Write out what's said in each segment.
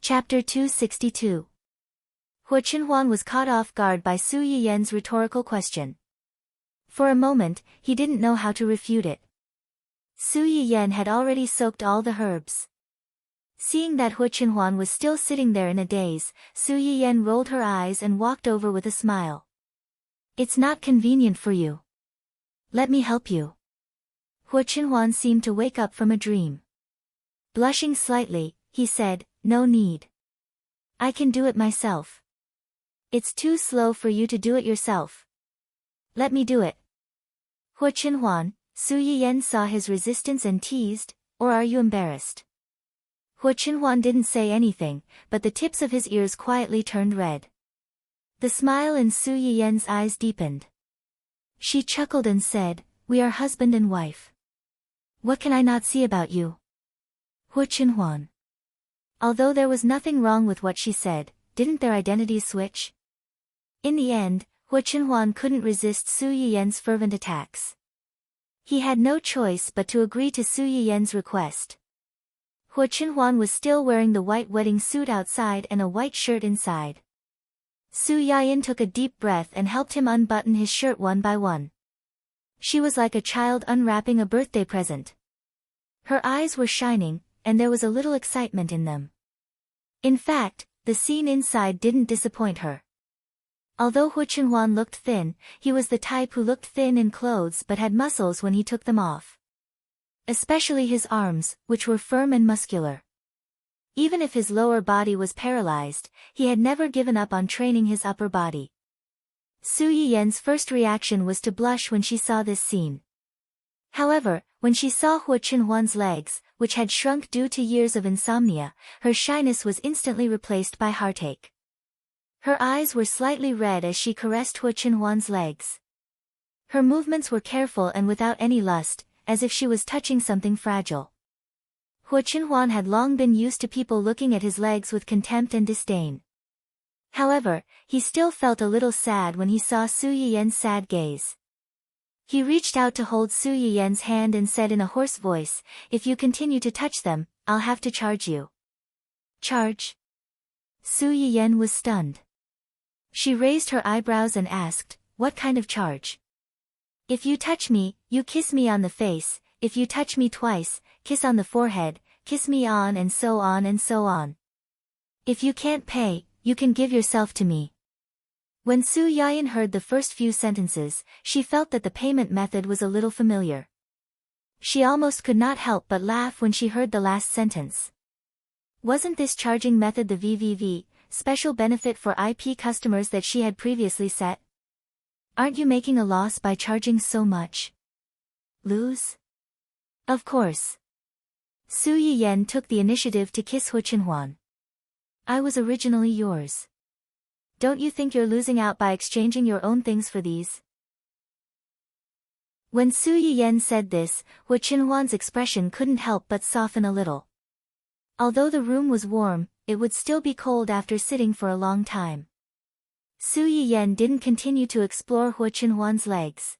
Chapter 262. Hu Chenhuan was caught off guard by Su Yiyen's rhetorical question. For a moment, he didn't know how to refute it. Su Yiyen had already soaked all the herbs. Seeing that Hu Chenhuan was still sitting there in a daze, Su Yiyen rolled her eyes and walked over with a smile. "It's not convenient for you. Let me help you." Hu Chenhuan seemed to wake up from a dream. Blushing slightly, he said, "No need. I can do it myself." "It's too slow for you to do it yourself. Let me do it." Hu Chenhuan, Su Yiyen saw his resistance and teased, "Or are you embarrassed?" Hu Chenhuan didn't say anything, but the tips of his ears quietly turned red. The smile in Su Yiyen's eyes deepened. She chuckled and said, "We are husband and wife. What can I not see about you?" Hu Chenhuan. Although there was nothing wrong with what she said, didn't their identities switch? In the end, Hu Chenhuan couldn't resist Su Yiyen's fervent attacks. He had no choice but to agree to Su Yiyen's request. Hu Chenhuan was still wearing the white wedding suit outside and a white shirt inside. Su Yiyen took a deep breath and helped him unbutton his shirt one by one. She was like a child unwrapping a birthday present. Her eyes were shining, and there was a little excitement in them. In fact, the scene inside didn't disappoint her. Although Hu Chenhuan looked thin, he was the type who looked thin in clothes but had muscles when he took them off. Especially his arms, which were firm and muscular. Even if his lower body was paralyzed, he had never given up on training his upper body. Su Yiyen's first reaction was to blush when she saw this scene. However, when she saw Hu Chenhuan's legs, which had shrunk due to years of insomnia, her shyness was instantly replaced by heartache. Her eyes were slightly red as she caressed Hu Chenhuan's legs. Her movements were careful and without any lust, as if she was touching something fragile. Hu Chenhuan had long been used to people looking at his legs with contempt and disdain. However, he still felt a little sad when he saw Su Yiyen's sad gaze. He reached out to hold Su Yiyen's hand and said in a hoarse voice, "If you continue to touch them, I'll have to charge you." "Charge?" Su Yiyen was stunned. She raised her eyebrows and asked, "What kind of charge?" "If you touch me, you kiss me on the face, if you touch me twice, kiss on the forehead, kiss me on and so on and so on. If you can't pay, you can give yourself to me." When Su Yiyen heard the first few sentences, she felt that the payment method was a little familiar. She almost could not help but laugh when she heard the last sentence. Wasn't this charging method the VVV, special benefit for IP customers that she had previously set? "Aren't you making a loss by charging so much?" "Lose?" "Of course." Su Yiyen took the initiative to kiss Hu Chenhuan. "I was originally yours. Don't you think you're losing out by exchanging your own things for these?" When Su Yiyen said this, Hu Chenhuan's expression couldn't help but soften a little. Although the room was warm, it would still be cold after sitting for a long time. Su Yiyen didn't continue to explore Hu Chenhuan's legs.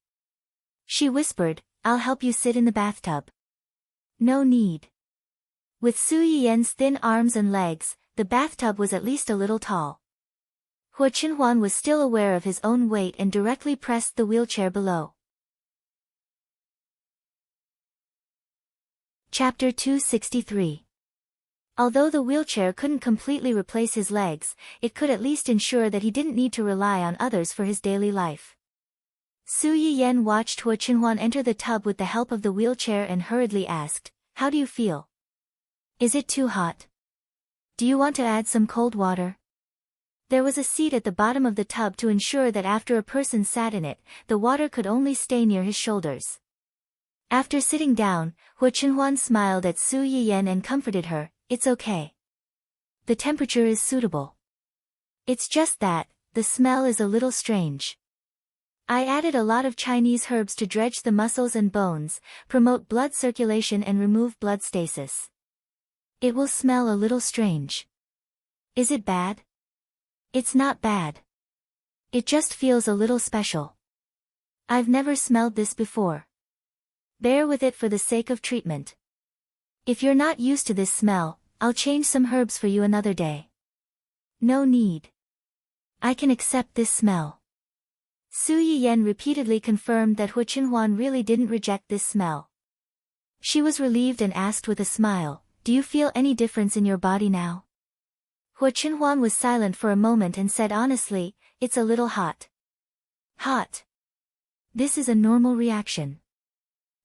She whispered, "I'll help you sit in the bathtub." "No need." With Su Yiyen's thin arms and legs, the bathtub was at least a little tall. Hu Chenhuan was still aware of his own weight and directly pressed the wheelchair below. Chapter 263. Although the wheelchair couldn't completely replace his legs, it could at least ensure that he didn't need to rely on others for his daily life. Su Yiyen watched Hu Chenhuan enter the tub with the help of the wheelchair and hurriedly asked, "How do you feel? Is it too hot? Do you want to add some cold water?" There was a seat at the bottom of the tub to ensure that after a person sat in it, the water could only stay near his shoulders. After sitting down, Hu Chenhuan smiled at Su Yiyen and comforted her, "It's okay. The temperature is suitable. It's just that, the smell is a little strange. I added a lot of Chinese herbs to dredge the muscles and bones, promote blood circulation and remove blood stasis. It will smell a little strange. Is it bad?" "It's not bad. It just feels a little special. I've never smelled this before. Bear with it for the sake of treatment. If you're not used to this smell, I'll change some herbs for you another day. No need. I can accept this smell. Su Yiyan repeatedly confirmed that Hu Qinhuan really didn't reject this smell. She was relieved and asked with a smile, do you feel any difference in your body now? Hu Qinhuan was silent for a moment and said honestly, it's a little hot. Hot. This is a normal reaction.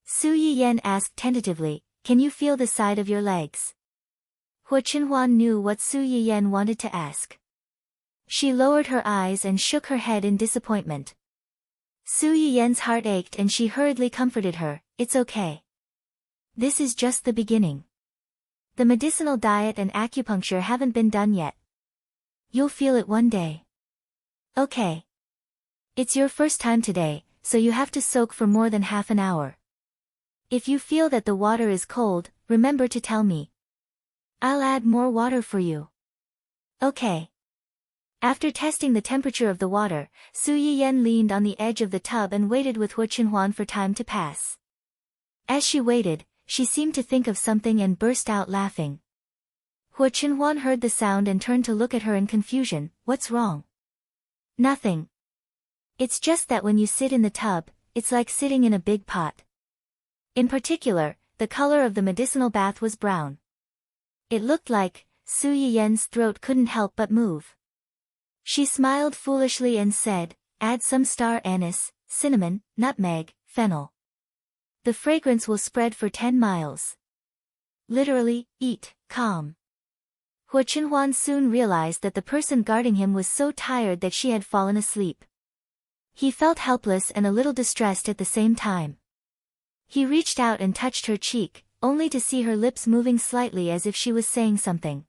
Su Yiyan asked tentatively, can you feel the side of your legs? Hu Qinhuan knew what Su Yiyan wanted to ask. She lowered her eyes and shook her head in disappointment. Su Yiyan's heart ached and she hurriedly comforted her, it's okay. This is just the beginning. The medicinal diet and acupuncture haven't been done yet. You'll feel it one day. Okay. It's your first time today, so you have to soak for more than half an hour. If you feel that the water is cold, remember to tell me. I'll add more water for you. Okay. After testing the temperature of the water, Su Yiyan leaned on the edge of the tub and waited with Hu Qinhuan for time to pass. As she waited, she seemed to think of something and burst out laughing. Hu Qinhuan heard the sound and turned to look at her in confusion, what's wrong? Nothing. It's just that when you sit in the tub, it's like sitting in a big pot. In particular, the color of the medicinal bath was brown. It looked like, Su Yiyan's throat couldn't help but move. She smiled foolishly and said, add some star anise, cinnamon, nutmeg, fennel. The fragrance will spread for 10 miles. Literally, eat, calm. Hu Qinhuan soon realized that the person guarding him was so tired that she had fallen asleep. He felt helpless and a little distressed at the same time. He reached out and touched her cheek, only to see her lips moving slightly as if she was saying something.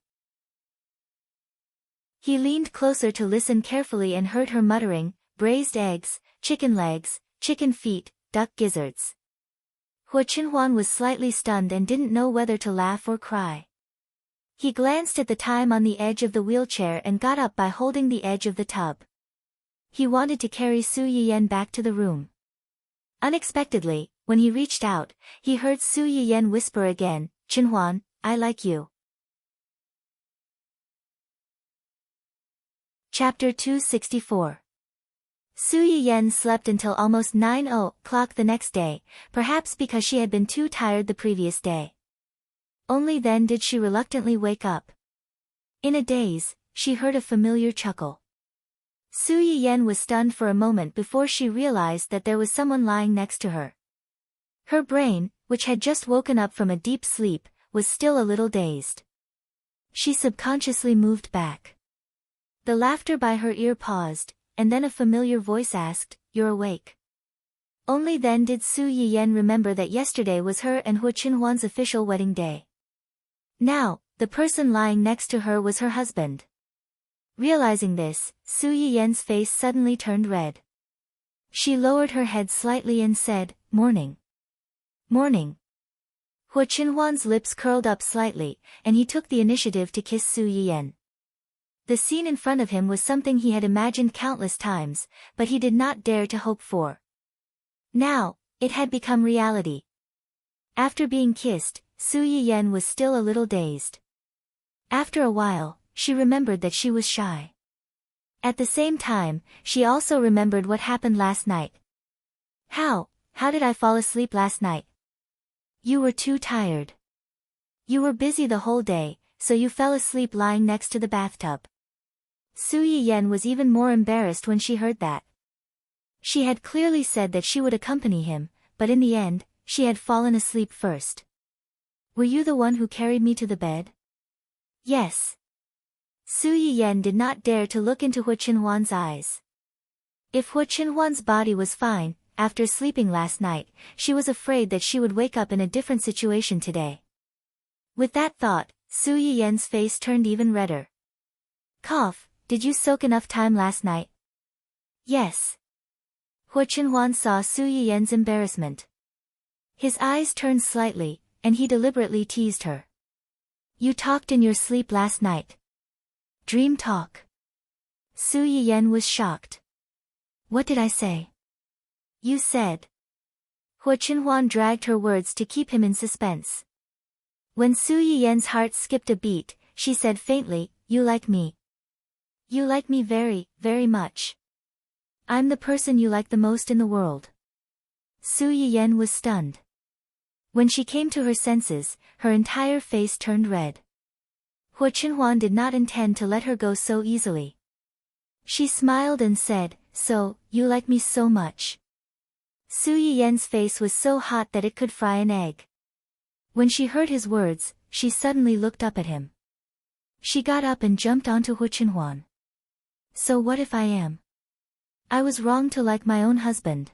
He leaned closer to listen carefully and heard her muttering, braised eggs, chicken legs, chicken feet, duck gizzards. Hu Qinhuan was slightly stunned and didn't know whether to laugh or cry. He glanced at the time on the edge of the wheelchair and got up by holding the edge of the tub. He wanted to carry Su Yiyan back to the room. Unexpectedly, when he reached out, he heard Su Yiyan whisper again, Qinhuan, I like you. Chapter 264. Su Yiyan slept until almost 9 o'clock the next day, perhaps because she had been too tired the previous day. Only then did she reluctantly wake up. In a daze, she heard a familiar chuckle. Su Yiyan was stunned for a moment before she realized that there was someone lying next to her. Her brain, which had just woken up from a deep sleep, was still a little dazed. She subconsciously moved back. The laughter by her ear paused, and then a familiar voice asked, you're awake. Only then did Su Yiyan remember that yesterday was her and Hu Qinhuan's official wedding day. Now, the person lying next to her was her husband. Realizing this, Su Yiyan's face suddenly turned red. She lowered her head slightly and said, Morning. Morning. Hu Qinhuan's lips curled up slightly, and he took the initiative to kiss Su Yiyan. The scene in front of him was something he had imagined countless times, but he did not dare to hope for. Now, it had become reality. After being kissed, Su Yiyan was still a little dazed. After a while, she remembered that she was shy. At the same time, she also remembered what happened last night. How did I fall asleep last night? You were too tired. You were busy the whole day, so you fell asleep lying next to the bathtub. Su Yiyan was even more embarrassed when she heard that. She had clearly said that she would accompany him, but in the end, she had fallen asleep first. Were you the one who carried me to the bed? Yes. Su Yiyan did not dare to look into Hu Qinhuan's eyes. If Hu Qinhuan's body was fine, after sleeping last night, she was afraid that she would wake up in a different situation today. With that thought, Su Yiyan's face turned even redder. Cough, did you soak enough time last night? Yes. Hu Qinhuan saw Su Yiyan's embarrassment. His eyes turned slightly, and he deliberately teased her. You talked in your sleep last night. Dream talk. Su Yiyan was shocked. What did I say? You said. Hu Qinhuan dragged her words to keep him in suspense. When Su Yiyen's heart skipped a beat, she said faintly, "You like me. You like me very, very much. I'm the person you like the most in the world." Su Yiyen was stunned. When she came to her senses, her entire face turned red. Hu Chenhuan did not intend to let her go so easily. She smiled and said, "So, you like me so much." Su Yiyen's face was so hot that it could fry an egg. When she heard his words, she suddenly looked up at him. She got up and jumped onto Hu Chenhuan. "So what if I am? I was wrong to like my own husband."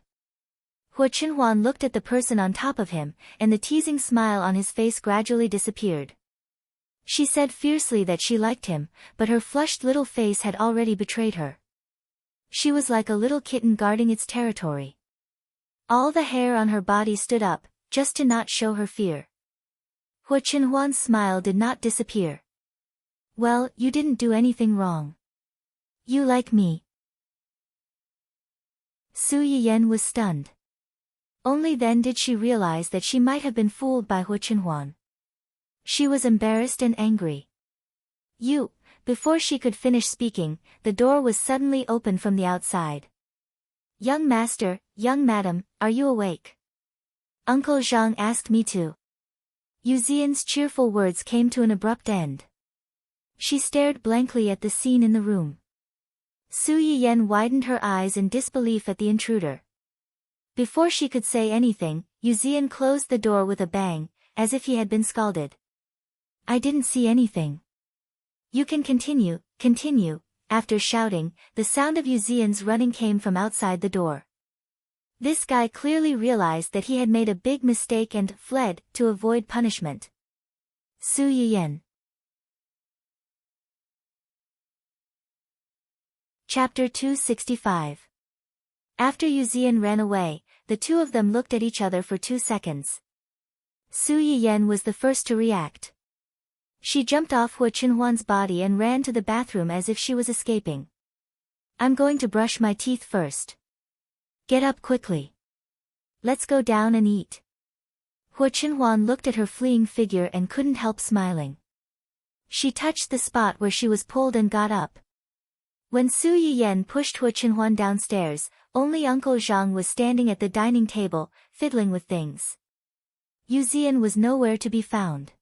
Hu Chenhuan looked at the person on top of him, and the teasing smile on his face gradually disappeared. She said fiercely that she liked him, but her flushed little face had already betrayed her. She was like a little kitten guarding its territory. All the hair on her body stood up, just to not show her fear. Hu Chenhuan's smile did not disappear. "Well, you didn't do anything wrong. You like me." Su Yiyen was stunned. Only then did she realize that she might have been fooled by Hu Chenhuan. She was embarrassed and angry. Before she could finish speaking, the door was suddenly opened from the outside. "Young master, young madam, are you awake? Uncle Zhang asked me to." Yu Zian's cheerful words came to an abrupt end. She stared blankly at the scene in the room. Su Yiyen widened her eyes in disbelief at the intruder. Before she could say anything, Yu Zian closed the door with a bang, as if he had been scalded. "I didn't see anything." "You can continue." After shouting, the sound of Yu Zian's running came from outside the door. This guy clearly realized that he had made a big mistake and fled to avoid punishment. Su Yiyen. Chapter 265. After Yu Zian ran away, the two of them looked at each other for 2 seconds. Su Yiyen was the first to react. She jumped off Hu Chenhuan's body and ran to the bathroom as if she was escaping. "I'm going to brush my teeth first. Get up quickly. Let's go down and eat." Hu Chenhuan looked at her fleeing figure and couldn't help smiling. She touched the spot where she was pulled and got up. When Su Yiyen pushed Hu Chenhuan downstairs, only Uncle Zhang was standing at the dining table, fiddling with things. Yu Zian was nowhere to be found.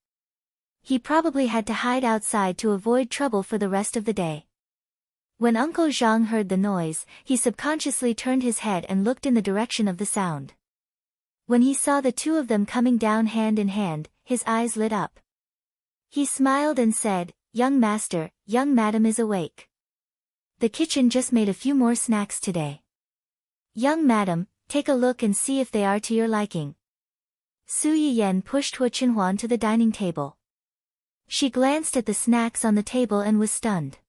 He probably had to hide outside to avoid trouble for the rest of the day. When Uncle Zhang heard the noise, he subconsciously turned his head and looked in the direction of the sound. When he saw the two of them coming down hand in hand, his eyes lit up. He smiled and said, "Young master, young madam is awake. The kitchen just made a few more snacks today. Young madam, take a look and see if they are to your liking." Su Yiyen pushed Hu Chenhuan to the dining table. She glanced at the snacks on the table and was stunned.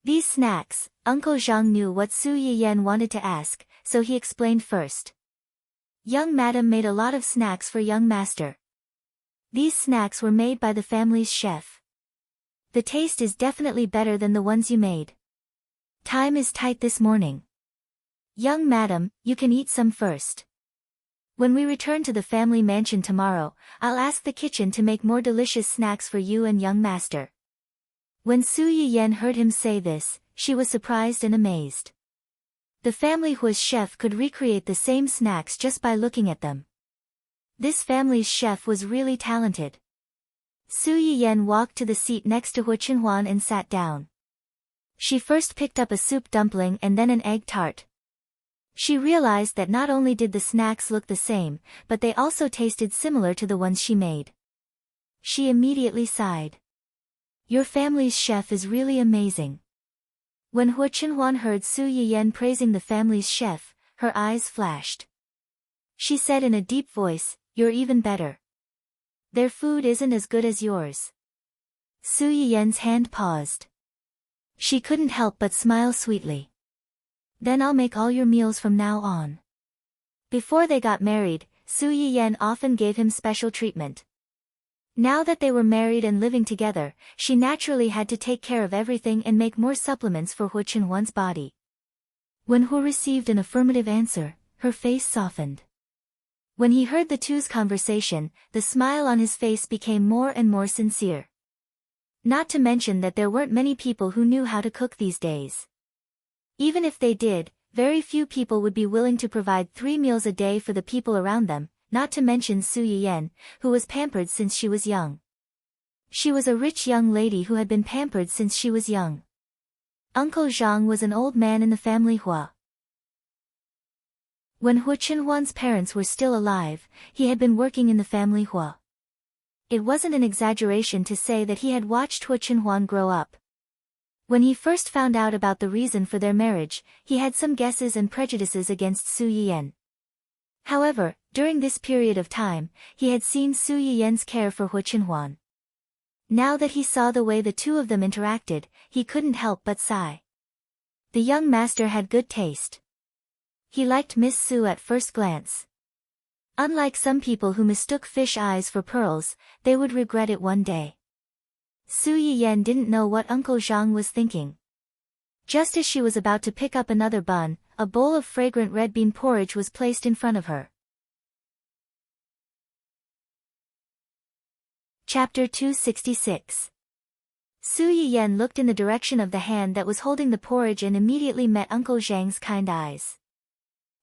These snacks, Uncle Zhang knew what Su Yiyen wanted to ask, so he explained first. "Young madam made a lot of snacks for young master. These snacks were made by the family's chef. The taste is definitely better than the ones you made. Time is tight this morning. Young madam, you can eat some first. When we return to the family mansion tomorrow, I'll ask the kitchen to make more delicious snacks for you and young master." When Su Yiyen heard him say this, she was surprised and amazed. The family Hu's chef could recreate the same snacks just by looking at them. This family's chef was really talented. Su Yiyen walked to the seat next to Hu Chenhuan and sat down. She first picked up a soup dumpling and then an egg tart. She realized that not only did the snacks look the same, but they also tasted similar to the ones she made. She immediately sighed. "Your family's chef is really amazing." When Hu Chenhuan heard Su Yiyen praising the family's chef, her eyes flashed. She said in a deep voice, "You're even better. Their food isn't as good as yours." Su Yiyen's hand paused. She couldn't help but smile sweetly. "Then I'll make all your meals from now on." Before they got married, Su Yiyen often gave him special treatment. Now that they were married and living together, she naturally had to take care of everything and make more supplements for Hu Chenhuan's body. When Hu received an affirmative answer, her face softened. When he heard the two's conversation, the smile on his face became more and more sincere. Not to mention that there weren't many people who knew how to cook these days. Even if they did, very few people would be willing to provide 3 meals a day for the people around them, not to mention Su Yiyan, who was pampered since she was young. She was a rich young lady who had been pampered since she was young. Uncle Zhang was an old man in the family Hua. When Hu Qinhuan's parents were still alive, he had been working in the family Hua. It wasn't an exaggeration to say that he had watched Hu Qinhuan grow up. When he first found out about the reason for their marriage, he had some guesses and prejudices against Su Yiyan. However, during this period of time, he had seen Su Yiyan's care for Hu Qinhuan. Now that he saw the way the two of them interacted, he couldn't help but sigh. The young master had good taste. He liked Miss Su at first glance. Unlike some people who mistook fish eyes for pearls, they would regret it one day. Su Yiyan didn't know what Uncle Zhang was thinking. Just as she was about to pick up another bun, a bowl of fragrant red bean porridge was placed in front of her. Chapter 266. Su Yiyan looked in the direction of the hand that was holding the porridge and immediately met Uncle Zhang's kind eyes.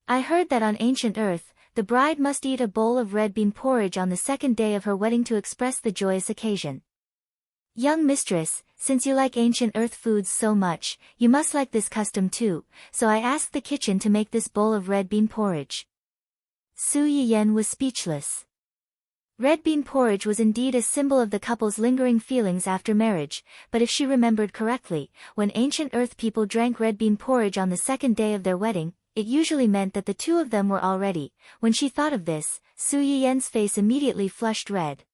I heard that on ancient Earth, the bride must eat a bowl of red bean porridge on the second day of her wedding to express the joyous occasion. Young mistress, since you like ancient Earth foods so much, you must like this custom too, so I asked the kitchen to make this bowl of red bean porridge. Su Yiyan was speechless. Red bean porridge was indeed a symbol of the couple's lingering feelings after marriage, but if she remembered correctly, when ancient Earth people drank red bean porridge on the second day of their wedding, it usually meant that the two of them were already. When she thought of this, Su Yiyan's face immediately flushed red.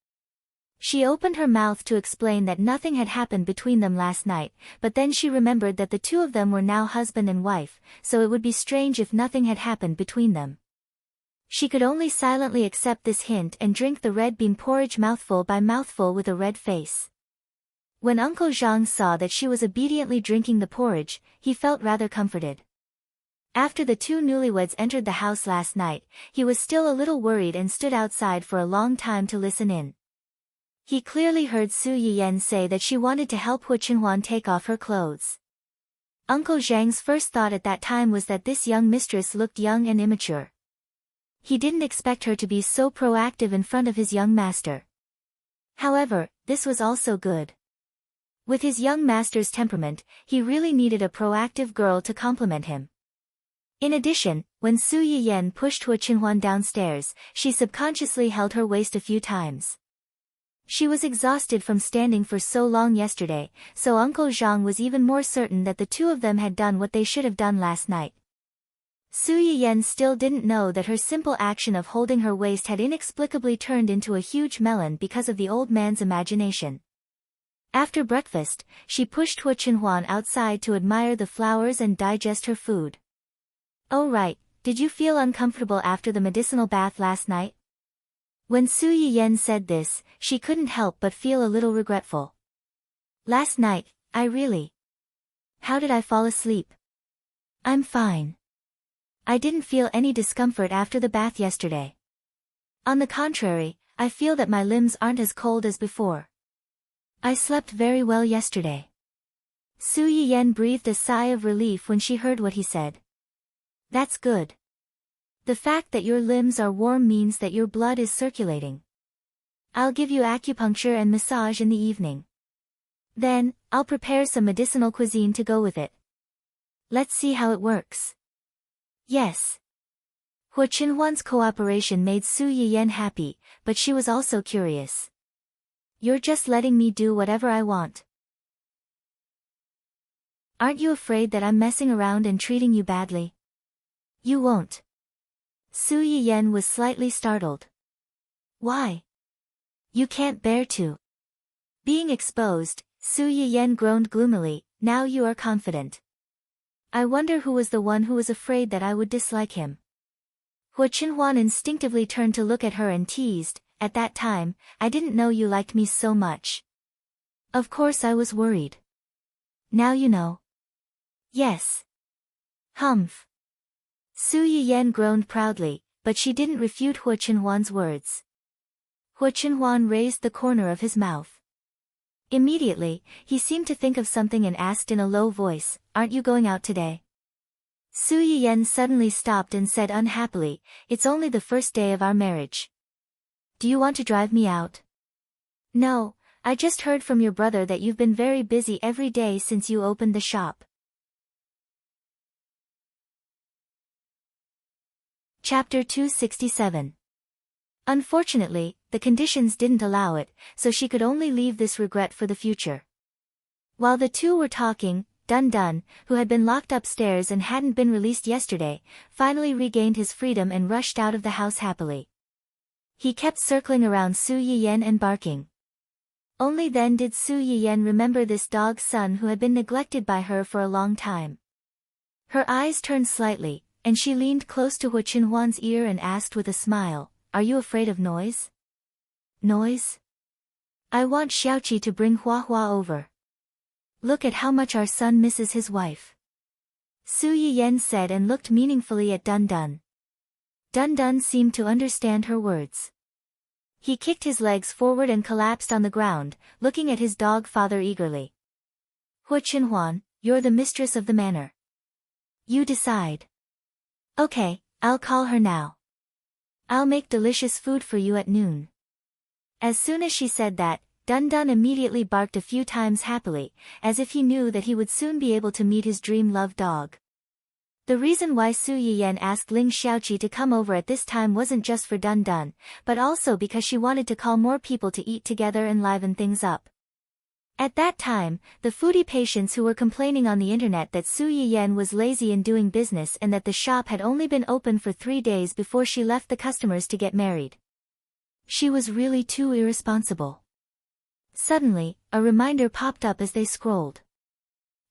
She opened her mouth to explain that nothing had happened between them last night, but then she remembered that the two of them were now husband and wife, so it would be strange if nothing had happened between them. She could only silently accept this hint and drink the red bean porridge mouthful by mouthful with a red face. When Uncle Zhang saw that she was obediently drinking the porridge, he felt rather comforted. After the two newlyweds entered the house last night, he was still a little worried and stood outside for a long time to listen in. He clearly heard Su Yiyan say that she wanted to help Hu Qinhuan take off her clothes. Uncle Zhang's first thought at that time was that this young mistress looked young and immature. He didn't expect her to be so proactive in front of his young master. However, this was also good. With his young master's temperament, he really needed a proactive girl to complement him. In addition, when Su Yiyan pushed Hu Qinhuan downstairs, she subconsciously held her waist a few times. She was exhausted from standing for so long yesterday, so Uncle Zhang was even more certain that the two of them had done what they should have done last night. Su Yiyan still didn't know that her simple action of holding her waist had inexplicably turned into a huge melon because of the old man's imagination. After breakfast, she pushed Hu Qinhuan outside to admire the flowers and digest her food. "Oh right, did you feel uncomfortable after the medicinal bath last night?" When Su Yiyan said this, she couldn't help but feel a little regretful. "Last night, I really... How did I fall asleep? I'm fine. I didn't feel any discomfort after the bath yesterday. On the contrary, I feel that my limbs aren't as cold as before. I slept very well yesterday." Su Yiyan breathed a sigh of relief when she heard what he said. "That's good. The fact that your limbs are warm means that your blood is circulating. I'll give you acupuncture and massage in the evening. Then, I'll prepare some medicinal cuisine to go with it. Let's see how it works." Yes. Hu Qinhuan's cooperation made Su Yiyan happy, but she was also curious. "You're just letting me do whatever I want. Aren't you afraid that I'm messing around and treating you badly?" "You won't." Su Yiyan was slightly startled. "Why? You can't bear to." Being exposed, Su Yiyan groaned gloomily. "Now you are confident. I wonder who was the one who was afraid that I would dislike him." Hu Qinhuan instinctively turned to look at her and teased, "At that time, I didn't know you liked me so much. Of course I was worried. Now you know." "Yes." "Humph." Su Yiyan groaned proudly. but she didn't refute Hua Chenhuan's words. Hua Chenhuan raised the corner of his mouth. Immediately, he seemed to think of something and asked in a low voice, "Aren't you going out today?" Su Yiyan suddenly stopped and said unhappily, "It's only the first day of our marriage. Do you want to drive me out?" "No, I just heard from your brother that you've been very busy every day since you opened the shop." Chapter 267. Unfortunately, the conditions didn't allow it, so she could only leave this regret for the future. While the two were talking, Dun Dun, who had been locked upstairs and hadn't been released yesterday, finally regained his freedom and rushed out of the house happily. He kept circling around Su Yiyan and barking. Only then did Su Yiyan remember this dog's son who had been neglected by her for a long time. Her eyes turned slightly, and she leaned close to Hua Chenhuan's ear and asked with a smile, "Are you afraid of noise?" "Noise? I want Xiaoqi to bring Hua Hua over. Look at how much our son misses his wife." Su Yiyan said and looked meaningfully at Dun Dun. Dun Dun seemed to understand her words. He kicked his legs forward and collapsed on the ground, looking at his dog father eagerly. "Hua Chenhuan, you're the mistress of the manor. You decide." "Okay, I'll call her now. I'll make delicious food for you at noon." As soon as she said that, Dun Dun immediately barked a few times happily, as if he knew that he would soon be able to meet his dream love dog. The reason why Su Yiyan asked Ling Xiaoqi to come over at this time wasn't just for Dun Dun, but also because she wanted to call more people to eat together and liven things up. At that time, the foodie patients who were complaining on the internet that Su Yiyan was lazy in doing business and that the shop had only been open for 3 days before she left the customers to get married. She was really too irresponsible. Suddenly, a reminder popped up as they scrolled.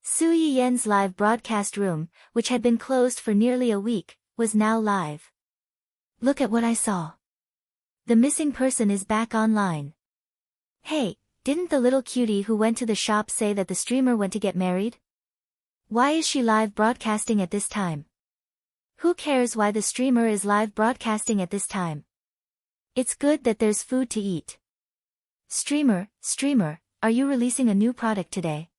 Su Yiyan's live broadcast room, which had been closed for nearly a week, was now live. "Look at what I saw. The missing person is back online. Hey, didn't the little cutie who went to the shop say that the streamer went to get married? Why is she live broadcasting at this time? Who cares why the streamer is live broadcasting at this time? It's good that there's food to eat. Streamer, are you releasing a new product today?"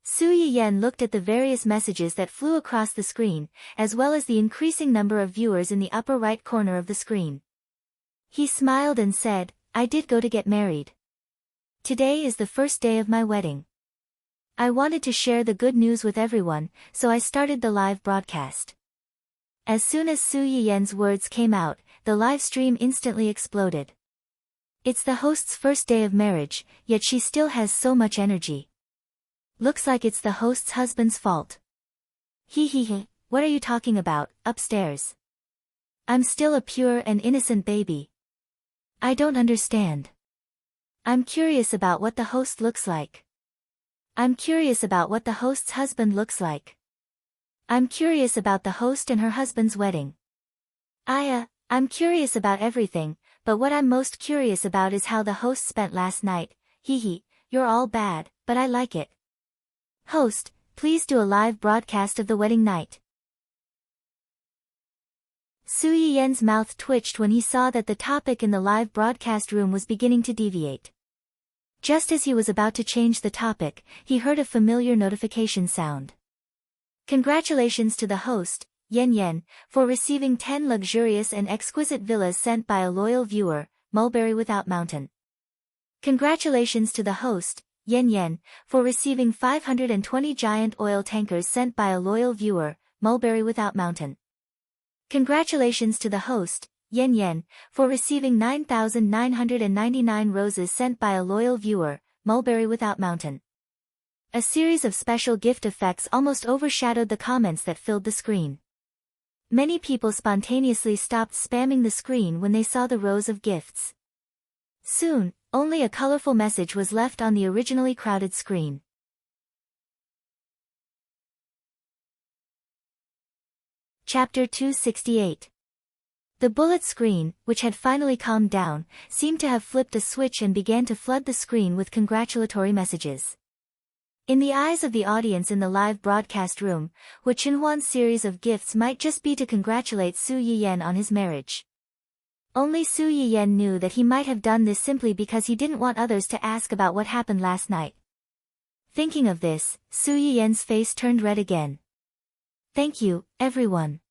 Su Yiyan looked at the various messages that flew across the screen, as well as the increasing number of viewers in the upper right corner of the screen. He smiled and said, "I did go to get married. Today is the first day of my wedding. I wanted to share the good news with everyone, so I started the live broadcast." As soon as Su Yiyan's words came out, the live stream instantly exploded. It's the host's first day of marriage, yet she still has so much energy. Looks like it's the host's husband's fault. He, what are you talking about, upstairs? I'm still a pure and innocent baby. I don't understand. I'm curious about what the host looks like. I'm curious about what the host's husband looks like. I'm curious about the host and her husband's wedding. I'm curious about everything, but what I'm most curious about is how the host spent last night. You're all bad, but I like it. Host, please do a live broadcast of the wedding night. Su Yiyan's mouth twitched when he saw that the topic in the live broadcast room was beginning to deviate. Just as he was about to change the topic, he heard a familiar notification sound. Congratulations to the host, Yan, for receiving 10 luxurious and exquisite villas sent by a loyal viewer, Mulberry Without Mountain. Congratulations to the host, Yan, for receiving 520 giant oil tankers sent by a loyal viewer, Mulberry Without Mountain. Congratulations to the host, Yan, for receiving 9,999 roses sent by a loyal viewer, Mulberry Without Mountain. A series of special gift effects almost overshadowed the comments that filled the screen. Many people spontaneously stopped spamming the screen when they saw the rows of gifts. Soon, only a colorful message was left on the originally crowded screen. Chapter 268. The bullet screen, which had finally calmed down, seemed to have flipped a switch and began to flood the screen with congratulatory messages. In the eyes of the audience in the live broadcast room, Hu Qinhuan's series of gifts might just be to congratulate Su Yiyan on his marriage. Only Su Yiyan knew that he might have done this simply because he didn't want others to ask about what happened last night. Thinking of this, Su Yiyan's face turned red again. Thank you, everyone.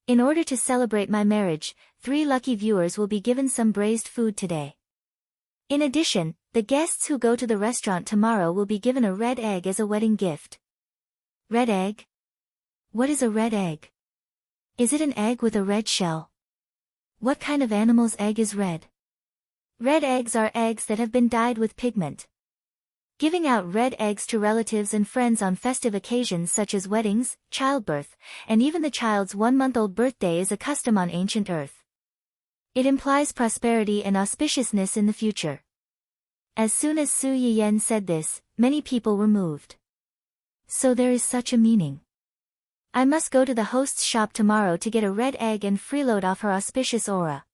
In order to celebrate my marriage, 3 lucky viewers will be given some braised food today. In addition, the guests who go to the restaurant tomorrow will be given a red egg as a wedding gift. Red egg? What is a red egg? Is it an egg with a red shell? What kind of animal's egg is red? Red eggs are eggs that have been dyed with pigment. Giving out red eggs to relatives and friends on festive occasions such as weddings, childbirth, and even the child's 1-month-old birthday is a custom on ancient Earth. It implies prosperity and auspiciousness in the future. As soon as Su Yiyan said this, many people were moved. So there is such a meaning. I must go to the host's shop tomorrow to get a red egg and freeload off her auspicious aura.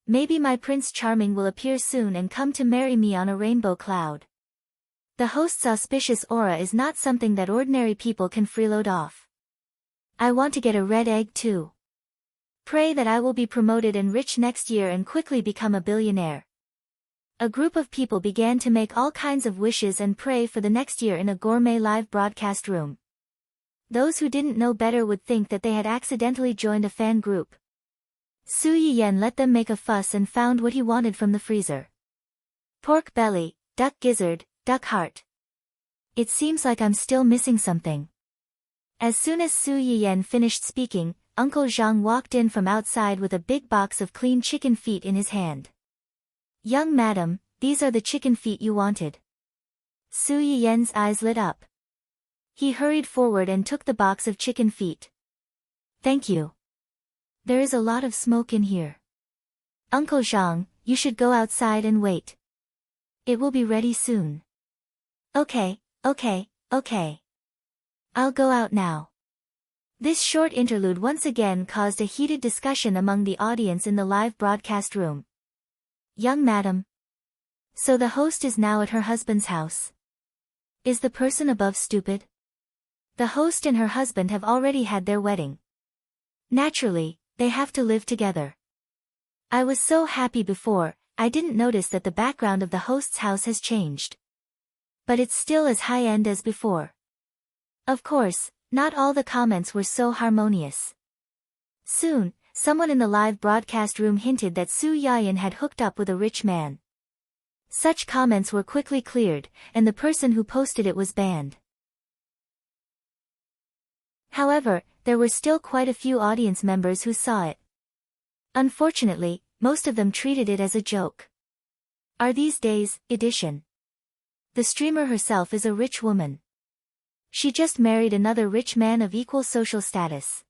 Maybe my Prince Charming will appear soon and come to marry me on a rainbow cloud. The host's auspicious aura is not something that ordinary people can freeload off. I want to get a red egg too. Pray that I will be promoted and rich next year and quickly become a billionaire. A group of people began to make all kinds of wishes and pray for the next year in a gourmet live broadcast room. Those who didn't know better would think that they had accidentally joined a fan group. Su Yiyan let them make a fuss and found what he wanted from the freezer. Pork belly, duck gizzard, duck heart. It seems like I'm still missing something. As soon as Su Yiyan finished speaking, Uncle Zhang walked in from outside with a big box of clean chicken feet in his hand. Young madam, these are the chicken feet you wanted. Su Yiyan's eyes lit up. He hurried forward and took the box of chicken feet. Thank you. There is a lot of smoke in here. Uncle Zhang, you should go outside and wait. It will be ready soon. Okay. I'll go out now. This short interlude once again caused a heated discussion among the audience in the live broadcast room. Young madam. So the host is now at her husband's house. Is the person above stupid? The host and her husband have already had their wedding. Naturally, they have to live together. I was so happy before, I didn't notice that the background of the host's house has changed. But it's still as high-end as before. Of course, not all the comments were so harmonious. Soon, someone in the live broadcast room hinted that Su Yiyan had hooked up with a rich man. Such comments were quickly cleared, and the person who posted it was banned. However, there were still quite a few audience members who saw it. Unfortunately, most of them treated it as a joke. Are these days, edition. The streamer herself is a rich woman. She just married another rich man of equal social status.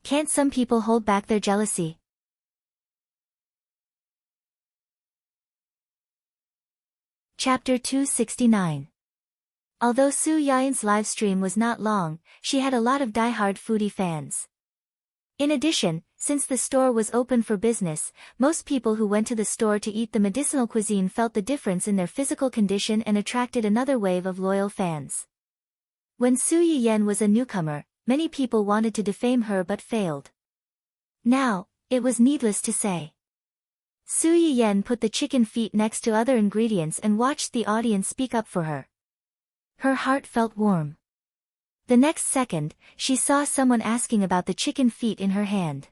Can't some people hold back their jealousy? Chapter 269. Although Su Yiyan's livestream was not long, she had a lot of die-hard foodie fans. In addition, since the store was open for business, most people who went to the store to eat the medicinal cuisine felt the difference in their physical condition and attracted another wave of loyal fans. When Su Yiyan was a newcomer, many people wanted to defame her but failed. Now, it was needless to say. Su Yiyan put the chicken feet next to other ingredients and watched the audience speak up for her. Her heart felt warm. The next second, she saw someone asking about the chicken feet in her hand.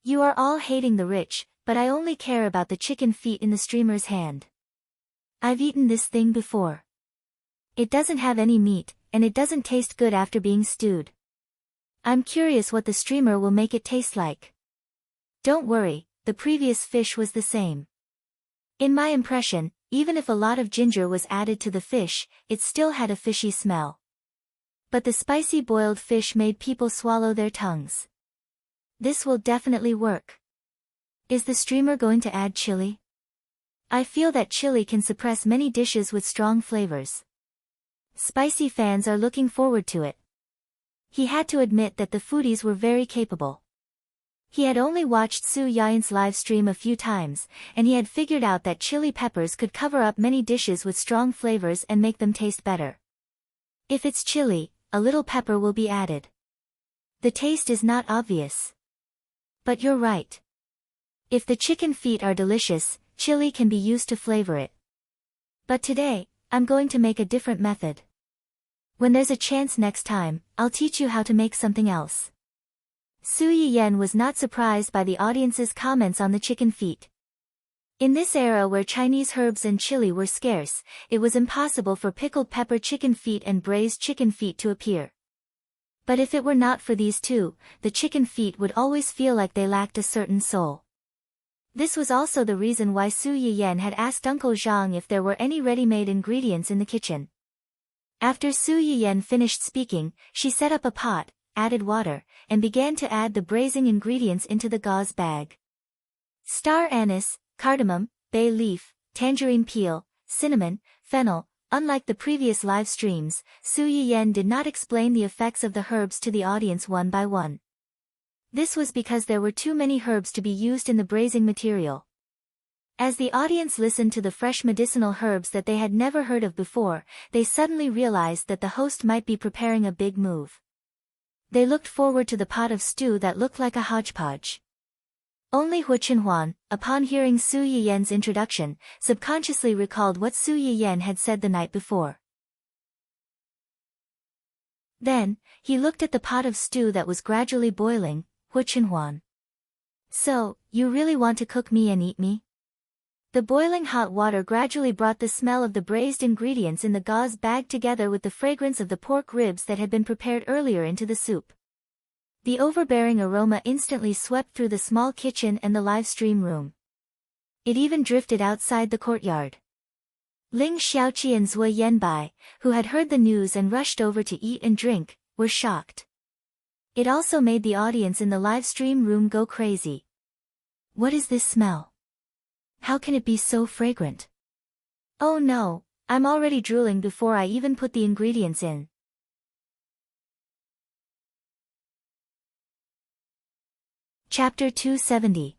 You are all hating the rich, but I only care about the chicken feet in the streamer's hand. I've eaten this thing before. It doesn't have any meat, and it doesn't taste good after being stewed. I'm curious what the streamer will make it taste like. Don't worry, the previous fish was the same. In my impression, even if a lot of ginger was added to the fish, it still had a fishy smell. But the spicy boiled fish made people swallow their tongues. This will definitely work. Is the streamer going to add chili? I feel that chili can suppress many dishes with strong flavors. Spicy fans are looking forward to it. He had to admit that the foodies were very capable. He had only watched Su Yan's live stream a few times, and he had figured out that chili peppers could cover up many dishes with strong flavors and make them taste better. If it's chili, a little pepper will be added. The taste is not obvious. But you're right. If the chicken feet are delicious, chili can be used to flavor it. But today, I'm going to make a different method. When there's a chance next time, I'll teach you how to make something else. Su Yan was not surprised by the audience's comments on the chicken feet. In this era where Chinese herbs and chili were scarce, it was impossible for pickled pepper chicken feet and braised chicken feet to appear. But if it were not for these two, the chicken feet would always feel like they lacked a certain soul. This was also the reason why Su Yan had asked Uncle Zhang if there were any ready-made ingredients in the kitchen. After Su Yan finished speaking, she set up a pot, added water, and began to add the braising ingredients into the gauze bag. Star anise, cardamom, bay leaf, tangerine peel, cinnamon, fennel. Unlike the previous live streams, Su Yan did not explain the effects of the herbs to the audience one by one. This was because there were too many herbs to be used in the braising material. As the audience listened to the fresh medicinal herbs that they had never heard of before, they suddenly realized that the host might be preparing a big move. They looked forward to the pot of stew that looked like a hodgepodge. Only Hu Qinhuan, upon hearing Su Yan's introduction, subconsciously recalled what Su Yan had said the night before. Then, he looked at the pot of stew that was gradually boiling. Hu Qinhuan. So, you really want to cook me and eat me? The boiling hot water gradually brought the smell of the braised ingredients in the gauze bag together with the fragrance of the pork ribs that had been prepared earlier into the soup. The overbearing aroma instantly swept through the small kitchen and the live stream room. It even drifted outside the courtyard. Ling Xiaoqi and Zhuo Yanbai, who had heard the news and rushed over to eat and drink, were shocked. It also made the audience in the live stream room go crazy. What is this smell? How can it be so fragrant? Oh no, I'm already drooling before I even put the ingredients in. Chapter 270.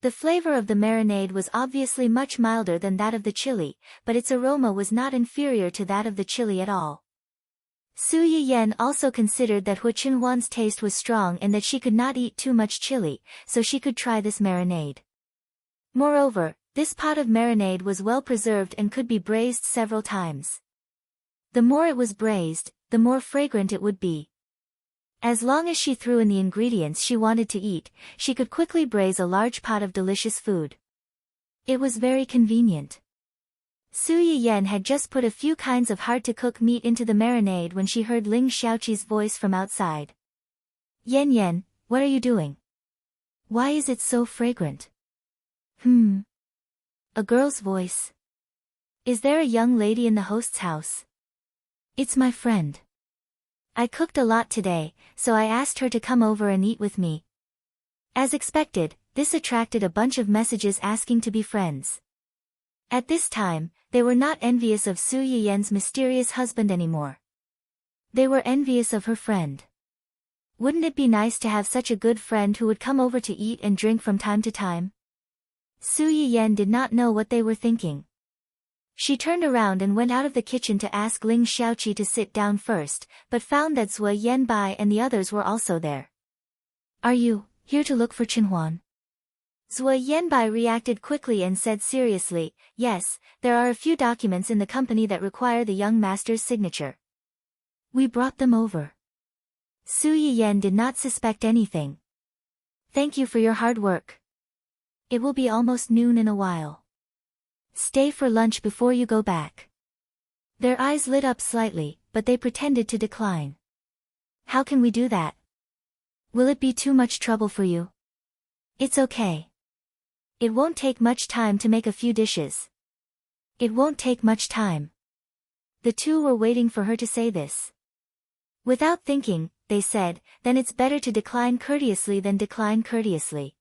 The flavor of the marinade was obviously much milder than that of the chili, but its aroma was not inferior to that of the chili at all. Su Yan also considered that Hu Qinhuan's taste was strong and that she could not eat too much chili, so she could try this marinade. Moreover, this pot of marinade was well preserved and could be braised several times. The more it was braised, the more fragrant it would be. As long as she threw in the ingredients she wanted to eat, she could quickly braise a large pot of delicious food. It was very convenient. Su Yan had just put a few kinds of hard-to-cook meat into the marinade when she heard Ling Xiaoqi's voice from outside. Yan, what are you doing? Why is it so fragrant? A girl's voice. Is there a young lady in the host's house? It's my friend. I cooked a lot today, so I asked her to come over and eat with me. As expected, this attracted a bunch of messages asking to be friends. At this time, they were not envious of Su Yan's mysterious husband anymore. They were envious of her friend. Wouldn't it be nice to have such a good friend who would come over to eat and drink from time to time? Su Yan did not know what they were thinking. She turned around and went out of the kitchen to ask Ling Xiaoqi to sit down first, but found that Zhuo Yanbai and the others were also there. Are you here to look for Qinhuan? Zhuo Yanbai reacted quickly and said seriously, yes, there are a few documents in the company that require the young master's signature. We brought them over. Su Yan did not suspect anything. Thank you for your hard work. It will be almost noon in a while. Stay for lunch before you go back. Their eyes lit up slightly, but they pretended to decline. How can we do that? Will it be too much trouble for you? It's okay. It won't take much time to make a few dishes. It won't take much time. The two were waiting for her to say this. Without thinking, they said, then it's better to decline courteously than decline courteously.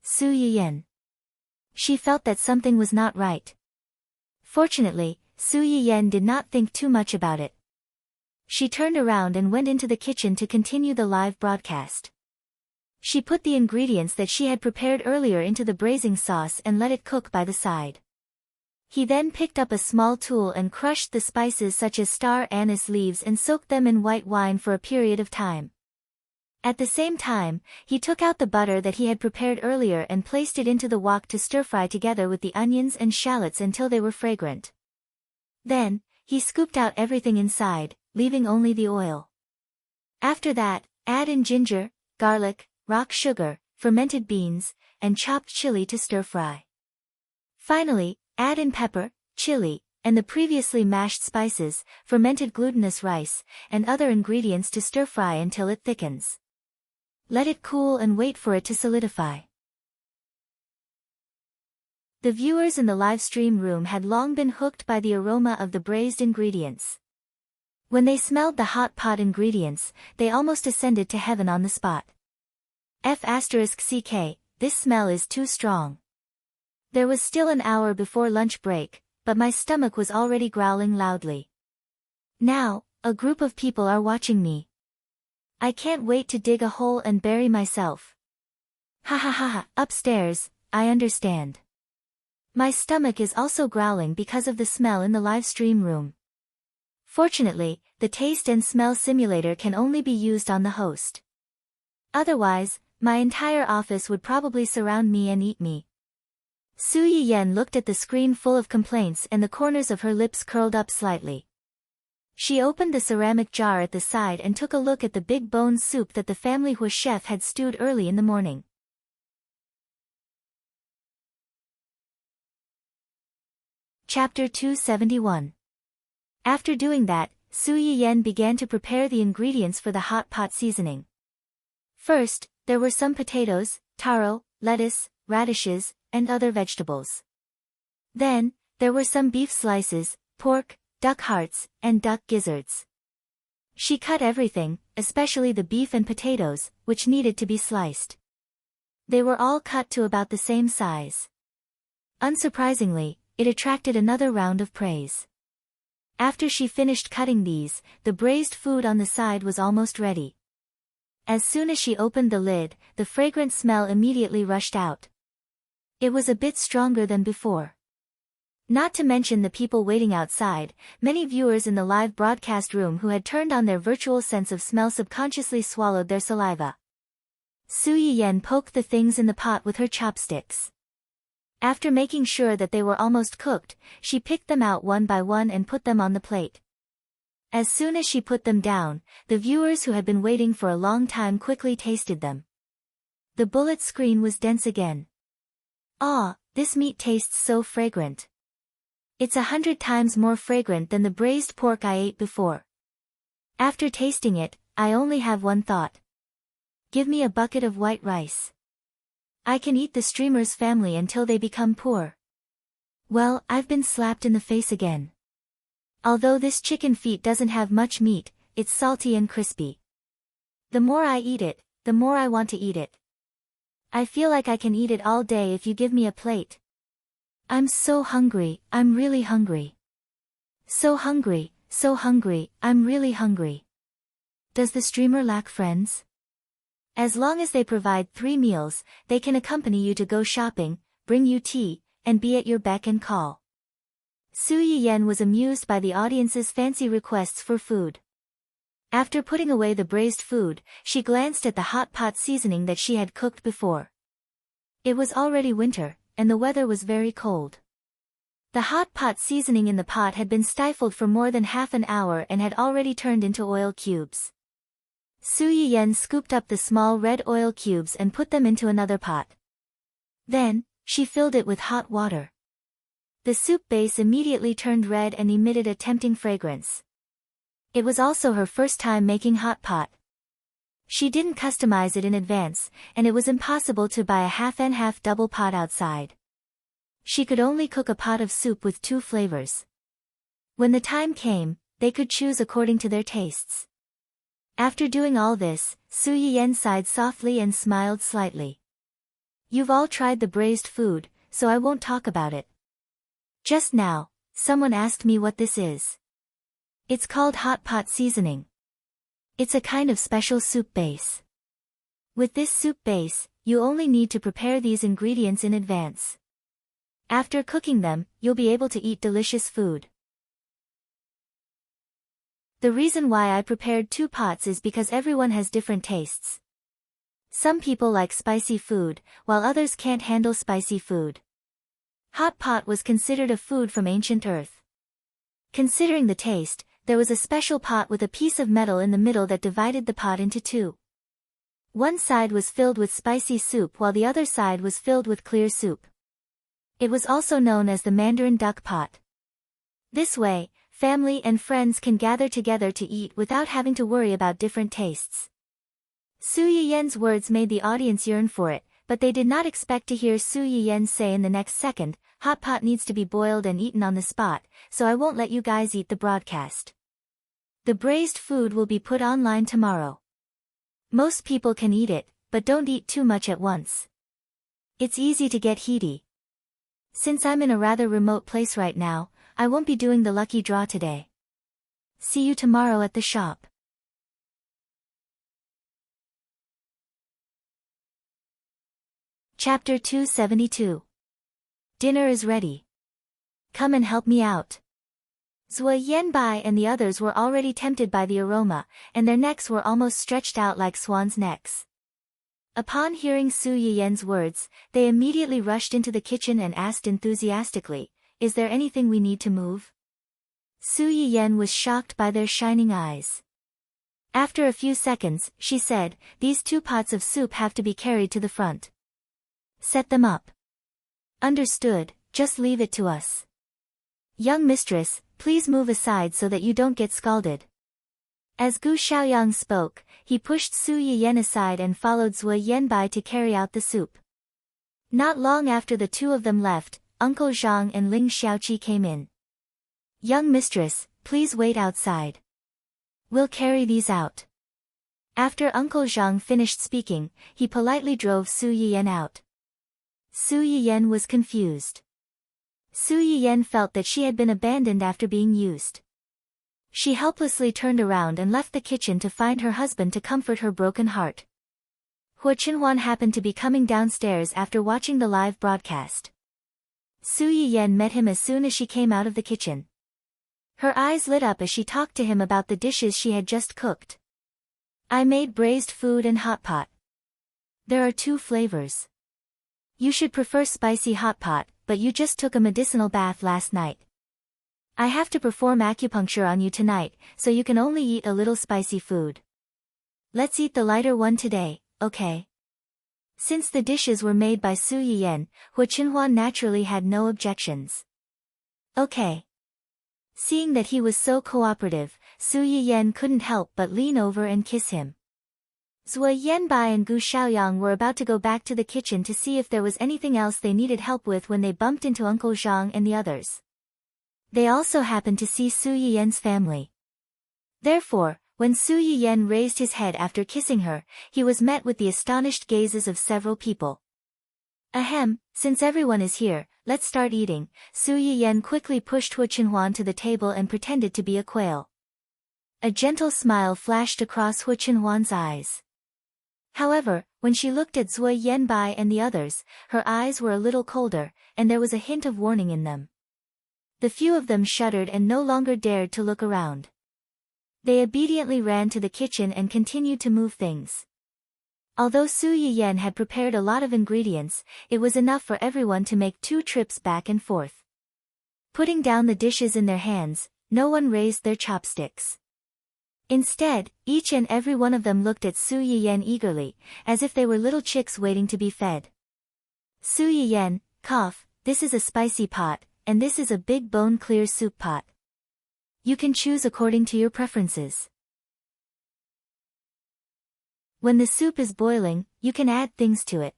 Su Yan. She felt that something was not right. Fortunately, Su Yan did not think too much about it. She turned around and went into the kitchen to continue the live broadcast. She put the ingredients that she had prepared earlier into the braising sauce and let it cook by the side. He then picked up a small tool and crushed the spices such as star anise leaves and soaked them in white wine for a period of time. At the same time, he took out the butter that he had prepared earlier and placed it into the wok to stir-fry together with the onions and shallots until they were fragrant. Then, he scooped out everything inside, leaving only the oil. After that, add in ginger, garlic, rock sugar, fermented beans, and chopped chili to stir-fry. Finally, add in pepper, chili, and the previously mashed spices, fermented glutinous rice, and other ingredients to stir-fry until it thickens. Let it cool and wait for it to solidify. The viewers in the live stream room had long been hooked by the aroma of the braised ingredients. When they smelled the hot pot ingredients, they almost ascended to heaven on the spot. *CK, this smell is too strong. There was still an hour before lunch break, but my stomach was already growling loudly. Now, a group of people are watching me. I can't wait to dig a hole and bury myself. Ha ha ha ha, upstairs, I understand. My stomach is also growling because of the smell in the live stream room. Fortunately, the taste and smell simulator can only be used on the host. Otherwise, my entire office would probably surround me and eat me. Su Yiyen looked at the screen full of complaints and the corners of her lips curled up slightly. She opened the ceramic jar at the side and took a look at the big bone soup that the family Hu chef had stewed early in the morning. Chapter 271. After doing that, Su Yiyen began to prepare the ingredients for the hot pot seasoning. First, there were some potatoes, taro, lettuce, radishes, and other vegetables. Then, there were some beef slices, pork, duck hearts, and duck gizzards. She cut everything, especially the beef and potatoes, which needed to be sliced. They were all cut to about the same size. Unsurprisingly, it attracted another round of praise. After she finished cutting these, the braised food on the side was almost ready. As soon as she opened the lid, the fragrant smell immediately rushed out. It was a bit stronger than before. Not to mention the people waiting outside, many viewers in the live broadcast room who had turned on their virtual sense of smell subconsciously swallowed their saliva. Su Yiyen poked the things in the pot with her chopsticks. After making sure that they were almost cooked, she picked them out one by one and put them on the plate. As soon as she put them down, the viewers who had been waiting for a long time quickly tasted them. The bullet screen was dense again. Ah, this meat tastes so fragrant. It's 100 times more fragrant than the braised pork I ate before. After tasting it, I only have one thought. Give me a bucket of white rice. I can eat the streamer's family until they become poor. Well, I've been slapped in the face again. Although this chicken feet doesn't have much meat, it's salty and crispy. The more I eat it, the more I want to eat it. I feel like I can eat it all day if you give me a plate. I'm so hungry, I'm really hungry. So hungry, I'm really hungry. Does the streamer lack friends? As long as they provide 3 meals, they can accompany you to go shopping, bring you tea, and be at your beck and call. Su Yiyen was amused by the audience's fancy requests for food. After putting away the braised food, she glanced at the hot pot seasoning that she had cooked before. It was already winter, and the weather was very cold. The hot pot seasoning in the pot had been stifled for more than half an hour and had already turned into oil cubes. Su Yiyen scooped up the small red oil cubes and put them into another pot. Then, she filled it with hot water. The soup base immediately turned red and emitted a tempting fragrance. It was also her first time making hot pot. She didn't customize it in advance, and it was impossible to buy a half-and-half double pot outside. She could only cook a pot of soup with 2 flavors. When the time came, they could choose according to their tastes. After doing all this, Su Yiyen sighed softly and smiled slightly. You've all tried the braised food, so I won't talk about it. Just now, someone asked me what this is. It's called hot pot seasoning. It's a kind of special soup base. With this soup base, you only need to prepare these ingredients in advance. After cooking them, you'll be able to eat delicious food. The reason why I prepared 2 pots is because everyone has different tastes. Some people like spicy food, while others can't handle spicy food. Hot pot was considered a food from ancient Earth. Considering the taste, there was a special pot with a piece of metal in the middle that divided the pot into 2. One side was filled with spicy soup while the other side was filled with clear soup. It was also known as the Mandarin duck pot. This way, family and friends can gather together to eat without having to worry about different tastes. Su Yiyen's words made the audience yearn for it, but they did not expect to hear Su Yiyen say in the next second, "Hot pot needs to be boiled and eaten on the spot, so I won't let you guys eat the broadcast. The braised food will be put online tomorrow. Most people can eat it, but don't eat too much at once. It's easy to get heaty. Since I'm in a rather remote place right now, I won't be doing the lucky draw today. See you tomorrow at the shop." Chapter 272. Dinner is ready. Come and help me out. Zhuo Yanbai and the others were already tempted by the aroma, and their necks were almost stretched out like swans' necks. Upon hearing Su Yiyen's words, they immediately rushed into the kitchen and asked enthusiastically, "Is there anything we need to move?" Su Yiyen was shocked by their shining eyes. After a few seconds, she said, "These 2 pots of soup have to be carried to the front. Set them up." "Understood, just leave it to us." "Young mistress, please move aside so that you don't get scalded." As Gu Xiaoyang spoke, he pushed Su Yiyen aside and followed Zhuo Yanbai to carry out the soup. Not long after the 2 of them left, Uncle Zhang and Ling Xiaoqi came in. "Young mistress, please wait outside. We'll carry these out." After Uncle Zhang finished speaking, he politely drove Su Yiyen out. Su Yiyen was confused. Su Yiyen felt that she had been abandoned after being used. She helplessly turned around and left the kitchen to find her husband to comfort her broken heart. Hua Chenhuan happened to be coming downstairs after watching the live broadcast. Su Yiyen met him as soon as she came out of the kitchen. Her eyes lit up as she talked to him about the dishes she had just cooked. "I made braised food and hot pot. There are 2 flavors. You should prefer spicy hot pot, but you just took a medicinal bath last night. I have to perform acupuncture on you tonight, so you can only eat a little spicy food. Let's eat the lighter one today, okay?" Since the dishes were made by Su Yiyen, Hua Chenhuan naturally had no objections. "Okay." Seeing that he was so cooperative, Su Yiyen couldn't help but lean over and kiss him. Zhuo Yanbai and Gu Xiaoyang were about to go back to the kitchen to see if there was anything else they needed help with when they bumped into Uncle Zhang and the others. They also happened to see Su Yiyen's family. Therefore, when Su Yiyen raised his head after kissing her, he was met with the astonished gazes of several people. "Ahem, since everyone is here, let's start eating." Su Yiyen quickly pushed Hua Chenhuan to the table and pretended to be a quail. A gentle smile flashed across Hua Chenhuan's eyes. However, when she looked at Zhuo Yanbai and the others, her eyes were a little colder, and there was a hint of warning in them. The few of them shuddered and no longer dared to look around. They obediently ran to the kitchen and continued to move things. Although Su Yiyen had prepared a lot of ingredients, it was enough for everyone to make 2 trips back and forth. Putting down the dishes in their hands, no one raised their chopsticks. Instead, each and every one of them looked at Su Yiyen eagerly, as if they were little chicks waiting to be fed. "Su Yiyen, cough, this is a spicy pot, and this is a big bone-clear soup pot. You can choose according to your preferences. When the soup is boiling, you can add things to it."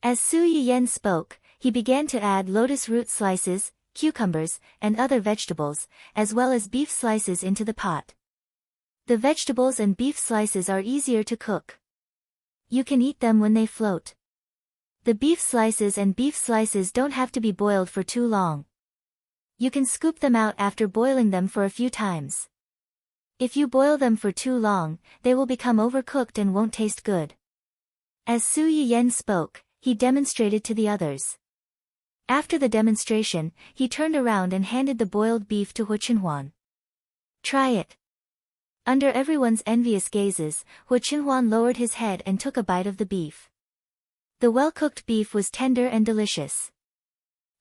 As Su Yiyen spoke, he began to add lotus root slices, cucumbers, and other vegetables, as well as beef slices into the pot. The vegetables and beef slices are easier to cook. You can eat them when they float. The beef slices don't have to be boiled for too long. You can scoop them out after boiling them for a few times. If you boil them for too long, they will become overcooked and won't taste good. As Su Yiyen spoke, he demonstrated to the others. After the demonstration, he turned around and handed the boiled beef to Hu Chenhuan. Try it. Under everyone's envious gazes, Hu Chenhuan lowered his head and took a bite of the beef. The well-cooked beef was tender and delicious.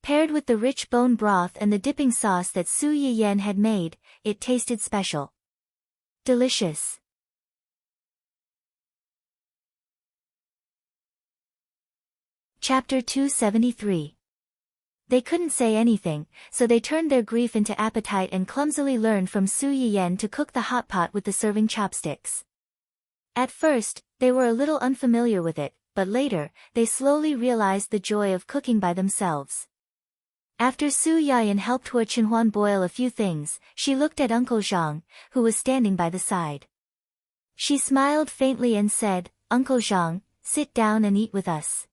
Paired with the rich bone broth and the dipping sauce that Su Yiyen had made, it tasted special. Delicious. Chapter 273. They couldn't say anything, so they turned their grief into appetite and clumsily learned from Su Yiyen to cook the hot pot with the serving chopsticks. At first, they were a little unfamiliar with it, but later, they slowly realized the joy of cooking by themselves. After Su Yiyen helped Hu Chenhuan boil a few things, she looked at Uncle Zhang, who was standing by the side. She smiled faintly and said, "Uncle Zhang, sit down and eat with us.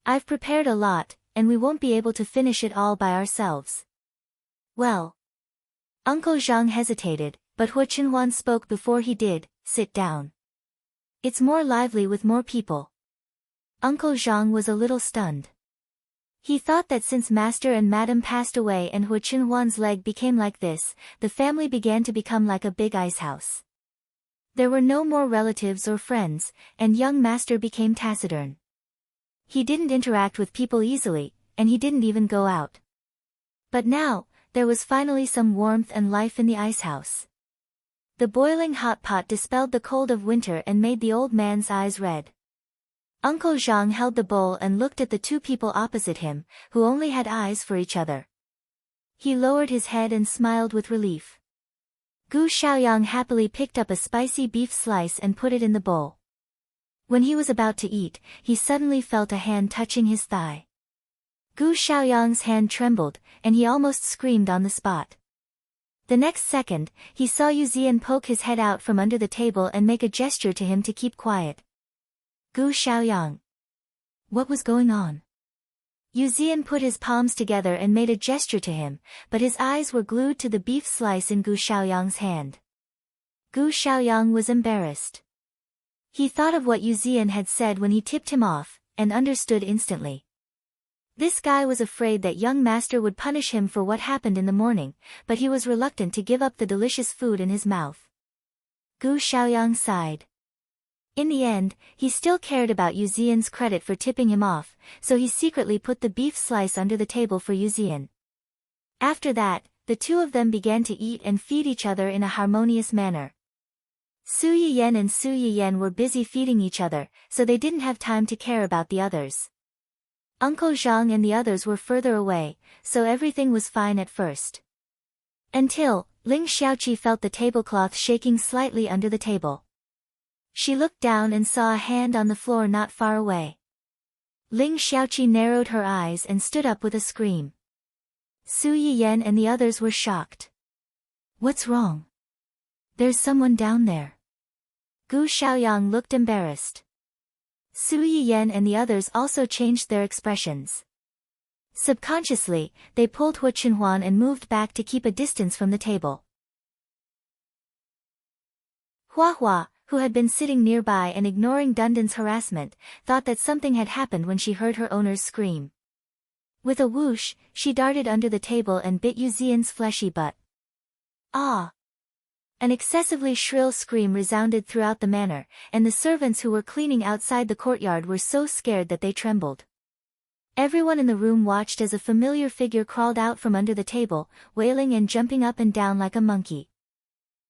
I've prepared a lot, and we won't be able to finish it all by ourselves." Well. Uncle Zhang hesitated, but Hu Chenhuan spoke before he did, "Sit down. It's more lively with more people." Uncle Zhang was a little stunned. He thought that since Master and Madam passed away and Hu Chenhuan's leg became like this, the family began to become like a big ice house. There were no more relatives or friends, and young Master became taciturn. He didn't interact with people easily, and he didn't even go out. But now, there was finally some warmth and life in the ice house. The boiling hot pot dispelled the cold of winter and made the old man's eyes red. Uncle Zhang held the bowl and looked at the two people opposite him, who only had eyes for each other. He lowered his head and smiled with relief. Gu Xiaoyang happily picked up a spicy beef slice and put it in the bowl. When he was about to eat, he suddenly felt a hand touching his thigh. Gu Xiaoyang's hand trembled, and he almost screamed on the spot. The next second, he saw Yu Zian poke his head out from under the table and make a gesture to him to keep quiet. Gu Xiaoyang. What was going on? Yu Zian put his palms together and made a gesture to him, but his eyes were glued to the beef slice in Gu Xiaoyang's hand. Gu Xiaoyang was embarrassed. He thought of what Yu Zian had said when he tipped him off, and understood instantly. This guy was afraid that young master would punish him for what happened in the morning, but he was reluctant to give up the delicious food in his mouth. Gu Xiaoyang sighed. In the end, he still cared about Yu Zian's credit for tipping him off, so he secretly put the beef slice under the table for Yu Zian. After that, the two of them began to eat and feed each other in a harmonious manner. Su Yiyen and Su Yiyen were busy feeding each other, so they didn't have time to care about the others. Uncle Zhang and the others were further away, so everything was fine at first. Until, Ling Xiaoqi felt the tablecloth shaking slightly under the table. She looked down and saw a hand on the floor not far away. Ling Xiaoqi narrowed her eyes and stood up with a scream. Su Yiyen and the others were shocked. "What's wrong? There's someone down there." Gu Xiaoyang looked embarrassed. Su Yiyen and the others also changed their expressions. Subconsciously, they pulled Hu Chenhuan and moved back to keep a distance from the table. Hua Hua, who had been sitting nearby and ignoring Dundan's harassment, thought that something had happened when she heard her owners scream. With a whoosh, she darted under the table and bit Yu Zian's fleshy butt. Ah! An excessively shrill scream resounded throughout the manor, and the servants who were cleaning outside the courtyard were so scared that they trembled. Everyone in the room watched as a familiar figure crawled out from under the table, wailing and jumping up and down like a monkey.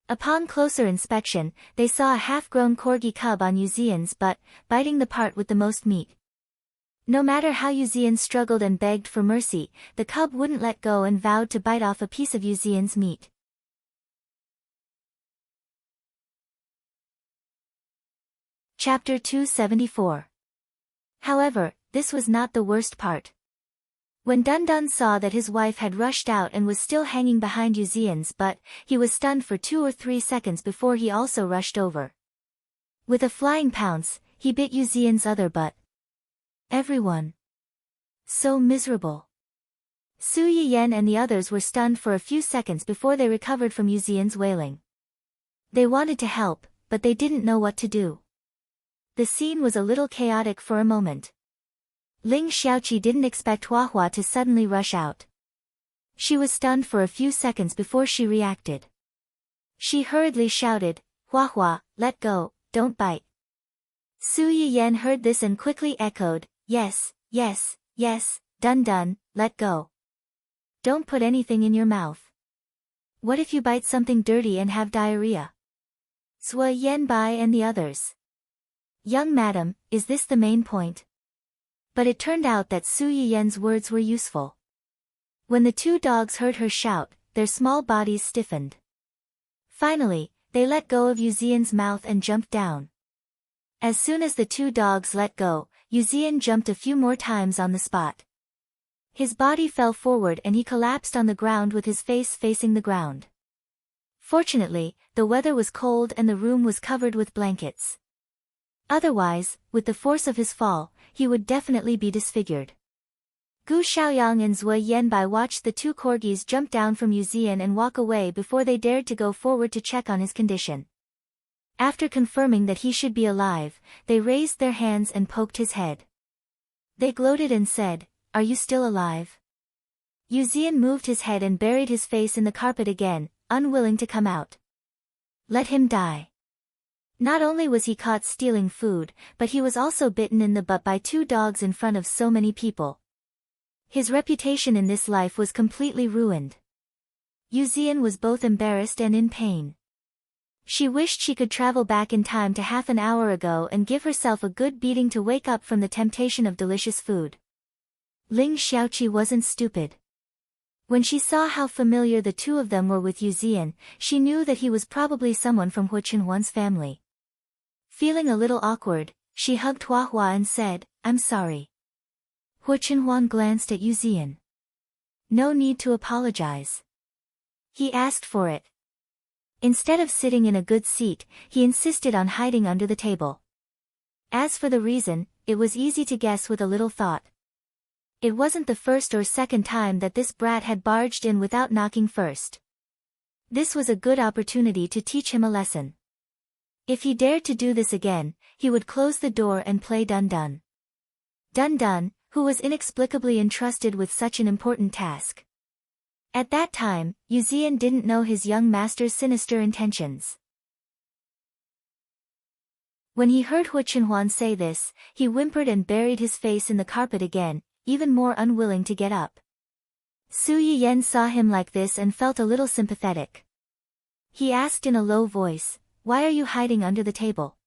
Upon closer inspection, they saw a half-grown corgi cub on Yu Zian's butt, biting the part with the most meat. No matter how Yu Zian struggled and begged for mercy, the cub wouldn't let go and vowed to bite off a piece of Yu Zian's meat. Chapter 274. However, this was not the worst part. When Dundan saw that his wife had rushed out and was still hanging behind Yu Zian's butt, he was stunned for 2 or 3 seconds before he also rushed over. With a flying pounce, he bit Yu Zian's other butt. Everyone. So miserable. Su Yiyen and the others were stunned for a few seconds before they recovered from Yu Zian's wailing. They wanted to help, but they didn't know what to do. The scene was a little chaotic for a moment. Ling Xiaoqi didn't expect Huahua to suddenly rush out. She was stunned for a few seconds before she reacted. She hurriedly shouted, "Huahua, let go, don't bite." Su Yiyan heard this and quickly echoed, "Yes, yes, yes, done, let go. Don't put anything in your mouth. What if you bite something dirty and have diarrhea?" Zhuo Yanbai and the others. "Young madam, is this the main point?" But it turned out that Su Yiyan's words were useful. When the two dogs heard her shout, their small bodies stiffened. Finally, they let go of Yuzian's mouth and jumped down. As soon as the two dogs let go, Yuzian jumped a few more times on the spot. His body fell forward and he collapsed on the ground with his face facing the ground. Fortunately, the weather was cold and the room was covered with blankets. Otherwise, with the force of his fall, he would definitely be disfigured. Gu Xiaoyang and Zhuo Yanbai watched the two corgis jump down from Yuzian and walk away before they dared to go forward to check on his condition. After confirming that he should be alive, they raised their hands and poked his head. They gloated and said, "Are you still alive?" Yuzian moved his head and buried his face in the carpet again, unwilling to come out. Let him die. Not only was he caught stealing food, but he was also bitten in the butt by two dogs in front of so many people. His reputation in this life was completely ruined. Yuzian was both embarrassed and in pain. She wished she could travel back in time to half an hour ago and give herself a good beating to wake up from the temptation of delicious food. Ling Xiaoqi wasn't stupid. When she saw how familiar the two of them were with Yuzian, she knew that he was probably someone from Hu Chenhuan's family. Feeling a little awkward, she hugged Huahua and said, "I'm sorry." Hu Chenhuan glanced at Yuzian. "No need to apologize." He asked for it. Instead of sitting in a good seat, he insisted on hiding under the table. As for the reason, it was easy to guess with a little thought. It wasn't the first or second time that this brat had barged in without knocking first. This was a good opportunity to teach him a lesson. If he dared to do this again, he would close the door and play Dun-Dun. Dun-Dun, who was inexplicably entrusted with such an important task. At that time, Yuzian didn't know his young master's sinister intentions. When he heard Hu Chenhuan say this, he whimpered and buried his face in the carpet again, even more unwilling to get up. Su Yiyan saw him like this and felt a little sympathetic. He asked in a low voice, "Why are you hiding under the table?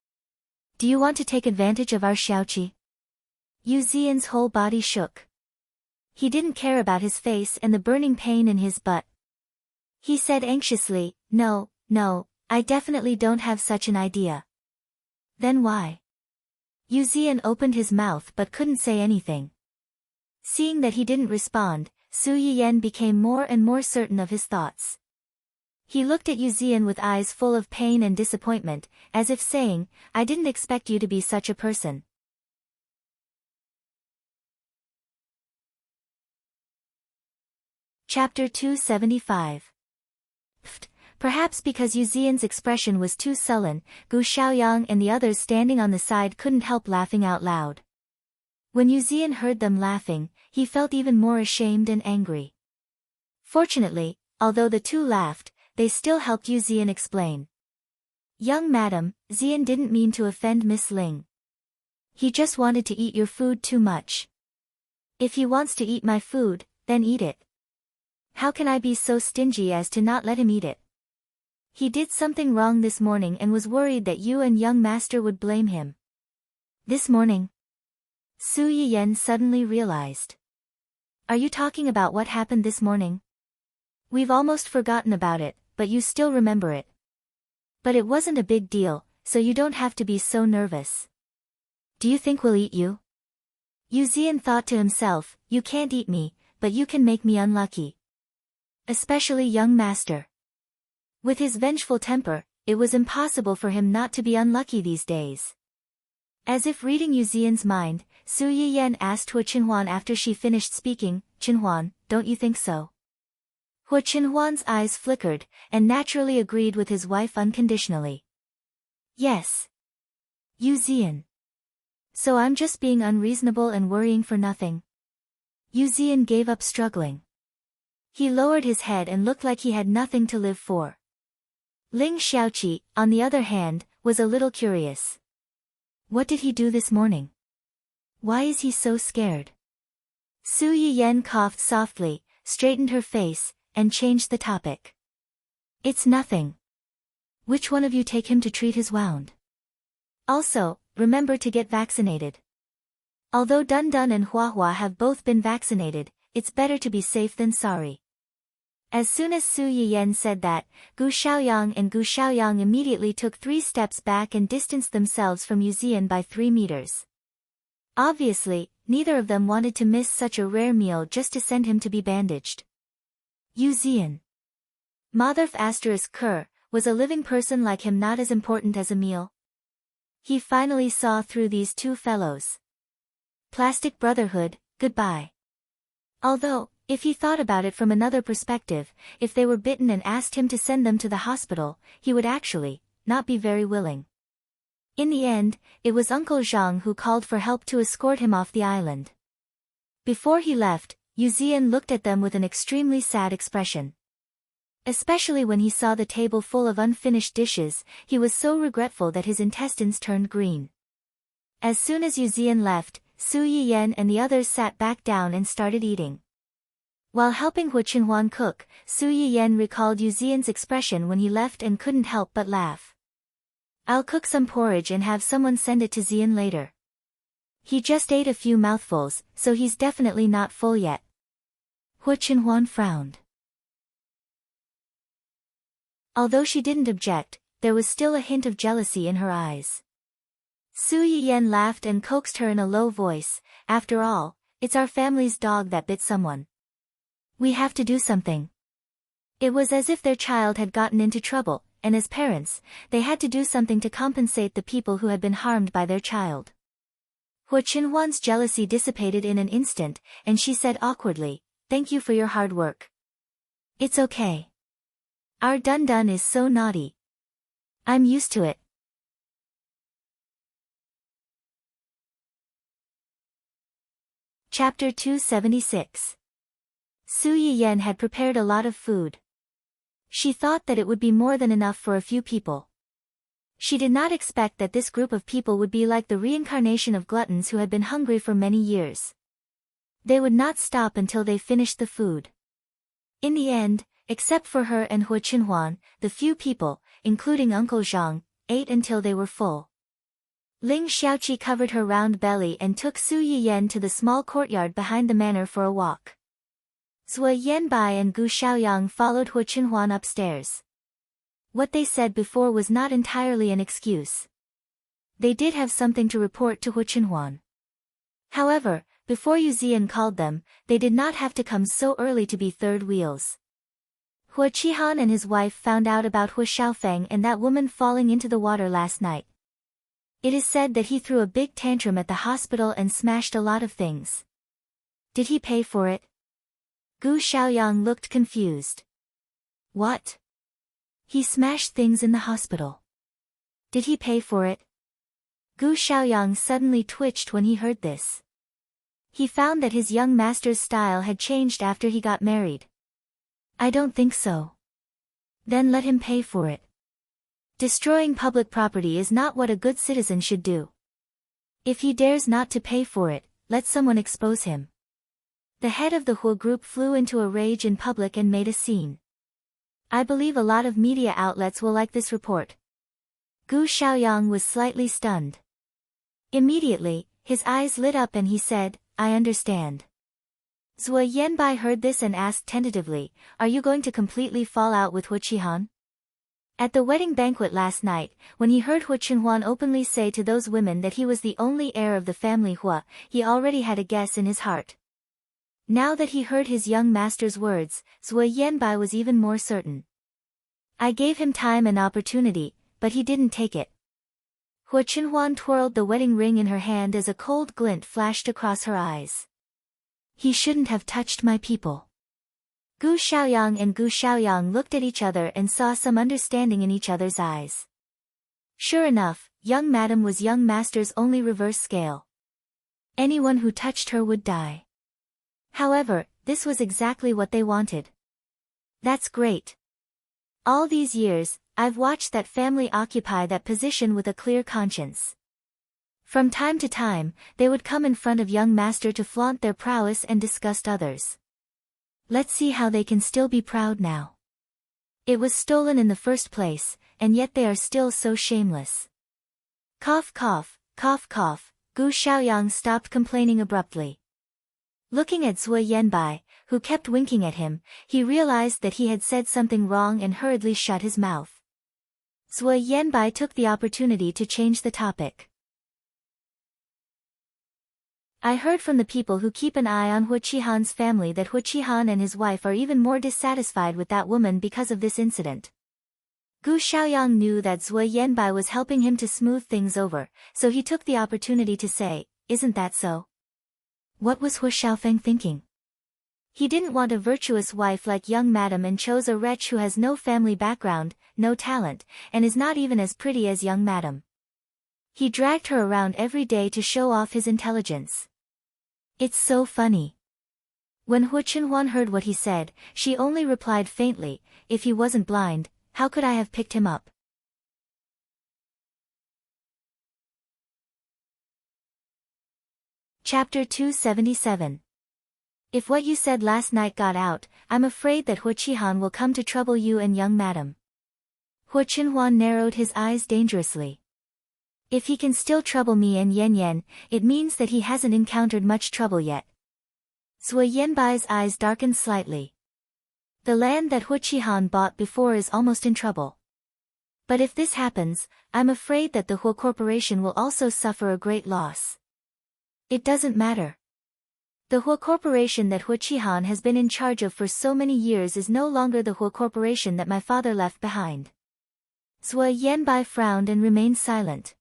Do you want to take advantage of our Xiaoqi?" Yuzian's whole body shook. He didn't care about his face and the burning pain in his butt. He said anxiously, No, I definitely don't have such an idea." "Then why?" Yuzian opened his mouth but couldn't say anything. Seeing that he didn't respond, Su Yiyan became more and more certain of his thoughts. He looked at Yuzian with eyes full of pain and disappointment, as if saying, "I didn't expect you to be such a person." Chapter 275. Perhaps because Yuzian's expression was too sullen, Gu Xiaoyang and the others standing on the side couldn't help laughing out loud. When Yuzian heard them laughing, he felt even more ashamed and angry. Fortunately, although the two laughed, they still helped Yuzian explain. "Young madam, Zian didn't mean to offend Miss Ling. He just wanted to eat your food too much. If he wants to eat my food, then eat it. How can I be so stingy as to not let him eat it? He did something wrong this morning and was worried that you and young master would blame him." "This morning?" Su Yiyan suddenly realized. "Are you talking about what happened this morning? We've almost forgotten about it, but you still remember it. But it wasn't a big deal, so you don't have to be so nervous. Do you think we'll eat you?" Yuzian thought to himself, "You can't eat me, but you can make me unlucky. Especially young master." With his vengeful temper, it was impossible for him not to be unlucky these days. As if reading Yuzian's mind, Su Yiyan asked Hu Chenhuan after she finished speaking, "Chenhuan, don't you think so?" Hu Chenhuan's eyes flickered, and naturally agreed with his wife unconditionally. "Yes. Yuzian. So I'm just being unreasonable and worrying for nothing. Yu Zian gave up struggling. He lowered his head and looked like he had nothing to live for. Ling Xiaoqi, on the other hand, was a little curious. What did he do this morning? Why is he so scared? Su Yiyan coughed softly, straightened her face, and changed the topic. It's nothing. Which one of you take him to treat his wound? Also, remember to get vaccinated. Although Dun Dun and Hua Hua have both been vaccinated, it's better to be safe than sorry. As soon as Su Yiyan said that, Gu Xiaoyang and Gu Xiaoyang immediately took 3 steps back and distanced themselves from Yu Zian by 3 meters. Obviously, neither of them wanted to miss such a rare meal just to send him to be bandaged. Yu Zian. Motherf *Ker, was a living person like him not as important as a meal? He finally saw through these 2 fellows. Plastic Brotherhood, goodbye. Although, if he thought about it from another perspective, if they were bitten and asked him to send them to the hospital, he would actually not be very willing. In the end, it was Uncle Zhang who called for help to escort him off the island. Before he left, Yu Zian looked at them with an extremely sad expression. Especially when he saw the table full of unfinished dishes, he was so regretful that his intestines turned green. As soon as Yu Zian left, Su Yiyan and the others sat back down and started eating. While helping Hu Qinhuan cook, Su Yiyan recalled Yu Zian's expression when he left and couldn't help but laugh. I'll cook some porridge and have someone send it to Zian later. He just ate a few mouthfuls, so he's definitely not full yet. Hu Qinhuan frowned. Although she didn't object, there was still a hint of jealousy in her eyes. Su Yiyan laughed and coaxed her in a low voice, after all, it's our family's dog that bit someone. We have to do something. It was as if their child had gotten into trouble, and as parents, they had to do something to compensate the people who had been harmed by their child. Hu Qinhuan's jealousy dissipated in an instant, and she said awkwardly, "Thank you for your hard work. It's okay. Our Dun Dun is so naughty. I'm used to it." Chapter 276. Su Yiyan had prepared a lot of food. She thought that it would be more than enough for a few people. She did not expect that this group of people would be like the reincarnation of gluttons who had been hungry for many years. They would not stop until they finished the food. In the end, except for her and Hu Qinhuan, the few people, including Uncle Zhang, ate until they were full. Ling Xiaoqi covered her round belly and took Su Yiyan to the small courtyard behind the manor for a walk. Zhuo Yanbai and Gu Xiaoyang followed Hu Qinhuan upstairs. What they said before was not entirely an excuse. They did have something to report to Hu Qinhuan. However, before Yu Zian called them, they did not have to come so early to be third wheels. Hu Qihan and his wife found out about Hu Xiaofeng and that woman falling into the water last night. It is said that he threw a big tantrum at the hospital and smashed a lot of things. Did he pay for it? Gu Xiaoyang looked confused. What? He smashed things in the hospital. Did he pay for it? Gu Xiaoyang suddenly twitched when he heard this. He found that his young master's style had changed after he got married. I don't think so. Then let him pay for it. Destroying public property is not what a good citizen should do. If he dares not to pay for it, let someone expose him. The head of the Hu group flew into a rage in public and made a scene. I believe a lot of media outlets will like this report. Gu Xiaoyang was slightly stunned. Immediately, his eyes lit up and he said, I understand. Zhuo Yanbai heard this and asked tentatively, are you going to completely fall out with Hu Qihan? At the wedding banquet last night, when he heard Hu Qinhuan openly say to those women that he was the only heir of the family Hua, he already had a guess in his heart. Now that he heard his young master's words, Zhuo Yanbai was even more certain. I gave him time and opportunity, but he didn't take it. Hu Qinhuan twirled the wedding ring in her hand as a cold glint flashed across her eyes. He shouldn't have touched my people. Gu Xiaoyang and Gu Xiaoyang looked at each other and saw some understanding in each other's eyes. Sure enough, young madam was young master's only reverse scale. Anyone who touched her would die. However, this was exactly what they wanted. That's great. All these years, I've watched that family occupy that position with a clear conscience. From time to time, they would come in front of young master to flaunt their prowess and disgust others. Let's see how they can still be proud now. It was stolen in the first place, and yet they are still so shameless. Cough cough, cough cough, Gu Xiaoyang stopped complaining abruptly. Looking at Zhuo Yanbai, who kept winking at him, he realized that he had said something wrong and hurriedly shut his mouth. Zhuo Yanbai took the opportunity to change the topic. I heard from the people who keep an eye on Hu Qihan's family that Hu Qihan and his wife are even more dissatisfied with that woman because of this incident. Gu Xiaoyang knew that Zhuo Yanbai was helping him to smooth things over, so he took the opportunity to say, "Isn't that so?" What was Hu Xiaofeng thinking? He didn't want a virtuous wife like young madam and chose a wretch who has no family background, no talent, and is not even as pretty as young madam. He dragged her around every day to show off his intelligence. It's so funny. When Hu Chenhuan heard what he said, she only replied faintly, "If he wasn't blind, how could I have picked him up?" Chapter 277. If what you said last night got out, I'm afraid that Hu Qihan will come to trouble you and young madam. Hu Chenhuan narrowed his eyes dangerously. If he can still trouble me and Yan Yan, it means that he hasn't encountered much trouble yet. Zhuo Yanbai's eyes darkened slightly. The land that Hu Qihan bought before is almost in trouble. But if this happens, I'm afraid that the Hu Corporation will also suffer a great loss. It doesn't matter. The Hu Corporation that Hu Qihan has been in charge of for so many years is no longer the Hu Corporation that my father left behind. Zhuo Yanbai frowned and remained silent.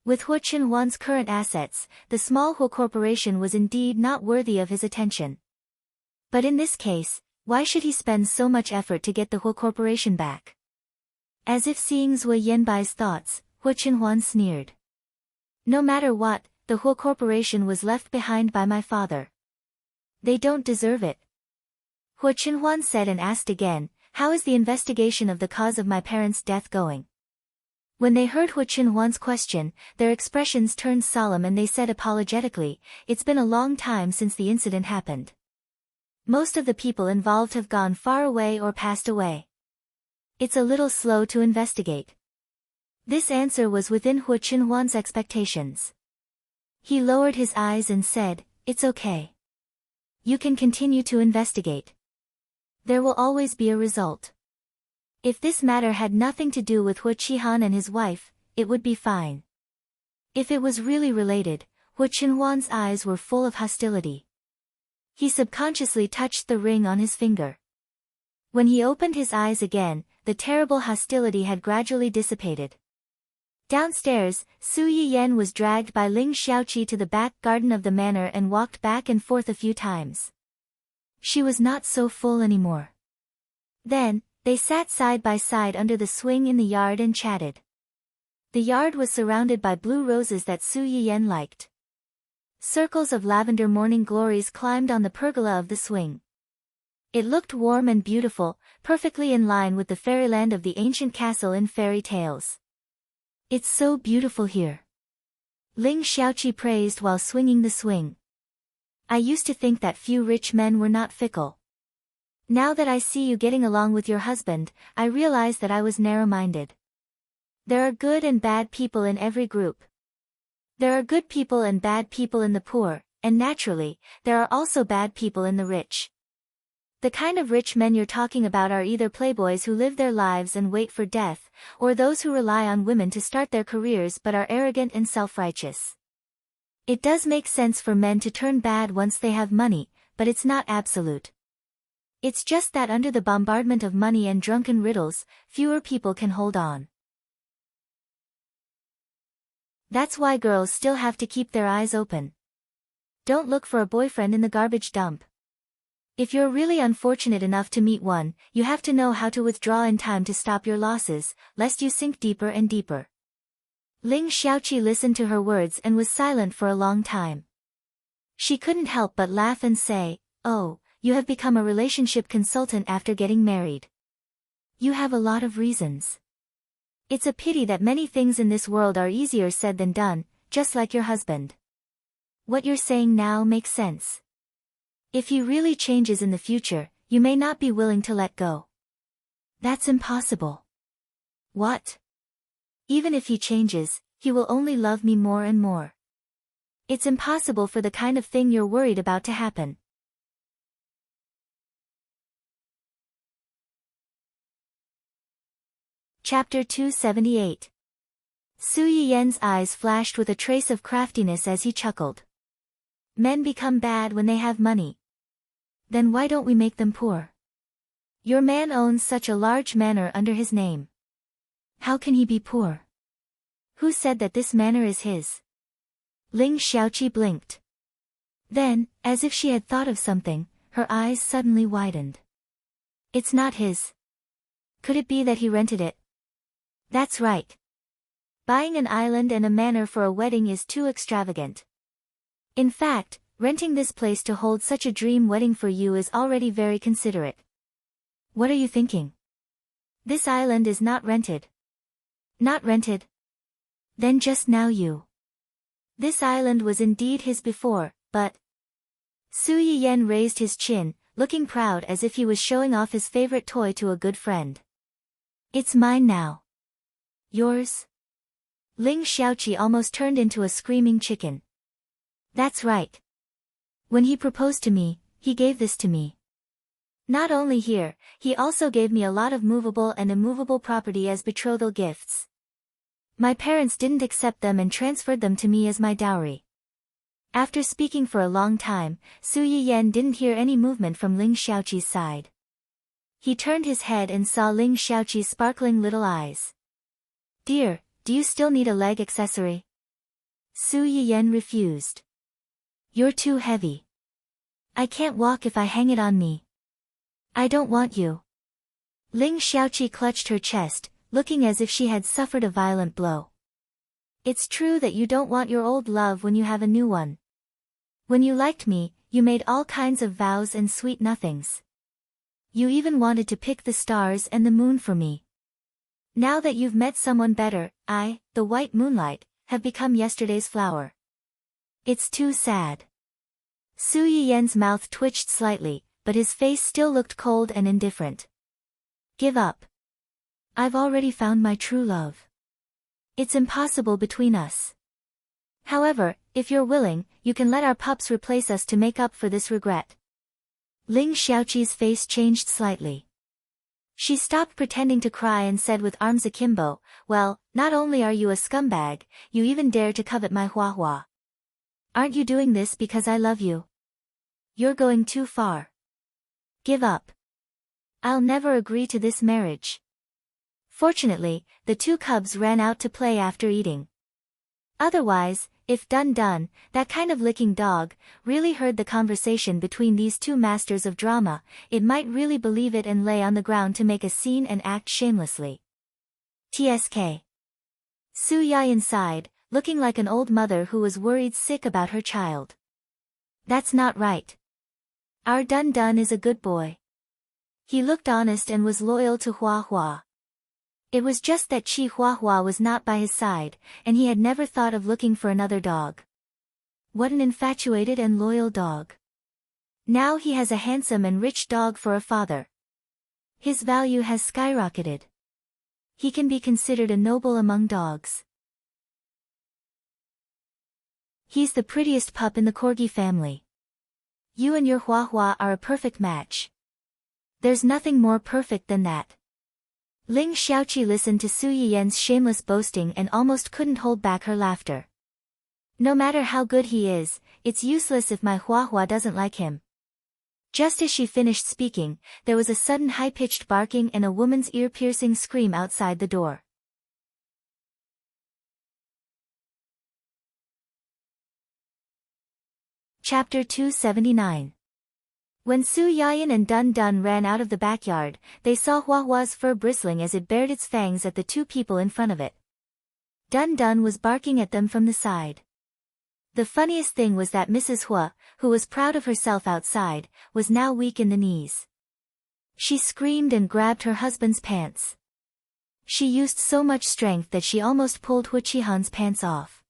With Hu Chenhuan's current assets, the small Hu Corporation was indeed not worthy of his attention. But in this case, why should he spend so much effort to get the Hu Corporation back? As if seeing Zhuo Yanbai's thoughts, Hu Chenhuan sneered. No matter what, the Hu Corporation was left behind by my father. They don't deserve it. Hu Chenhuan said and asked again, "How is the investigation of the cause of my parents' death going?" When they heard Hu Chenhuan's question, their expressions turned solemn and they said apologetically, "It's been a long time since the incident happened. Most of the people involved have gone far away or passed away. It's a little slow to investigate." This answer was within Hu Chenhuan's expectations. He lowered his eyes and said, "It's okay. You can continue to investigate. There will always be a result. If this matter had nothing to do with Hu Qihan and his wife, it would be fine. If it was really related," Hu Chenhuan's eyes were full of hostility. He subconsciously touched the ring on his finger. When he opened his eyes again, the terrible hostility had gradually dissipated. Downstairs, Su Yiyan was dragged by Ling Xiaoqi to the back garden of the manor and walked back and forth a few times. She was not so full anymore. Then, they sat side by side under the swing in the yard and chatted. The yard was surrounded by blue roses that Su Yiyan liked. Circles of lavender morning glories climbed on the pergola of the swing. It looked warm and beautiful, perfectly in line with the fairyland of the ancient castle in fairy tales. "It's so beautiful here," Ling Xiaoqi praised while swinging the swing. "I used to think that few rich men were not fickle. Now that I see you getting along with your husband, I realize that I was narrow-minded. There are good and bad people in every group. There are good people and bad people in the poor, and naturally, there are also bad people in the rich. The kind of rich men you're talking about are either playboys who live their lives and wait for death, or those who rely on women to start their careers but are arrogant and self-righteous. It does make sense for men to turn bad once they have money, but it's not absolute. It's just that under the bombardment of money and drunken riddles, fewer people can hold on. That's why girls still have to keep their eyes open. Don't look for a boyfriend in the garbage dump. If you're really unfortunate enough to meet one, you have to know how to withdraw in time to stop your losses, lest you sink deeper and deeper. Ling Xiaoqi listened to her words and was silent for a long time. She couldn't help but laugh and say, "Oh, you have become a relationship consultant after getting married. You have a lot of reasons. It's a pity that many things in this world are easier said than done, just like your husband. What you're saying now makes sense. If he really changes in the future, you may not be willing to let go." "That's impossible." "What?" "Even if he changes, he will only love me more and more. It's impossible for the kind of thing you're worried about to happen." Chapter 278. Su Yiyan's eyes flashed with a trace of craftiness as he chuckled. "Men become bad when they have money. Then why don't we make them poor? Your man owns such a large manor under his name. How can he be poor? Who said that this manor is his?" Ling Xiaoqi blinked. Then, as if she had thought of something, her eyes suddenly widened. "It's not his. Could it be that he rented it?" "That's right. Buying an island and a manor for a wedding is too extravagant. In fact, renting this place to hold such a dream wedding for you is already very considerate. What are you thinking? This island is not rented." "Not rented? Then just now you..." "This island was indeed his before, but..." Su Yiyan raised his chin, looking proud as if he was showing off his favorite toy to a good friend. "It's mine now." "Yours?" Ling Xiaoqi almost turned into a screaming chicken. "That's right. When he proposed to me, he gave this to me. Not only here, he also gave me a lot of movable and immovable property as betrothal gifts. My parents didn't accept them and transferred them to me as my dowry." After speaking for a long time, Su Yiyan didn't hear any movement from Ling Xiaoqi's side. He turned his head and saw Ling Xiaoqi's sparkling little eyes. "Dear, do you still need a leg accessory?" Su Yiyan refused. "You're too heavy. I can't walk if I hang it on me." "I don't want you." Ling Xiaoqi clutched her chest, looking as if she had suffered a violent blow. "It's true that you don't want your old love when you have a new one. When you liked me, you made all kinds of vows and sweet nothings. You even wanted to pick the stars and the moon for me. Now that you've met someone better, I, the white moonlight, have become yesterday's flower. It's too sad." Su Yiyan's mouth twitched slightly, but his face still looked cold and indifferent. "Give up. I've already found my true love. It's impossible between us. However, if you're willing, you can let our pups replace us to make up for this regret." Ling Xiaoqi's face changed slightly. She stopped pretending to cry and said with arms akimbo, "Well, not only are you a scumbag, you even dare to covet my Hua Hua. Aren't you doing this because I love you? You're going too far. Give up. I'll never agree to this marriage." Fortunately, the two cubs ran out to play after eating. Otherwise, if Dun Dun, that kind of licking dog, really heard the conversation between these two masters of drama, it might really believe it and lay on the ground to make a scene and act shamelessly. TSK. Su Yiyan sighed, looking like an old mother who was worried sick about her child. "That's not right. Our Dun Dun is a good boy. He looked honest and was loyal to Hua Hua. It was just that Chi Hua Hua was not by his side, and he had never thought of looking for another dog. What an infatuated and loyal dog. Now he has a handsome and rich dog for a father. His value has skyrocketed. He can be considered a noble among dogs. He's the prettiest pup in the Corgi family. You and your Hua Hua are a perfect match. There's nothing more perfect than that." Ling Xiaoqi listened to Su Yiyan's shameless boasting and almost couldn't hold back her laughter. "No matter how good he is, it's useless if my Hua Hua doesn't like him." Just as she finished speaking, there was a sudden high-pitched barking and a woman's ear-piercing scream outside the door. Chapter 279. When Su Yiyan and Dun Dun ran out of the backyard, they saw Hua Hua's fur bristling as it bared its fangs at the two people in front of it. Dun Dun was barking at them from the side. The funniest thing was that Mrs. Hua, who was proud of herself outside, was now weak in the knees. She screamed and grabbed her husband's pants. She used so much strength that she almost pulled Hua Qihan's pants off.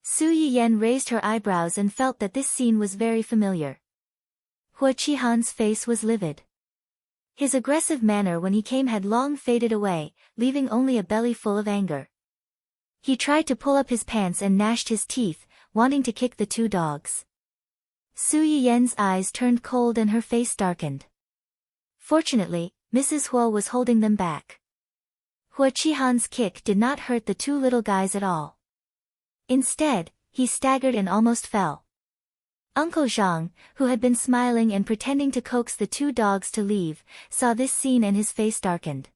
Su Yiyan raised her eyebrows and felt that this scene was very familiar. Hua Qihan's face was livid. His aggressive manner when he came had long faded away, leaving only a belly full of anger. He tried to pull up his pants and gnashed his teeth, wanting to kick the two dogs. Su Yiyan's eyes turned cold and her face darkened. Fortunately, Mrs. Hua was holding them back. Hua Qihan's kick did not hurt the two little guys at all. Instead, he staggered and almost fell. Uncle Zhang, who had been smiling and pretending to coax the two dogs to leave, saw this scene and his face darkened.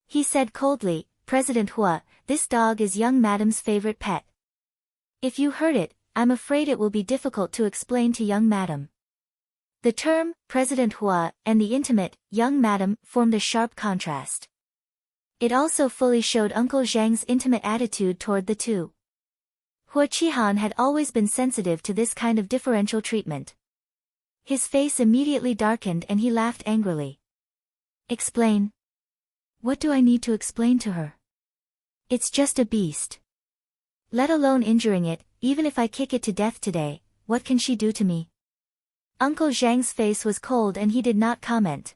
He said coldly, "President Hua, this dog is young madam's favorite pet. If you hurt it, I'm afraid it will be difficult to explain to young madam." The term, President Hua, and the intimate, young madam, formed a sharp contrast. It also fully showed Uncle Zhang's intimate attitude toward the two. Hua Qihan had always been sensitive to this kind of differential treatment. His face immediately darkened and he laughed angrily. "Explain? What do I need to explain to her? It's just a beast. Let alone injuring it, even if I kick it to death today, what can she do to me?" Uncle Zhang's face was cold and he did not comment.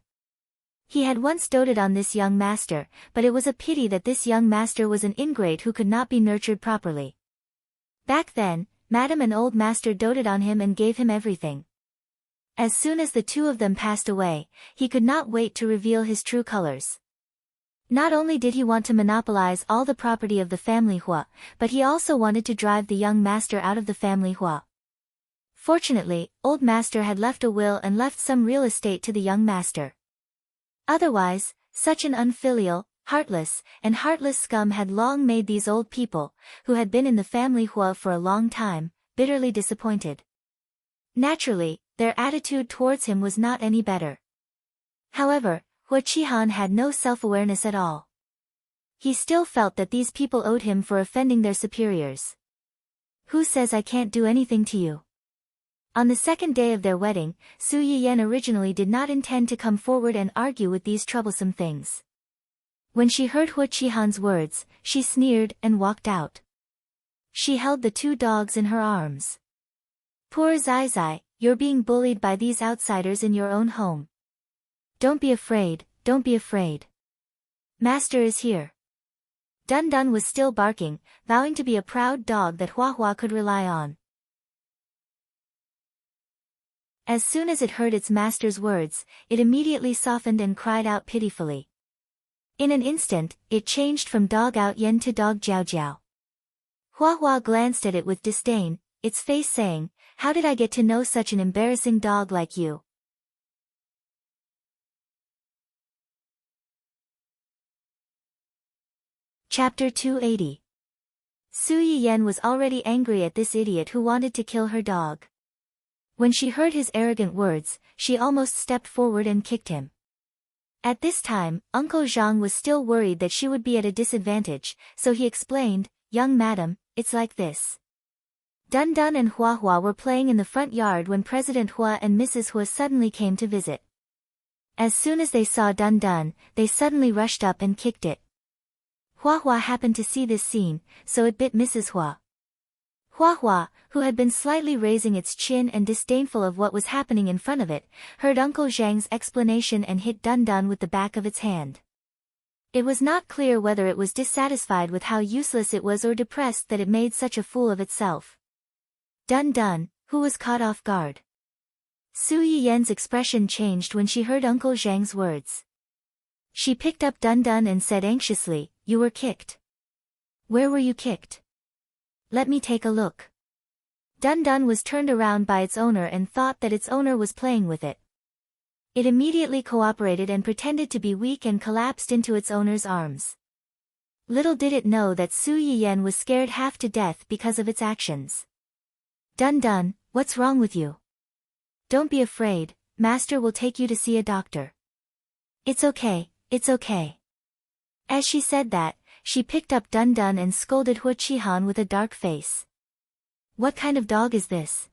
He had once doted on this young master, but it was a pity that this young master was an ingrate who could not be nurtured properly. Back then, Madam and old master doted on him and gave him everything. As soon as the two of them passed away, he could not wait to reveal his true colors. Not only did he want to monopolize all the property of the family Hua, but he also wanted to drive the young master out of the family Hua. Fortunately, old master had left a will and left some real estate to the young master. Otherwise, such an unfilial, heartless scum had long made these old people, who had been in the family Hua for a long time, bitterly disappointed. Naturally, their attitude towards him was not any better. However, Hua Qihan had no self-awareness at all. He still felt that these people owed him for offending their superiors. "Who says I can't do anything to you?" On the second day of their wedding, Su Yiyan originally did not intend to come forward and argue with these troublesome things. When she heard Hua Qihan's words, she sneered and walked out. She held the two dogs in her arms. "Poor Zai Zai, you're being bullied by these outsiders in your own home. Don't be afraid, don't be afraid. Master is here." Dun Dun was still barking, vowing to be a proud dog that Hua Hua could rely on. As soon as it heard its master's words, it immediately softened and cried out pitifully. In an instant, it changed from dog out yen to dog jiao jiao. Hua Hua glanced at it with disdain, its face saying, "How did I get to know such an embarrassing dog like you?" Chapter 280. Su Yiyan was already angry at this idiot who wanted to kill her dog. When she heard his arrogant words, she almost stepped forward and kicked him. At this time, Uncle Zhang was still worried that she would be at a disadvantage, so he explained, "Young madam, it's like this. Dun Dun and Hua Hua were playing in the front yard when President Hua and Mrs. Hua suddenly came to visit. As soon as they saw Dun Dun, they suddenly rushed up and kicked it. Hua Hua happened to see this scene, so it bit Mrs. Hua. Hua Hua, who had been slightly raising its chin and disdainful of what was happening in front of it, heard Uncle Zhang's explanation and hit Dun Dun with the back of its hand. It was not clear whether it was dissatisfied with how useless it was or depressed that it made such a fool of itself. Dun Dun, who was caught off guard. Su Yiyan's expression changed when she heard Uncle Zhang's words. She picked up Dun Dun and said anxiously, "You were kicked. Where were you kicked? Let me take a look." Dun Dun was turned around by its owner and thought that its owner was playing with it. It immediately cooperated and pretended to be weak and collapsed into its owner's arms. Little did it know that Su Yiyan was scared half to death because of its actions. "Dun Dun, what's wrong with you? Don't be afraid, Master will take you to see a doctor. It's okay, it's okay." As she said that, she picked up Dun Dun and scolded Hu Qihan with a dark face. What kind of dog is this?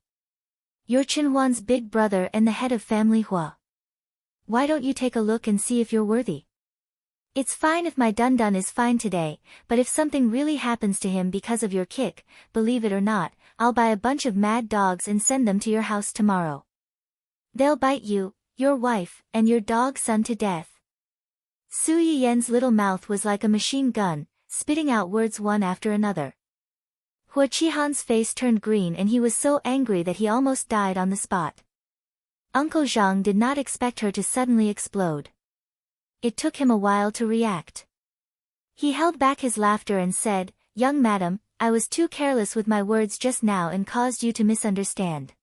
You're Qinhuan's big brother and the head of family Hua. Why don't you take a look and see if you're worthy? It's fine if my Dun Dun is fine today, but if something really happens to him because of your kick, believe it or not, I'll buy a bunch of mad dogs and send them to your house tomorrow. They'll bite you, your wife, and your dog son to death. Su Yiyen's little mouth was like a machine gun, spitting out words one after another. Hu Qihan's face turned green and he was so angry that he almost died on the spot. Uncle Zhang did not expect her to suddenly explode. It took him a while to react. He held back his laughter and said, "Young madam, I was too careless with my words just now and caused you to misunderstand."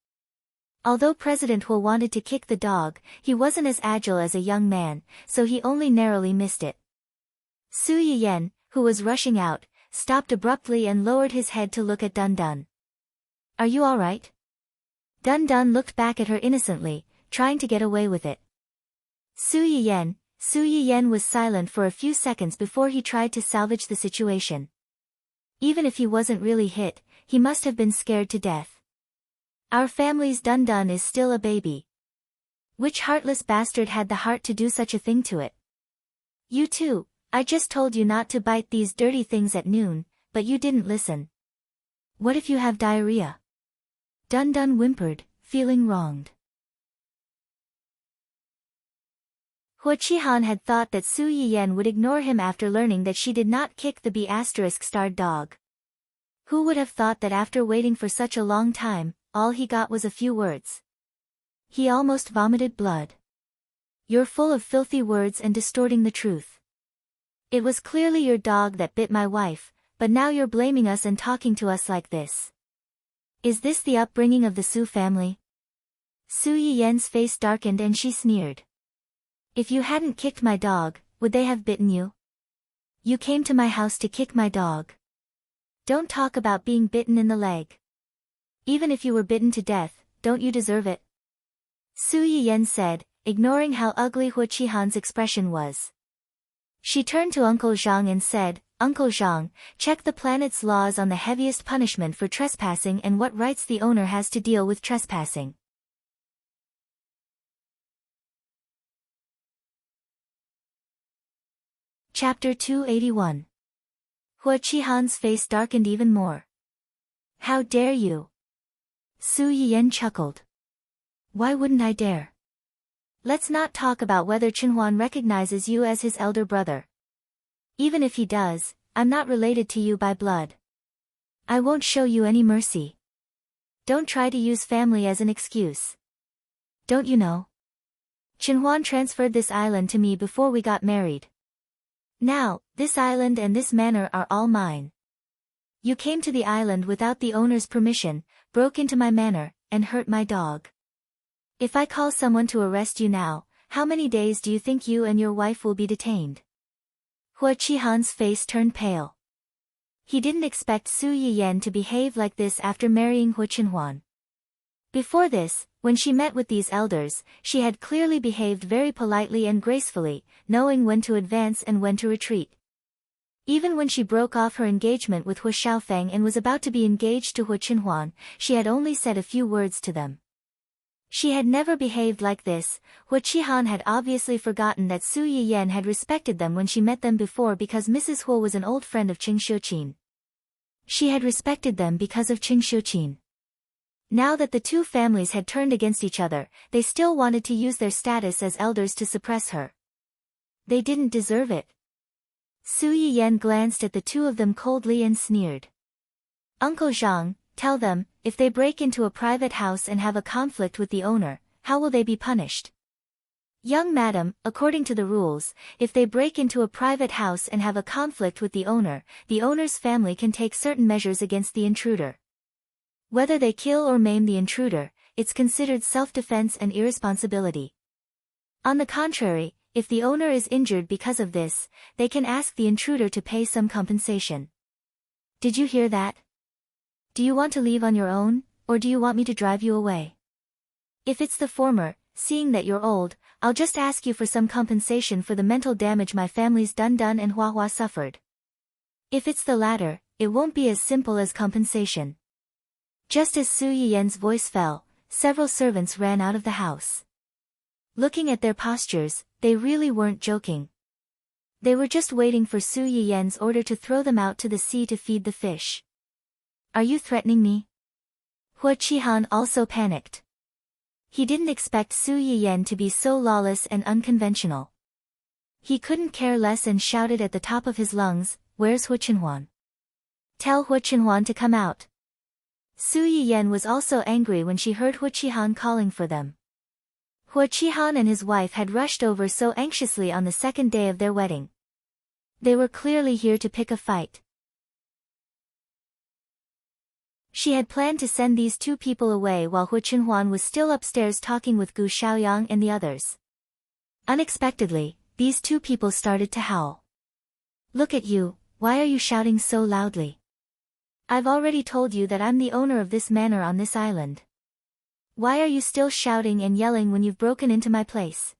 Although President Hu wanted to kick the dog, he wasn't as agile as a young man, so he only narrowly missed it. Su Yiyen, who was rushing out, stopped abruptly and lowered his head to look at Dun Dun. "Are you all right?" Dun Dun looked back at her innocently, trying to get away with it. Su Yiyen was silent for a few seconds before he tried to salvage the situation. Even if he wasn't really hit, he must have been scared to death. Our family's Dun Dun is still a baby. Which heartless bastard had the heart to do such a thing to it? You too, I just told you not to bite these dirty things at noon, but you didn't listen. What if you have diarrhea? Dun Dun whimpered, feeling wronged. Hu Qihan had thought that Su Yiyen would ignore him after learning that she did not kick the B***-starred dog. Who would have thought that after waiting for such a long time, all he got was a few words? He almost vomited blood. You're full of filthy words and distorting the truth. It was clearly your dog that bit my wife, but now you're blaming us and talking to us like this. Is this the upbringing of the Su family? Su Yiyen's face darkened and she sneered. If you hadn't kicked my dog, would they have bitten you? You came to my house to kick my dog. Don't talk about being bitten in the leg. Even if you were bitten to death, don't you deserve it? Su Yiyen said, ignoring how ugly Hu Qihan's expression was. She turned to Uncle Zhang and said, Uncle Zhang, check the planet's laws on the heaviest punishment for trespassing and what rights the owner has to deal with trespassing. Chapter 281. Hu Qihan's face darkened even more. How dare you? Su Yiyen chuckled. Why wouldn't I dare? Let's not talk about whether Qinhuan recognizes you as his elder brother. Even if he does, I'm not related to you by blood. I won't show you any mercy. Don't try to use family as an excuse. Don't you know? Qinhuan transferred this island to me before we got married. Now, this island and this manor are all mine. You came to the island without the owner's permission, broke into my manor, and hurt my dog. If I call someone to arrest you now, how many days do you think you and your wife will be detained? Hu Qihan's face turned pale. He didn't expect Su Yiyen to behave like this after marrying Hu Qinhuan. Before this, when she met with these elders, she had clearly behaved very politely and gracefully, knowing when to advance and when to retreat. Even when she broke off her engagement with Hu Xiaofeng and was about to be engaged to Hu Qinhuan, she had only said a few words to them. She had never behaved like this. Hu Qihan had obviously forgotten that Su Yiyen had respected them when she met them before because Mrs. Hu was an old friend of Qing Shuqin. She had respected them because of Qing Shuqin. Now that the two families had turned against each other, they still wanted to use their status as elders to suppress her. They didn't deserve it. Su Yiyen glanced at the two of them coldly and sneered. Uncle Zhang, tell them, if they break into a private house and have a conflict with the owner, how will they be punished? Young madam, according to the rules, if they break into a private house and have a conflict with the owner's family can take certain measures against the intruder. Whether they kill or maim the intruder, it's considered self-defense and irresponsibility. On the contrary, if the owner is injured because of this, they can ask the intruder to pay some compensation. Did you hear that? Do you want to leave on your own, or do you want me to drive you away? If it's the former, seeing that you're old, I'll just ask you for some compensation for the mental damage my family's Dun Dun and Hua Hua suffered. If it's the latter, it won't be as simple as compensation. Just as Su Yiyen's voice fell, several servants ran out of the house. Looking at their postures, they really weren't joking. They were just waiting for Su Yiyen's order to throw them out to the sea to feed the fish. Are you threatening me? Hua Qihan also panicked. He didn't expect Su Yiyen to be so lawless and unconventional. He couldn't care less and shouted at the top of his lungs, "Where's Hua Qinhuan? Tell Hua Qinhuan to come out." Su Yiyen was also angry when she heard Hua Qihan calling for them. Hua Qihan and his wife had rushed over so anxiously on the second day of their wedding. They were clearly here to pick a fight. She had planned to send these two people away while Hua Qinhuan was still upstairs talking with Gu Xiaoyang and the others. Unexpectedly, these two people started to howl. "Look at you, why are you shouting so loudly? I've already told you that I'm the owner of this manor on this island. Why are you still shouting and yelling when you've broken into my place?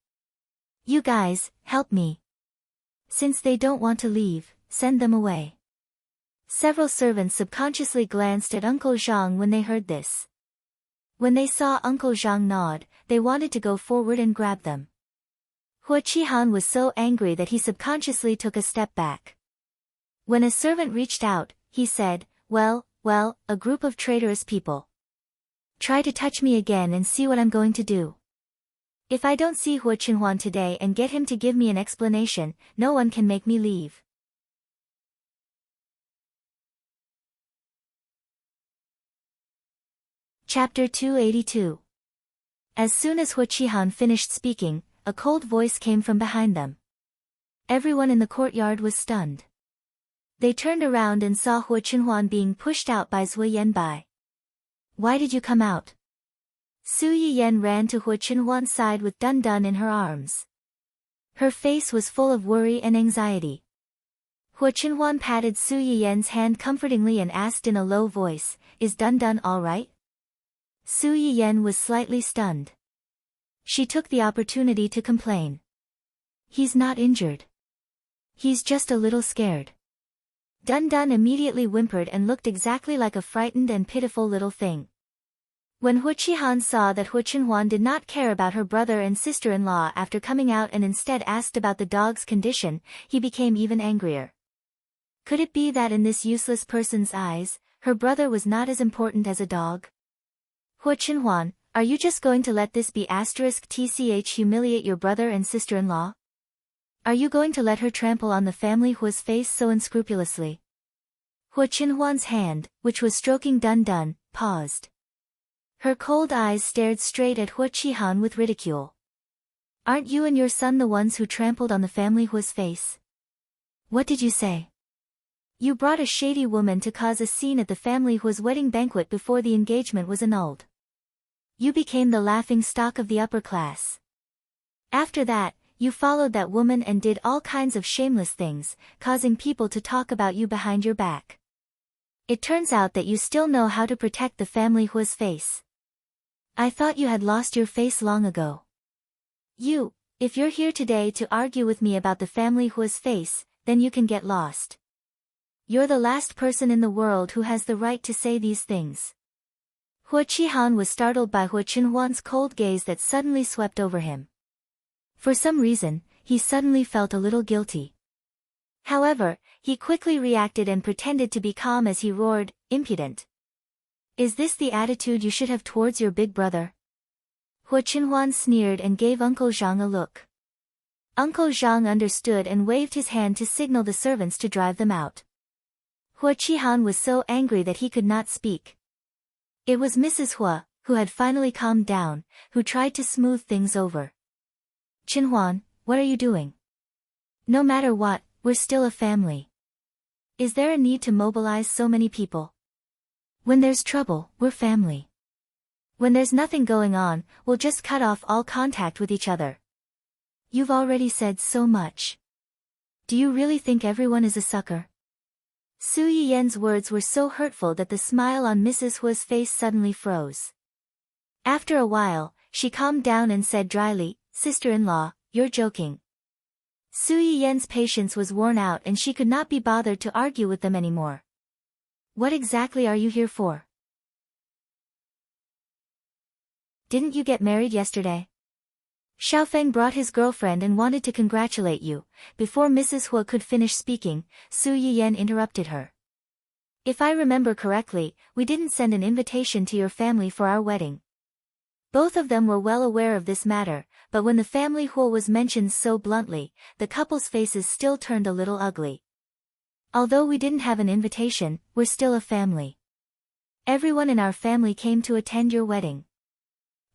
You guys, help me. Since they don't want to leave, send them away." Several servants subconsciously glanced at Uncle Zhang when they heard this. When they saw Uncle Zhang nod, they wanted to go forward and grab them. Hua Qihan was so angry that he subconsciously took a step back. When a servant reached out, he said, well, a group of traitorous people. Try to touch me again and see what I'm going to do. If I don't see Hua Qinhuan today and get him to give me an explanation, no one can make me leave. Chapter 282. As soon as Hua Qihan finished speaking, a cold voice came from behind them. Everyone in the courtyard was stunned. They turned around and saw Hua Qinhuan being pushed out by Zui Yanbai. "Why did you come out?" Su Yiyen ran to Hua Qinhuan's side with Dun Dun in her arms. Her face was full of worry and anxiety. Hua Qinhuan patted Su Yiyen's hand comfortingly and asked in a low voice, "Is Dun Dun all right?" Su Yiyen was slightly stunned. She took the opportunity to complain. "He's not injured. He's just a little scared." Dun Dun immediately whimpered and looked exactly like a frightened and pitiful little thing. When Hua Qihan saw that Hua Qinhuan did not care about her brother and sister-in-law after coming out and instead asked about the dog's condition, he became even angrier. Could it be that in this useless person's eyes, her brother was not as important as a dog? "Hua Qinhuan, are you just going to let this be *tch humiliate your brother and sister-in-law? Are you going to let her trample on the family Hua's face so unscrupulously?" Hua Qinhuan's hand, which was stroking Dun Dun, paused. Her cold eyes stared straight at Hua Qihan with ridicule. "Aren't you and your son the ones who trampled on the family Hua's face? What did you say? You brought a shady woman to cause a scene at the family Hua's wedding banquet before the engagement was annulled. You became the laughing stock of the upper class. After that, you followed that woman and did all kinds of shameless things, causing people to talk about you behind your back. It turns out that you still know how to protect the family Hua's face. I thought you had lost your face long ago. If you're here today to argue with me about the family Hua's face, then you can get lost. You're the last person in the world who has the right to say these things." Hua Qihan was startled by Hua Qinhuan's cold gaze that suddenly swept over him. For some reason, he suddenly felt a little guilty. However, he quickly reacted and pretended to be calm as he roared, "Impudent! Is this the attitude you should have towards your big brother?" Hua Qinhuan sneered and gave Uncle Zhang a look. Uncle Zhang understood and waved his hand to signal the servants to drive them out. Hua Qihan was so angry that he could not speak. It was Mrs. Hua, who had finally calmed down, who tried to smooth things over. "Qinhuan, what are you doing? No matter what, we're still a family. Is there a need to mobilize so many people? When there's trouble, we're family. When there's nothing going on, we'll just cut off all contact with each other. You've already said so much. Do you really think everyone is a sucker?" Su Yiyen's words were so hurtful that the smile on Mrs. Hua's face suddenly froze. After a while, she calmed down and said dryly, "Sister-in-law, you're joking." Su Yiyen's patience was worn out and she could not be bothered to argue with them anymore. What exactly are you here for? Didn't you get married yesterday? Xiaofeng brought his girlfriend and wanted to congratulate you. Before Mrs. Hua could finish speaking, Su Yiyen interrupted her. If I remember correctly, we didn't send an invitation to your family for our wedding. Both of them were well aware of this matter, but when the family Hua was mentioned so bluntly, the couple's faces still turned a little ugly. Although we didn't have an invitation, we're still a family. Everyone in our family came to attend your wedding.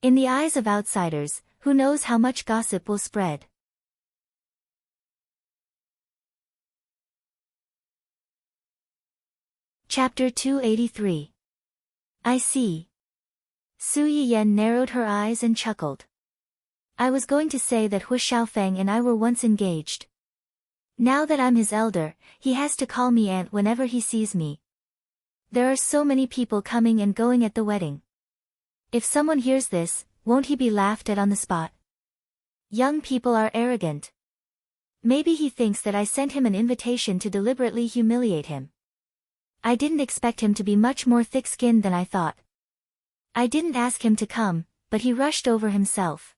In the eyes of outsiders, who knows how much gossip will spread. Chapter 283. I see. Su Yiyen narrowed her eyes and chuckled. I was going to say that Hu Xiaofeng and I were once engaged. Now that I'm his elder, he has to call me aunt whenever he sees me. There are so many people coming and going at the wedding. If someone hears this, won't he be laughed at on the spot? Young people are arrogant. Maybe he thinks that I sent him an invitation to deliberately humiliate him. I didn't expect him to be much more thick-skinned than I thought. I didn't ask him to come, but he rushed over himself.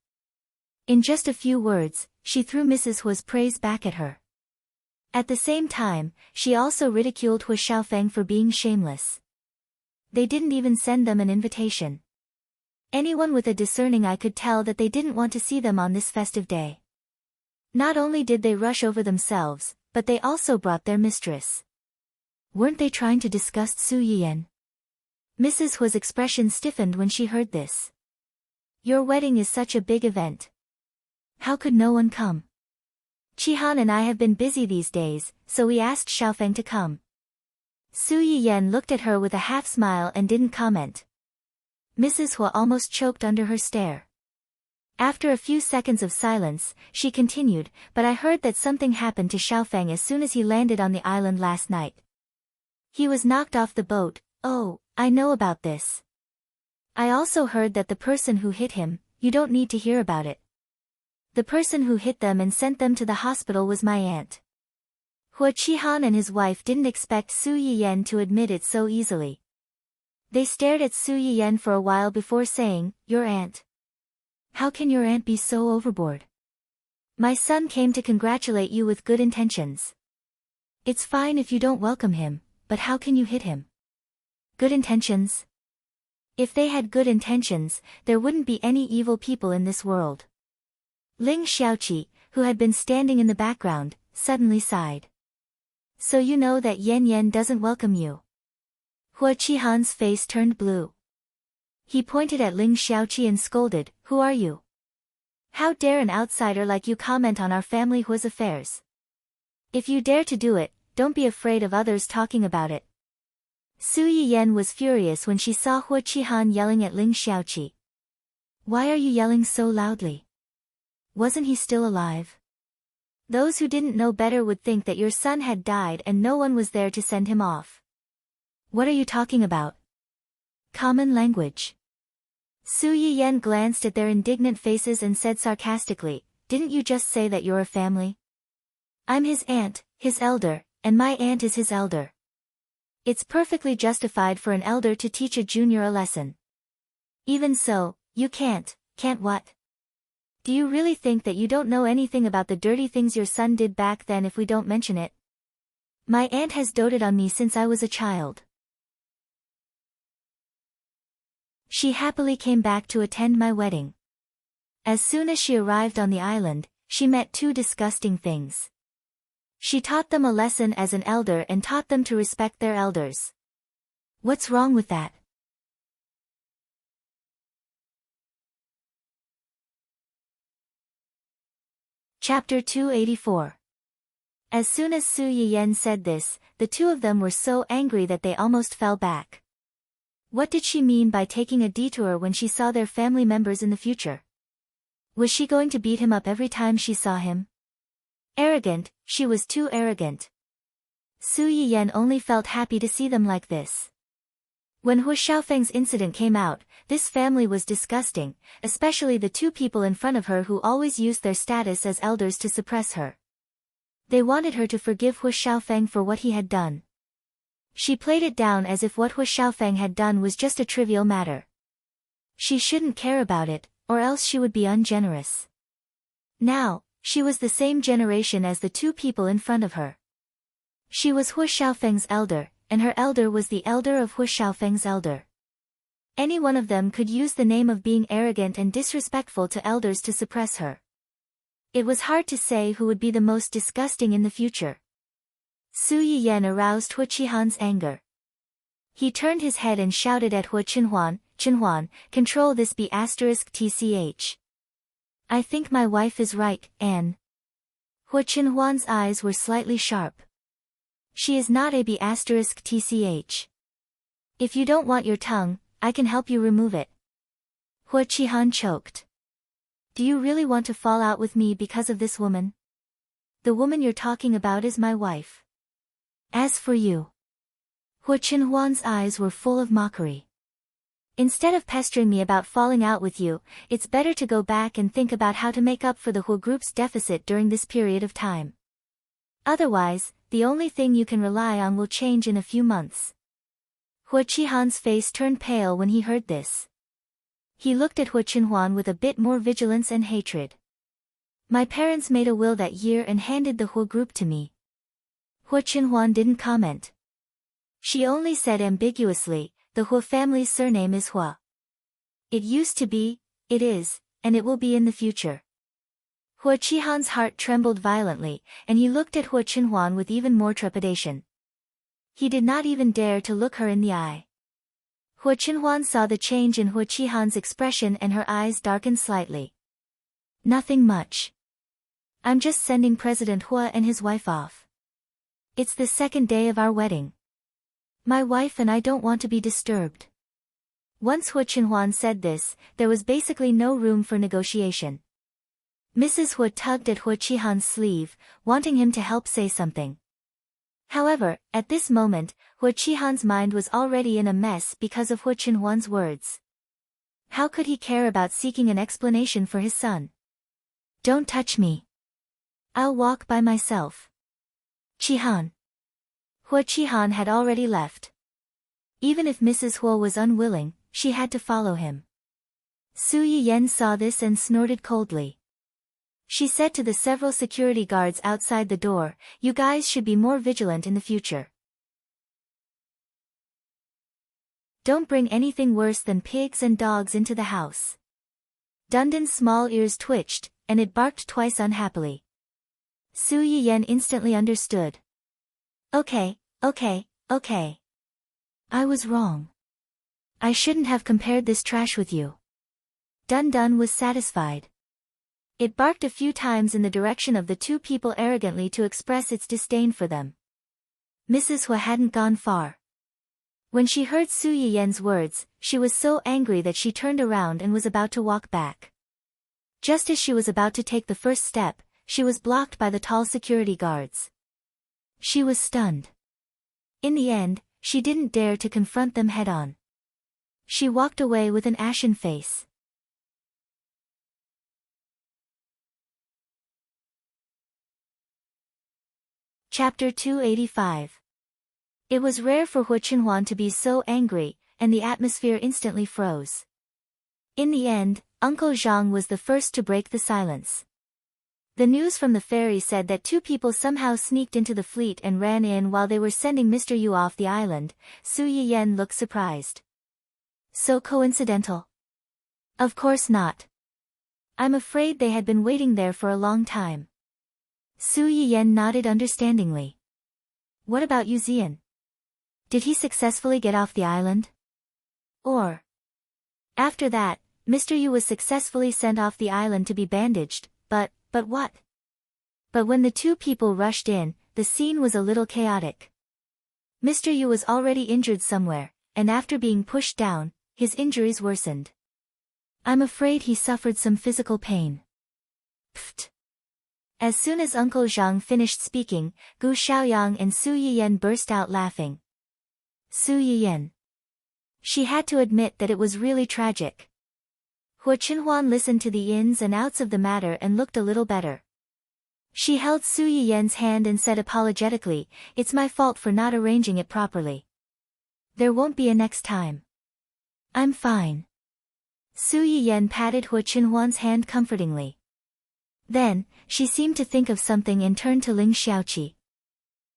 In just a few words, she threw Mrs. Hua's praise back at her. At the same time, she also ridiculed Hu Xiaofeng for being shameless. They didn't even send them an invitation. Anyone with a discerning eye could tell that they didn't want to see them on this festive day. Not only did they rush over themselves, but they also brought their mistress. Weren't they trying to disgust Su Yiyen? Mrs. Hua's expression stiffened when she heard this. Your wedding is such a big event. How could no one come? Qihan and I have been busy these days, so we asked Xiaofeng to come. Su Yiyen looked at her with a half-smile and didn't comment. Mrs. Hua almost choked under her stare. After a few seconds of silence, she continued, but I heard that something happened to Xiaofeng as soon as he landed on the island last night. He was knocked off the boat. Oh, I know about this. I also heard that the person who hit him, you don't need to hear about it. The person who hit them and sent them to the hospital was my aunt. Hua Qihan and his wife didn't expect Su Yiyen to admit it so easily. They stared at Su Yiyen for a while before saying, your aunt. How can your aunt be so overboard? My son came to congratulate you with good intentions. It's fine if you don't welcome him, but how can you hit him? Good intentions? If they had good intentions, there wouldn't be any evil people in this world. Ling Xiaoqi, who had been standing in the background, suddenly sighed. So you know that Yan Yan doesn't welcome you. Hua Qihan's face turned blue. He pointed at Ling Xiaoqi and scolded, who are you? How dare an outsider like you comment on our family Hua's affairs? If you dare to do it, don't be afraid of others talking about it. Su Yiyen was furious when she saw Hua Qihan yelling at Ling Xiaoqi. Why are you yelling so loudly? Wasn't he still alive? Those who didn't know better would think that your son had died and no one was there to send him off. What are you talking about? Common language. Su Yiyen glanced at their indignant faces and said sarcastically, didn't you just say that you're a family? I'm his aunt, his elder, and my aunt is his elder. It's perfectly justified for an elder to teach a junior a lesson. Even so, you can't what? Do you really think that you don't know anything about the dirty things your son did back then if we don't mention it? My aunt has doted on me since I was a child. She happily came back to attend my wedding. As soon as she arrived on the island, she met two disgusting things. She taught them a lesson as an elder and taught them to respect their elders. What's wrong with that? Chapter 284. As soon as Su Yiyen said this, the two of them were so angry that they almost fell back. What did she mean by taking a detour when she saw their family members in the future? Was she going to beat him up every time she saw him? Arrogant, she was too arrogant. Su Yiyen only felt happy to see them like this. When Hu Xiaofeng's incident came out, this family was disgusting, especially the two people in front of her who always used their status as elders to suppress her. They wanted her to forgive Hu Xiaofeng for what he had done. She played it down as if what Hu Xiaofeng had done was just a trivial matter. She shouldn't care about it, or else she would be ungenerous. Now, she was the same generation as the two people in front of her. She was Hu Xiaofeng's elder, and her elder was the elder of Hu Xiaofeng's elder. Any one of them could use the name of being arrogant and disrespectful to elders to suppress her. It was hard to say who would be the most disgusting in the future. Su Yiyan aroused Hu Qihan's anger. He turned his head and shouted at Hu Qinhuan, "Qinhuan, control this B***tch. I think my wife is right, Anne." Hu Qinhuan's eyes were slightly sharp. She is not a B***tch. If you don't want your tongue, I can help you remove it. Hu Qihan choked. Do you really want to fall out with me because of this woman? The woman you're talking about is my wife. As for you. Hu Qinhuan's eyes were full of mockery. Instead of pestering me about falling out with you, it's better to go back and think about how to make up for the Hu group's deficit during this period of time. Otherwise, the only thing you can rely on will change in a few months. Hu Qihan's face turned pale when he heard this. He looked at Hu Qinhuan with a bit more vigilance and hatred. My parents made a will that year and handed the Hu group to me. Hu Qinhuan didn't comment. She only said ambiguously, the Hu family's surname is Hua. It used to be, it is, and it will be in the future. Hu Qihan's heart trembled violently, and he looked at Hu Qinhuan with even more trepidation. He did not even dare to look her in the eye. Hu Qinhuan saw the change in Hu Qihan's expression and her eyes darkened slightly. Nothing much. I'm just sending President Hua and his wife off. It's the second day of our wedding. My wife and I don't want to be disturbed. Once Hu Qinhuan said this, there was basically no room for negotiation. Mrs. Hu tugged at Hu Qihan's sleeve, wanting him to help say something. However, at this moment, Hu Qihan's mind was already in a mess because of Hu Qinhuan's words. How could he care about seeking an explanation for his son? Don't touch me. I'll walk by myself. Qihan. Hu Qihan had already left. Even if Mrs. Hu was unwilling, she had to follow him. Su Yiyan saw this and snorted coldly. She said to the several security guards outside the door, "You guys should be more vigilant in the future. Don't bring anything worse than pigs and dogs into the house." Dundon's small ears twitched, and it barked twice unhappily. Su Yiyan instantly understood. Okay. I was wrong. I shouldn't have compared this trash with you. Dundon was satisfied. It barked a few times in the direction of the two people arrogantly to express its disdain for them. Mrs. Hu hadn't gone far. When she heard Su Yiyan's words, she was so angry that she turned around and was about to walk back. Just as she was about to take the first step, she was blocked by the tall security guards. She was stunned. In the end, she didn't dare to confront them head-on. She walked away with an ashen face. Chapter 285. It was rare for Hu Qinhuan to be so angry, and the atmosphere instantly froze. In the end, Uncle Zhang was the first to break the silence. The news from the ferry said that two people somehow sneaked into the fleet and ran in while they were sending Mr. Yu off the island. Su Yiyan looked surprised. So coincidental? Of course not. I'm afraid they had been waiting there for a long time. Su Yiyan nodded understandingly. What about Yu Zian? Did he successfully get off the island? Or? After that, Mr. Yu was successfully sent off the island to be bandaged, but what? But when the two people rushed in, the scene was a little chaotic. Mr. Yu was already injured somewhere, and after being pushed down, his injuries worsened. I'm afraid he suffered some physical pain. Pfft. As soon as Uncle Zhang finished speaking, Gu Xiaoyang and Su Yiyan burst out laughing. Su Yiyan. She had to admit that it was really tragic. Hu Qinhuan listened to the ins and outs of the matter and looked a little better. She held Su Yiyen's hand and said apologetically, "It's my fault for not arranging it properly. There won't be a next time. I'm fine." Su Yiyen patted Hu Qinhuan's hand comfortingly. Then, she seemed to think of something and turned to Ling Xiaoqi.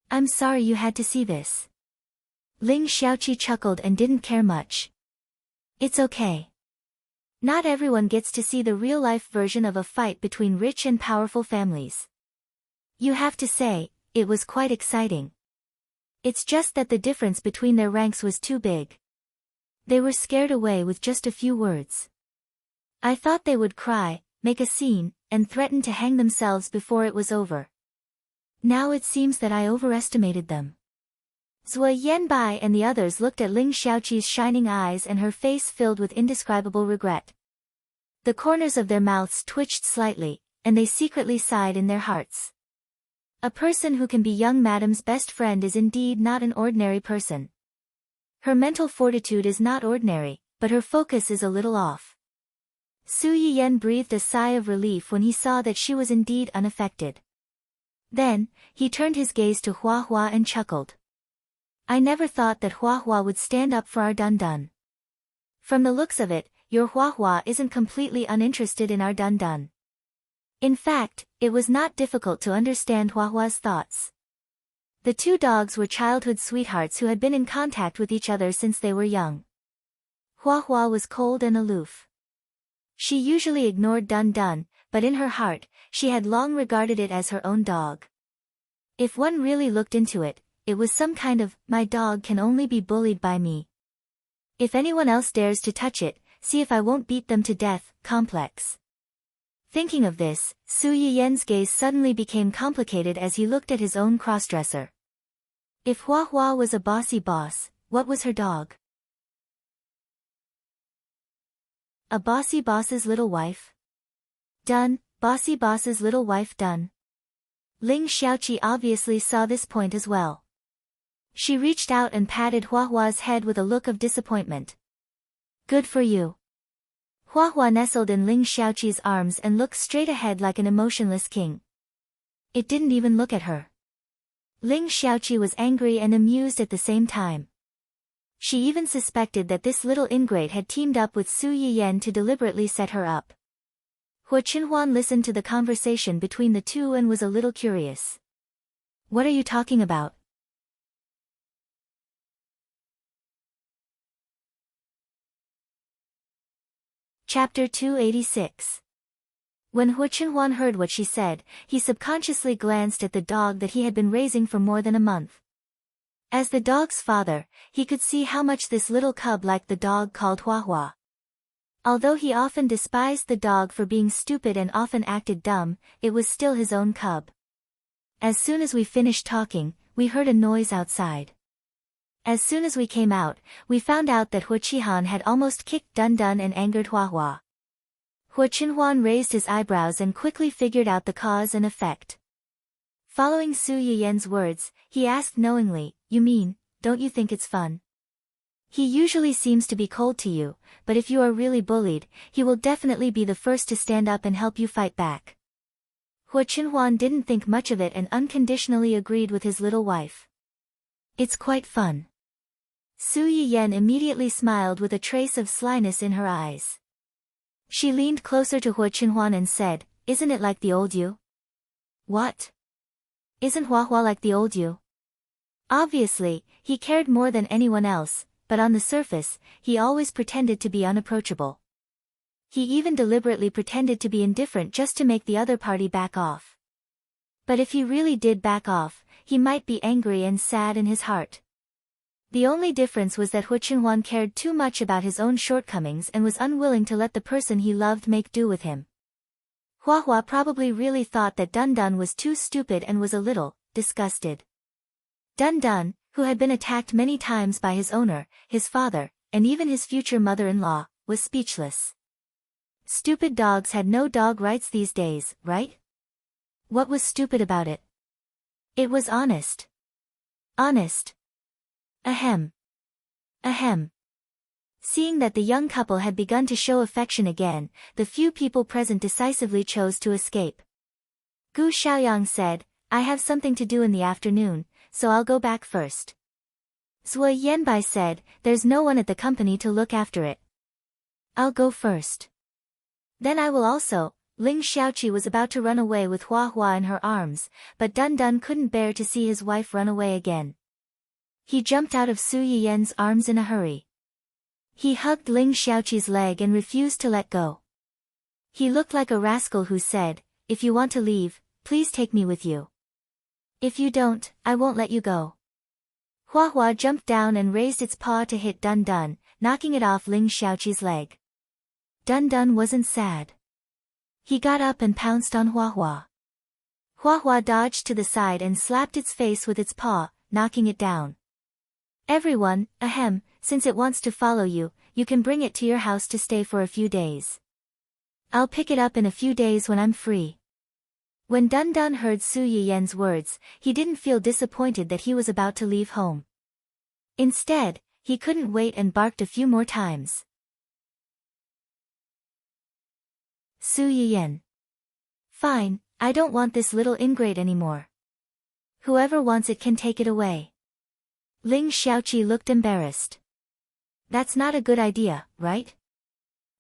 "I'm sorry you had to see this." Ling Xiaoqi chuckled and didn't care much. "It's okay. Not everyone gets to see the real-life version of a fight between rich and powerful families. You have to say, it was quite exciting. It's just that the difference between their ranks was too big. They were scared away with just a few words. I thought they would cry, make a scene, and threaten to hang themselves before it was over. Now it seems that I overestimated them." Zhuo Yanbai and the others looked at Ling Xiaoqi's shining eyes and her face filled with indescribable regret. The corners of their mouths twitched slightly, and they secretly sighed in their hearts. A person who can be young Madame's best friend is indeed not an ordinary person. Her mental fortitude is not ordinary, but her focus is a little off. Su Yiyen breathed a sigh of relief when he saw that she was indeed unaffected. Then, he turned his gaze to Hua Hua and chuckled. "I never thought that Hua Hua would stand up for our Dun Dun. From the looks of it, your Hua Hua isn't completely uninterested in our Dun Dun." In fact, it was not difficult to understand Hua Hua's thoughts. The two dogs were childhood sweethearts who had been in contact with each other since they were young. Hua Hua was cold and aloof. She usually ignored Dun Dun, but in her heart, she had long regarded it as her own dog. If one really looked into it, it was some kind of, "my dog can only be bullied by me. If anyone else dares to touch it, see if I won't beat them to death," complex. Thinking of this, Su Yiyen's gaze suddenly became complicated as he looked at his own crossdresser. If Hua Hua was a bossy boss, what was her dog? A bossy boss's little wife? Done, bossy boss's little wife done. Ling Xiaoqi obviously saw this point as well. She reached out and patted Hua Hua's head with a look of disappointment. "Good for you." Hua Hua nestled in Ling Xiaoqi's arms and looked straight ahead like an emotionless king. It didn't even look at her. Ling Xiaoqi was angry and amused at the same time. She even suspected that this little ingrate had teamed up with Su Yiyen to deliberately set her up. Hu Qinhuan listened to the conversation between the two and was a little curious. "What are you talking about?" Chapter 286. When Hu Qinhuan heard what she said, he subconsciously glanced at the dog that he had been raising for more than a month. As the dog's father, he could see how much this little cub liked the dog called Hua Hua. Although he often despised the dog for being stupid and often acted dumb, it was still his own cub. As soon as we finished talking, we heard a noise outside. As soon as we came out, we found out that Hu Qihan had almost kicked Dun Dun and angered Hua Hua. Hu Qinhuan raised his eyebrows and quickly figured out the cause and effect. Following Su Yiyen's words, he asked knowingly, "You mean, don't you think it's fun? He usually seems to be cold to you, but if you are really bullied, he will definitely be the first to stand up and help you fight back." Hu Qinhuan didn't think much of it and unconditionally agreed with his little wife. "It's quite fun." Su Yiyen immediately smiled with a trace of slyness in her eyes. She leaned closer to Hu Qinhuan and said, "Isn't it like the old you?" "What? Isn't Hua Hua like the old you?" Obviously, he cared more than anyone else, but on the surface, he always pretended to be unapproachable. He even deliberately pretended to be indifferent just to make the other party back off. But if he really did back off, he might be angry and sad in his heart. The only difference was that Hu Qinhuan cared too much about his own shortcomings and was unwilling to let the person he loved make do with him. Hua Hua probably really thought that Dun Dun was too stupid and was a little disgusted. Dun Dun, who had been attacked many times by his owner, his father, and even his future mother-in-law, was speechless. Stupid dogs had no dog rights these days, right? What was stupid about it? It was honest. Honest. Ahem. Ahem. Seeing that the young couple had begun to show affection again, the few people present decisively chose to escape. Gu Xiaoyang said, I have something to do in the afternoon, so I'll go back first. Zhuo Yanbai said, there's no one at the company to look after it. I'll go first. Then I will also. Ling Xiaoqi was about to run away with Hua Hua in her arms, but Dun Dun couldn't bear to see his wife run away again. He jumped out of Su Yiyen's arms in a hurry. He hugged Ling Xiaoqi's leg and refused to let go. He looked like a rascal who said, if you want to leave, please take me with you. If you don't, I won't let you go. Hua Hua jumped down and raised its paw to hit Dun Dun, knocking it off Ling Xiaoqi's leg. Dun Dun wasn't sad. He got up and pounced on Hua Hua. Hua Hua dodged to the side and slapped its face with its paw, knocking it down. Everyone, ahem, since it wants to follow you, you can bring it to your house to stay for a few days. I'll pick it up in a few days when I'm free. When Dun Dun heard Su Yiyen's words, he didn't feel disappointed that he was about to leave home. Instead, he couldn't wait and barked a few more times. Su Yiyen. Fine, I don't want this little ingrate anymore. Whoever wants it can take it away. Ling Xiaoqi looked embarrassed. That's not a good idea, right?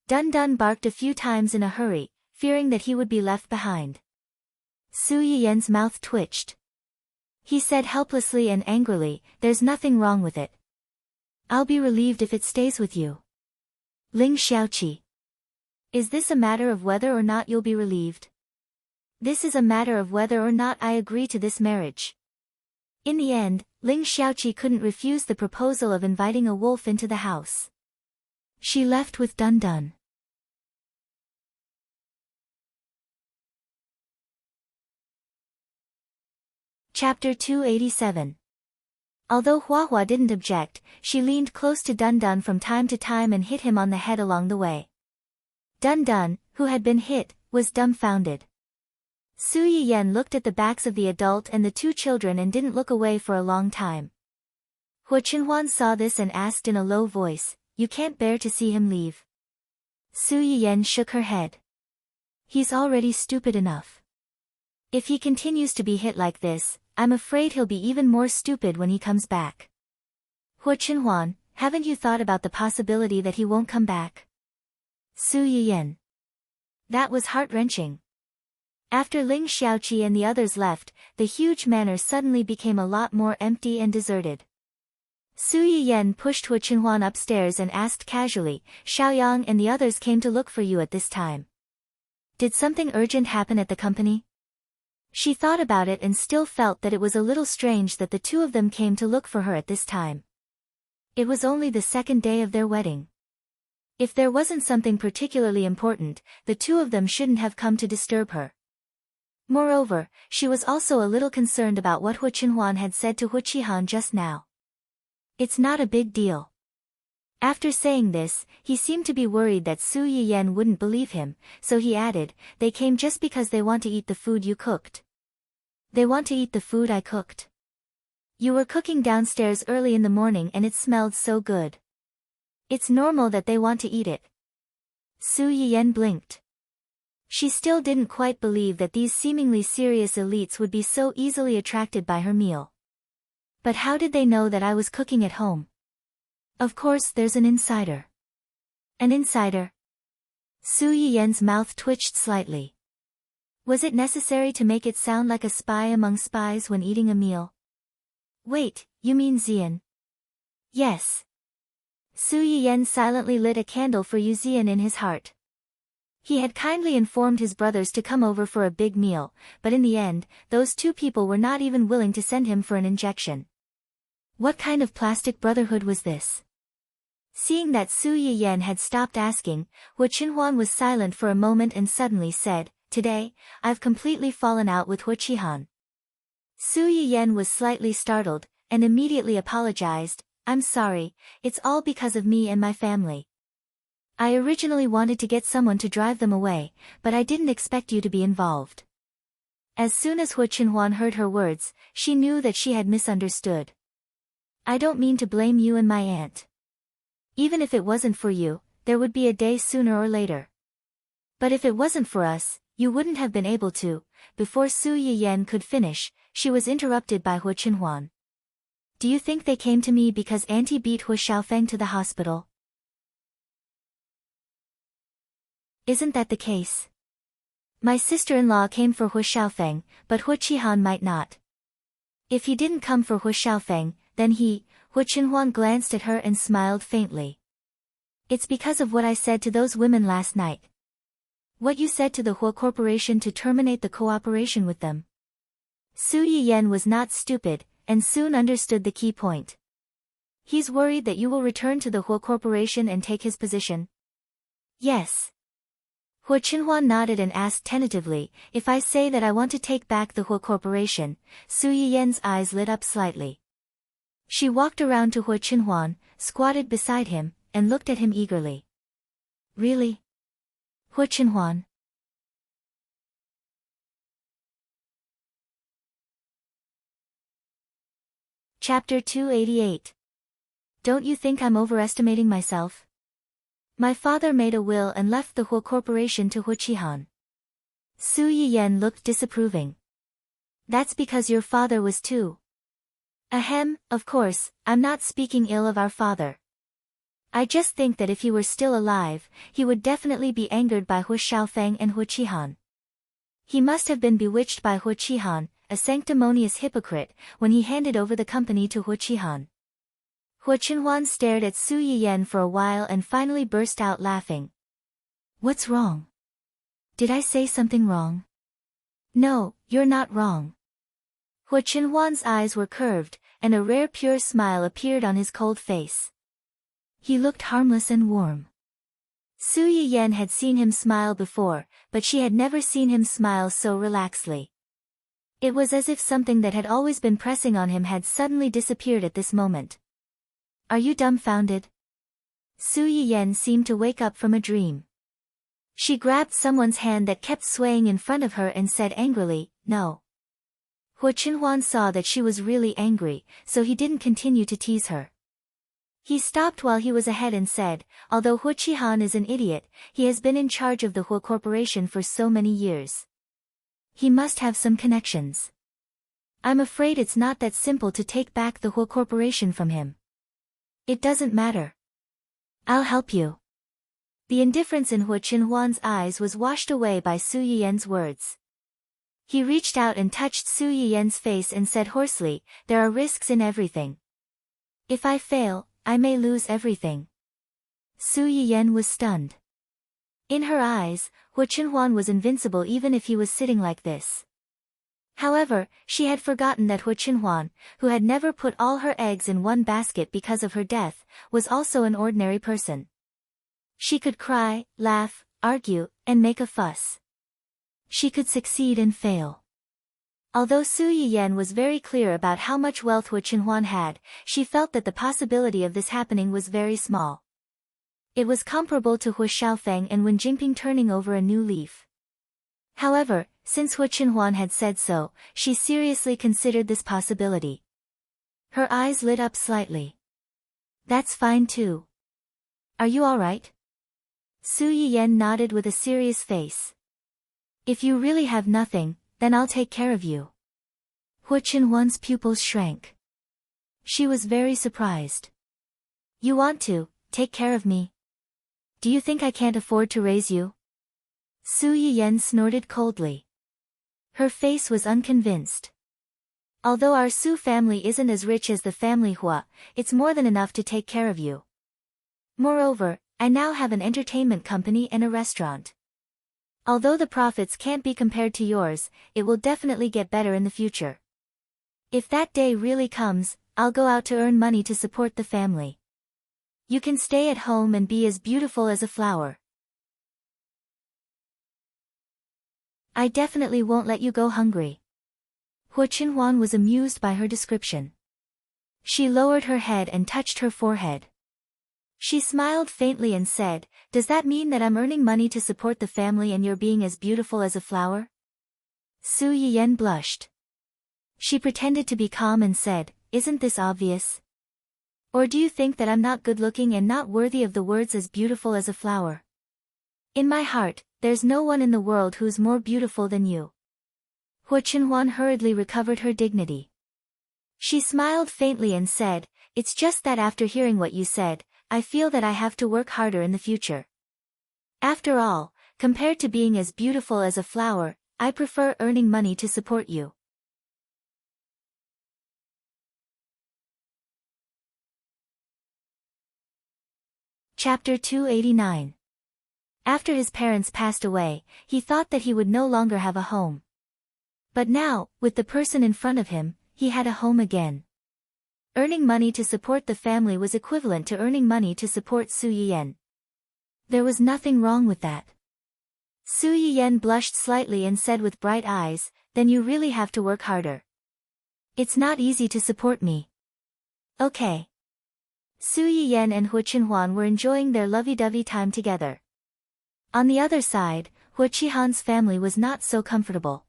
Dun Dun barked a few times in a hurry, fearing that he would be left behind. Su Yiyen's mouth twitched. He said helplessly and angrily, there's nothing wrong with it. I'll be relieved if it stays with you. Ling Xiaoqi. Is this a matter of whether or not you'll be relieved? This is a matter of whether or not I agree to this marriage. In the end, Ling Xiaoqi couldn't refuse the proposal of inviting a wolf into the house. She left with Dun Dun. Chapter 287. Although Hua Hua didn't object, she leaned close to Dun Dun from time to time and hit him on the head along the way. Dun Dun, who had been hit, was dumbfounded. Su Yiyen looked at the backs of the adult and the two children and didn't look away for a long time. Hua Chenhuan saw this and asked in a low voice, you can't bear to see him leave? Su Yiyen shook her head. He's already stupid enough. If he continues to be hit like this, I'm afraid he'll be even more stupid when he comes back. Hua Chenhuan, haven't you thought about the possibility that he won't come back? Su Yiyen. That was heart-wrenching. After Ling Xiaoqi and the others left, the huge manor suddenly became a lot more empty and deserted. Su Yiyen pushed Hua Chenhuan upstairs and asked casually, Xiaoyang and the others came to look for you at this time. Did something urgent happen at the company? She thought about it and still felt that it was a little strange that the two of them came to look for her at this time. It was only the second day of their wedding. If there wasn't something particularly important, the two of them shouldn't have come to disturb her. Moreover, she was also a little concerned about what Hua Chenhuan had said to Hua Qihan just now. It's not a big deal. After saying this, he seemed to be worried that Su Yiyen wouldn't believe him, so he added, they came just because they want to eat the food you cooked. They want to eat the food I cooked. You were cooking downstairs early in the morning and it smelled so good. It's normal that they want to eat it. Su Yiyen blinked. She still didn't quite believe that these seemingly serious elites would be so easily attracted by her meal. But how did they know that I was cooking at home? Of course there's an insider. An insider? Su Yiyen's mouth twitched slightly. Was it necessary to make it sound like a spy among spies when eating a meal? Wait, you mean Xian? Yes. Su Yiyen silently lit a candle for Yu Xian in his heart. He had kindly informed his brothers to come over for a big meal, but in the end, those two people were not even willing to send him for an injection. What kind of plastic brotherhood was this? Seeing that Su Yiyen had stopped asking, Hua Chenhuan was silent for a moment and suddenly said, Today, I've completely fallen out with Hua Qihan. Su Yiyen was slightly startled, and immediately apologized, I'm sorry, it's all because of me and my family. I originally wanted to get someone to drive them away, but I didn't expect you to be involved. As soon as Hua Chenhuan heard her words, she knew that she had misunderstood. I don't mean to blame you and my aunt. Even if it wasn't for you, there would be a day sooner or later. But if it wasn't for us, You wouldn't have been able to. Before Su Yiyan could finish, she was interrupted by Hu Qinhuan. Do you think they came to me because Auntie beat Hu Xiaofeng to the hospital? Isn't that the case? My sister-in-law came for Hu Xiaofeng, but Hu Qihan might not. If he didn't come for Hu Xiaofeng, then Hu Qinhuan glanced at her and smiled faintly. It's because of what I said to those women last night. What you said to the Hu Corporation to terminate the cooperation with them. Su Yiyan was not stupid, and soon understood the key point. He's worried that you will return to the Hu Corporation and take his position? Yes. Hu Qinhuan nodded and asked tentatively, if I say that I want to take back the Hu Corporation. Su Yiyan's eyes lit up slightly. She walked around to Hu Qinhuan, squatted beside him, and looked at him eagerly. Really? Hu Qinhuan. Chapter 288. Don't you think I'm overestimating myself? My father made a will and left the Hu Corporation to Hu Qihan. Su Yiyan looked disapproving. That's because your father was too. Ahem, of course, I'm not speaking ill of our father. I just think that if he were still alive, he would definitely be angered by Hu Xiaofeng and Hu Qihan. He must have been bewitched by Hu Qihan, a sanctimonious hypocrite, when he handed over the company to Hu Qihan. Hu Qinhuan stared at Su Yiyan for a while and finally burst out laughing. What's wrong? Did I say something wrong? No, you're not wrong. Hu Qinhuan's eyes were curved, and a rare pure smile appeared on his cold face. He looked harmless and warm. Su Yiyan had seen him smile before, but she had never seen him smile so relaxedly. It was as if something that had always been pressing on him had suddenly disappeared at this moment. Are you dumbfounded? Su Yiyan seemed to wake up from a dream. She grabbed someone's hand that kept swaying in front of her and said angrily, no. Hu Qinhuan saw that she was really angry, so he didn't continue to tease her. He stopped while he was ahead and said, although Hu Qihan is an idiot, he has been in charge of the Hu Corporation for so many years. He must have some connections. I'm afraid it's not that simple to take back the Hu Corporation from him. It doesn't matter. I'll help you. The indifference in Hu Qinhuan's eyes was washed away by Su Yiyan's words. He reached out and touched Su Yiyan's face and said hoarsely, there are risks in everything. If I fail, I may lose everything. Su Yiyan was stunned. In her eyes, Hu Qinhuan was invincible even if he was sitting like this. However, she had forgotten that Hu Qinhuan, who had never put all her eggs in one basket because of her death, was also an ordinary person. She could cry, laugh, argue, and make a fuss. She could succeed and fail. Although Su Yiyan was very clear about how much wealth Hu Qinhuan had, she felt that the possibility of this happening was very small. It was comparable to Hu Xiaofeng and Wen Jingping turning over a new leaf. However, since Hu Qinhuan had said so, she seriously considered this possibility. Her eyes lit up slightly. That's fine too. Are you all right? Su Yiyan nodded with a serious face. If you really have nothing, then I'll take care of you. Hu Qinhuan's pupils shrank. She was very surprised. You want to take care of me? Do you think I can't afford to raise you? Su Yiyan snorted coldly. Her face was unconvinced. Although our Su family isn't as rich as the family Hua, it's more than enough to take care of you. Moreover, I now have an entertainment company and a restaurant. Although the profits can't be compared to yours, it will definitely get better in the future. If that day really comes, I'll go out to earn money to support the family. You can stay at home and be as beautiful as a flower. I definitely won't let you go hungry. Hu Qinhuan was amused by her description. She lowered her head and touched her forehead. She smiled faintly and said, does that mean that I'm earning money to support the family and you're being as beautiful as a flower? Su Yiyan blushed. She pretended to be calm and said, isn't this obvious? Or do you think that I'm not good-looking and not worthy of the words as beautiful as a flower? In my heart, there's no one in the world who's more beautiful than you. Hu Chenhuan hurriedly recovered her dignity. She smiled faintly and said, "It's just that after hearing what you said, I feel that I have to work harder in the future. After all, compared to being as beautiful as a flower, I prefer earning money to support you." Chapter 289. After his parents passed away, he thought that he would no longer have a home. But now, with the person in front of him, he had a home again. Earning money to support the family was equivalent to earning money to support Su Yiyan. There was nothing wrong with that. Su Yiyan blushed slightly and said with bright eyes, "Then you really have to work harder. It's not easy to support me." Okay. Su Yiyan and Hu Chenhuan were enjoying their lovey-dovey time together. On the other side, Hu Qihan's family was not so comfortable.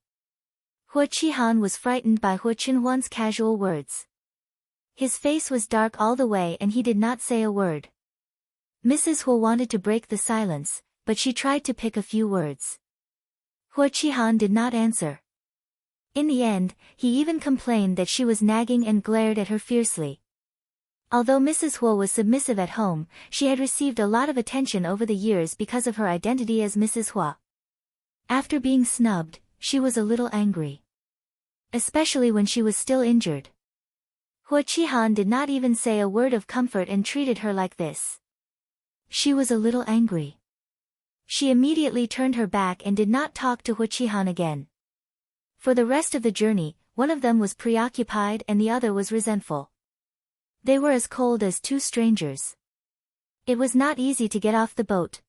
Hu Qihan was frightened by Hu Chenhuan's casual words. His face was dark all the way and he did not say a word. Mrs. Hu wanted to break the silence, but she tried to pick a few words. Hu Qihan did not answer. In the end, he even complained that she was nagging and glared at her fiercely. Although Mrs. Hu was submissive at home, she had received a lot of attention over the years because of her identity as Mrs. Hu. After being snubbed, she was a little angry. Especially when she was still injured. Hu Qihan did not even say a word of comfort and treated her like this. She was a little angry. She immediately turned her back and did not talk to Hu Qihan again. For the rest of the journey, one of them was preoccupied and the other was resentful. They were as cold as two strangers. It was not easy to get off the boat.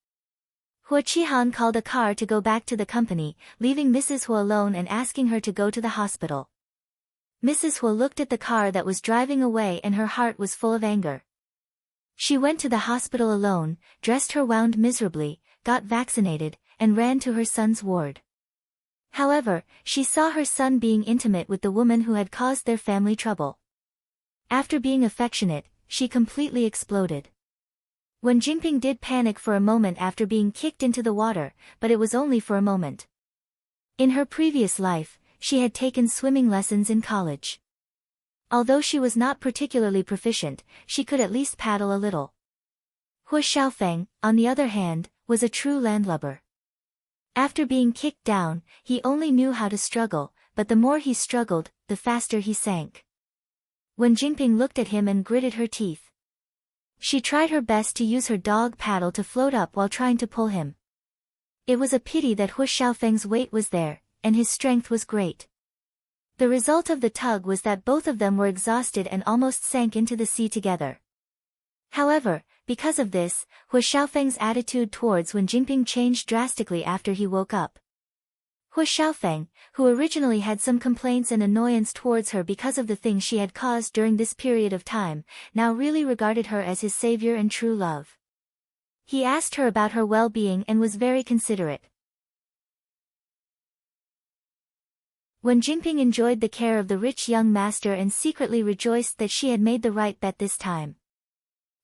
Hu Qihan called a car to go back to the company, leaving Mrs. Hu alone and asking her to go to the hospital. Mrs. Hu looked at the car that was driving away and her heart was full of anger. She went to the hospital alone, dressed her wound miserably, got vaccinated, and ran to her son's ward. However, she saw her son being intimate with the woman who had caused their family trouble. After being affectionate, she completely exploded. Wen Jingping did panic for a moment after being kicked into the water, but it was only for a moment. In her previous life, she had taken swimming lessons in college. Although she was not particularly proficient, she could at least paddle a little. Hu Xiaofeng, on the other hand, was a true landlubber. After being kicked down, he only knew how to struggle, but the more he struggled, the faster he sank. Wen Jingping looked at him and gritted her teeth. She tried her best to use her dog paddle to float up while trying to pull him. It was a pity that Hu Xiaofeng's weight was there, and his strength was great. The result of the tug was that both of them were exhausted and almost sank into the sea together. However, because of this, Hu Xiaofeng's attitude towards Wen Jingping changed drastically after he woke up. Hu Xiaofeng, who originally had some complaints and annoyance towards her because of the things she had caused during this period of time, now really regarded her as his savior and true love. He asked her about her well-being and was very considerate. Wen Jingping enjoyed the care of the rich young master and secretly rejoiced that she had made the right bet this time.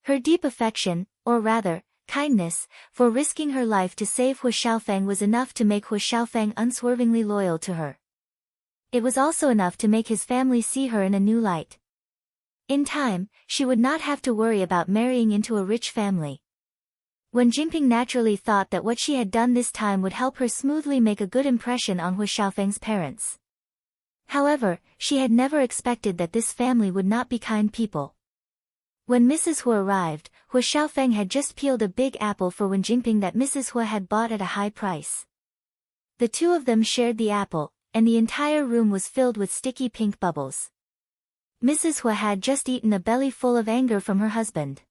Her deep affection, or rather, kindness, for risking her life to save Hu Xiaofeng was enough to make Hu Xiaofeng unswervingly loyal to her. It was also enough to make his family see her in a new light. In time, she would not have to worry about marrying into a rich family. Wen Jingping naturally thought that what she had done this time would help her smoothly make a good impression on Hu Xiaofeng's parents. However, she had never expected that this family would not be kind people. When Mrs. Hu arrived, Hu Xiaofeng had just peeled a big apple for Wen Jingping that Mrs. Hu had bought at a high price. The two of them shared the apple, and the entire room was filled with sticky pink bubbles. Mrs. Hu had just eaten a belly full of anger from her husband.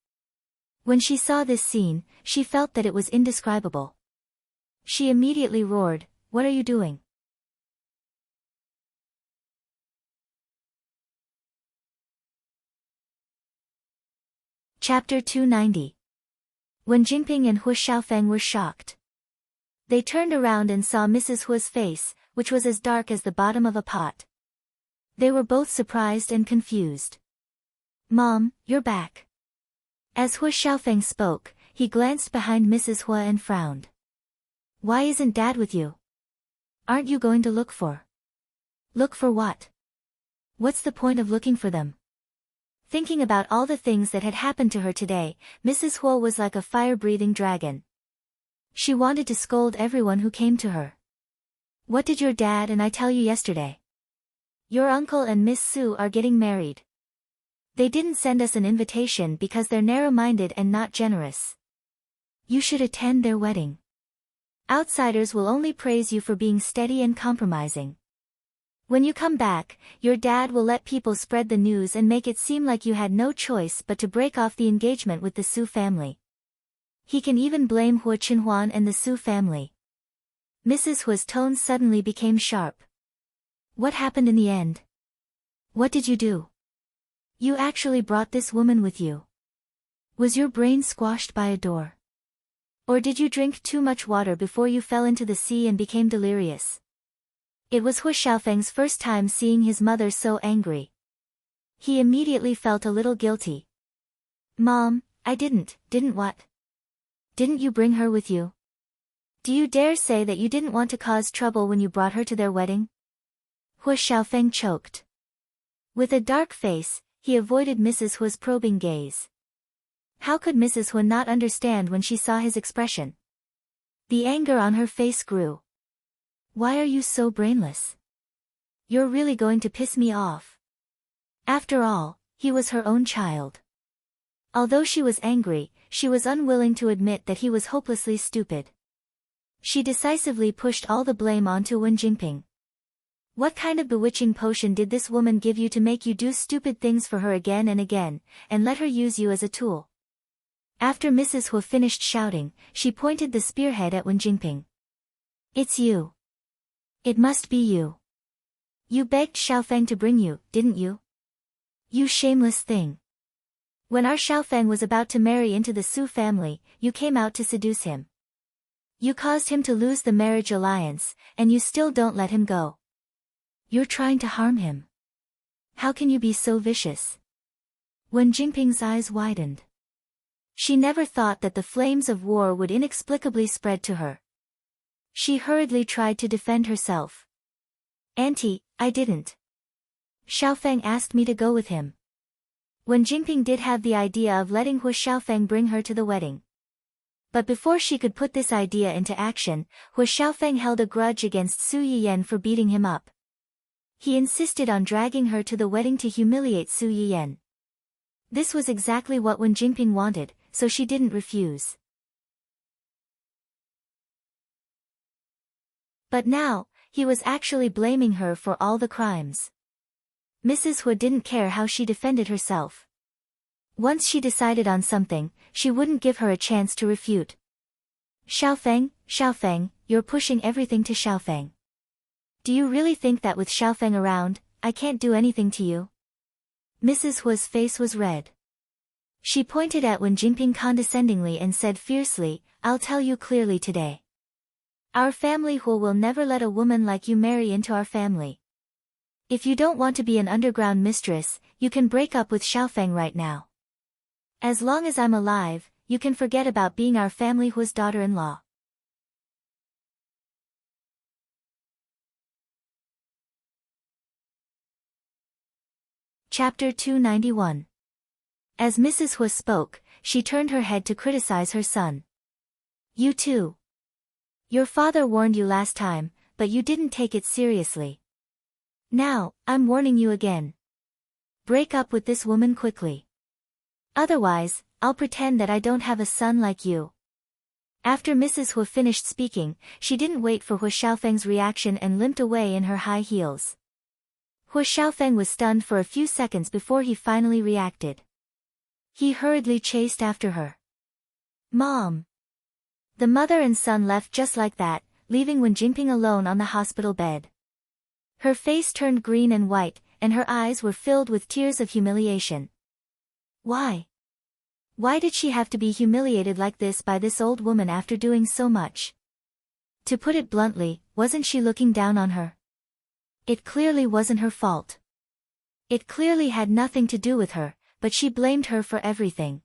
When she saw this scene, she felt that it was indescribable. She immediately roared, "What are you doing?" Chapter 290. Wen Jingping and Hu Xiaofeng were shocked. They turned around and saw Mrs. Hu's face, which was as dark as the bottom of a pot. They were both surprised and confused. "Mom, you're back." As Hu Xiaofeng spoke, he glanced behind Mrs. Hu and frowned. Why isn't Dad with you? Aren't you going to look for? Look for what? What's the point of looking for them? Thinking about all the things that had happened to her today, Mrs. Huo was like a fire-breathing dragon. She wanted to scold everyone who came to her. What did your dad and I tell you yesterday? Your uncle and Miss Su are getting married. They didn't send us an invitation because they're narrow-minded and not generous. You should attend their wedding. Outsiders will only praise you for being steady and compromising. When you come back, your dad will let people spread the news and make it seem like you had no choice but to break off the engagement with the Su family. He can even blame Hua Chenhuan and the Su family. Mrs. Hua's tone suddenly became sharp. What happened in the end? What did you do? You actually brought this woman with you. Was your brain squashed by a door? Or did you drink too much water before you fell into the sea and became delirious? It was Hua Xiaofeng's first time seeing his mother so angry. He immediately felt a little guilty. Mom, I didn't what? Didn't you bring her with you? Do you dare say that you didn't want to cause trouble when you brought her to their wedding? Hua Xiaofeng choked. With a dark face, he avoided Mrs. Hua's probing gaze. How could Mrs. Hua not understand when she saw his expression? The anger on her face grew. Why are you so brainless? You're really going to piss me off. After all, he was her own child. Although she was angry, she was unwilling to admit that he was hopelessly stupid. She decisively pushed all the blame onto Wen Jingping. What kind of bewitching potion did this woman give you to make you do stupid things for her again and again, and let her use you as a tool? After Mrs. Hua finished shouting, she pointed the spearhead at Wen Jingping. It's you. It must be you. You begged Xiaofeng to bring you, didn't you? You shameless thing. When our Xiaofeng was about to marry into the Su family, you came out to seduce him. You caused him to lose the marriage alliance, and you still don't let him go. You're trying to harm him. How can you be so vicious? Wen Jingping's eyes widened. She never thought that the flames of war would inexplicably spread to her. She hurriedly tried to defend herself. Auntie, I didn't. Xiaofeng asked me to go with him. Wen Jingping did have the idea of letting Hua Xiaofeng bring her to the wedding. But before she could put this idea into action, Hua Xiaofeng held a grudge against Su Yiyan for beating him up. He insisted on dragging her to the wedding to humiliate Su Yiyan. This was exactly what Wen Jingping wanted, so she didn't refuse. But now, he was actually blaming her for all the crimes. Mrs. Hua didn't care how she defended herself. Once she decided on something, she wouldn't give her a chance to refute. Xiaofeng, you're pushing everything to Xiaofeng. Do you really think that with Xiaofeng around, I can't do anything to you? Mrs. Hua's face was red. She pointed at Wen Jingping condescendingly and said fiercely, I'll tell you clearly today. Our family Hua will never let a woman like you marry into our family. If you don't want to be an underground mistress, you can break up with Xiaofeng right now. As long as I'm alive, you can forget about being our family Hua's daughter-in-law. Chapter 291. As Mrs. Hua spoke, she turned her head to criticize her son. You too. Your father warned you last time, but you didn't take it seriously. Now, I'm warning you again. Break up with this woman quickly. Otherwise, I'll pretend that I don't have a son like you. After Mrs. Hua finished speaking, she didn't wait for Hua Xiaofeng's reaction and limped away in her high heels. Hua Xiaofeng was stunned for a few seconds before he finally reacted. He hurriedly chased after her. Mom! The mother and son left just like that, leaving Wen Jingping alone on the hospital bed. Her face turned green and white, and her eyes were filled with tears of humiliation. Why? Why did she have to be humiliated like this by this old woman after doing so much? To put it bluntly, wasn't she looking down on her? It clearly wasn't her fault. It clearly had nothing to do with her, but she blamed her for everything.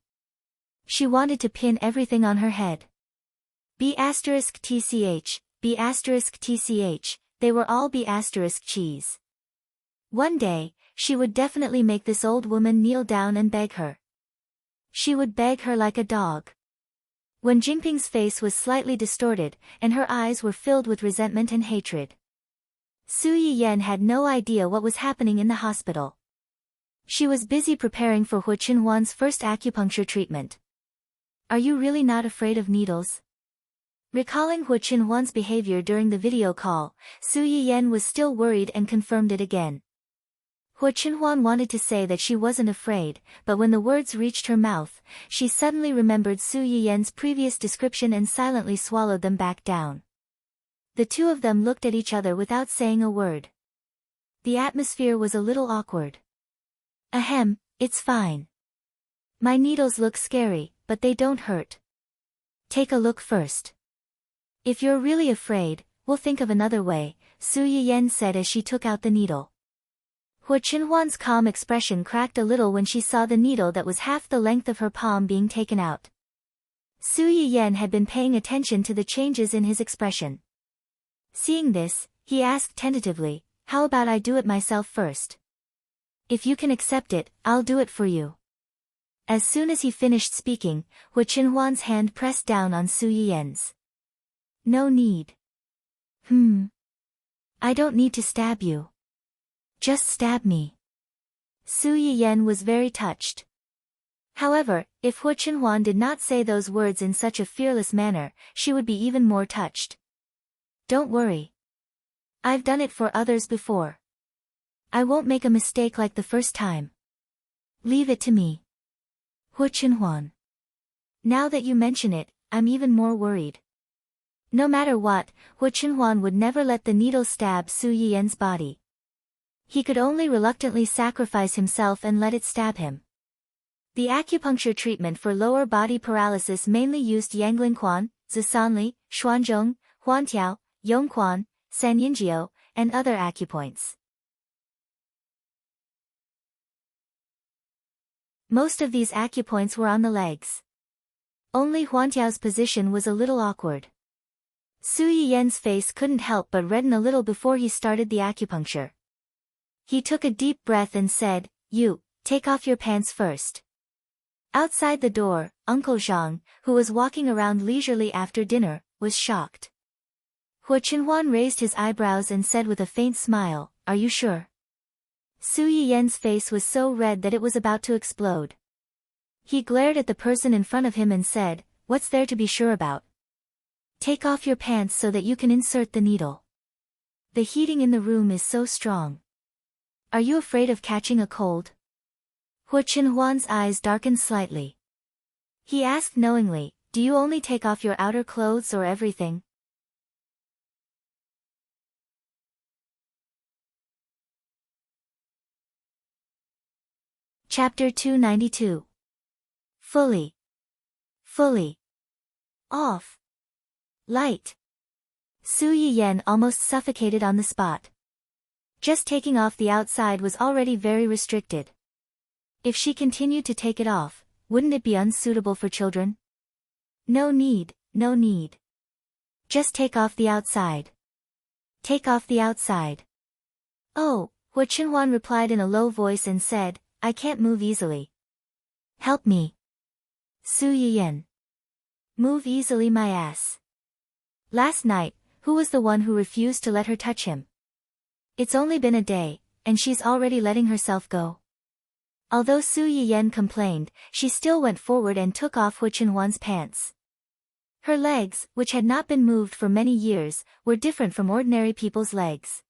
She wanted to pin everything on her head. B asterisk tch, B asterisk tch, they were all B asterisk cheese. One day, she would definitely make this old woman kneel down and beg her. She would beg her like a dog. When Jingping's face was slightly distorted, and her eyes were filled with resentment and hatred. Su Yiyan had no idea what was happening in the hospital. She was busy preparing for Hu Qinhuan's first acupuncture treatment. Are you really not afraid of needles? Recalling Hu Qinhuan's behavior during the video call, Su Yiyan was still worried and confirmed it again. Hu Qinhuan wanted to say that she wasn't afraid, but when the words reached her mouth, she suddenly remembered Su Yiyan's previous description and silently swallowed them back down. The two of them looked at each other without saying a word. The atmosphere was a little awkward. Ahem, it's fine. My needles look scary, but they don't hurt. Take a look first. If you're really afraid, we'll think of another way, Su Yiyan said as she took out the needle. Hu Qinhuan's calm expression cracked a little when she saw the needle that was half the length of her palm being taken out. Su Yiyan had been paying attention to the changes in his expression. Seeing this, he asked tentatively, how about I do it myself first? If you can accept it, I'll do it for you. As soon as he finished speaking, Hu Qinhuan's hand pressed down on Su Yiyan's. No need. I don't need to stab you. Just stab me. Su Yiyan was very touched. However, if Hu Qinhuan did not say those words in such a fearless manner, she would be even more touched. Don't worry. I've done it for others before. I won't make a mistake like the first time. Leave it to me. Hu Qinhuan. Now that you mention it, I'm even more worried. No matter what, Hu Qinhuan would never let the needle stab Su Yiyan's body. He could only reluctantly sacrifice himself and let it stab him. The acupuncture treatment for lower body paralysis mainly used Yanglingquan, Zisanli, Xuanzhong, Huantiao, Yongquan, Sanyinjiao, and other acupoints. Most of these acupoints were on the legs. Only Huantiao's position was a little awkward. Su Yiyan's face couldn't help but redden a little before he started the acupuncture. He took a deep breath and said, You, take off your pants first. Outside the door, Uncle Zhang, who was walking around leisurely after dinner, was shocked. Hu Qinhuan raised his eyebrows and said with a faint smile, Are you sure? Su Yiyan's face was so red that it was about to explode. He glared at the person in front of him and said, What's there to be sure about? Take off your pants so that you can insert the needle. The heating in the room is so strong. Are you afraid of catching a cold? Hu Qinhuan's eyes darkened slightly. He asked knowingly, Do you only take off your outer clothes or everything? Chapter 292. Fully off. Light. Su Yiyan almost suffocated on the spot. Just taking off the outside was already very restricted. If she continued to take it off, wouldn't it be unsuitable for children? No need. Just take off the outside. Take off the outside. Oh, Hu Qinhuan replied in a low voice and said, I can't move easily. Help me. Su Yiyan. Move easily my ass. Last night, who was the one who refused to let her touch him? It's only been a day, and she's already letting herself go. Although Su Yiyan complained, she still went forward and took off Hu Qinhuan's pants. Her legs, which had not been moved for many years, were different from ordinary people's legs.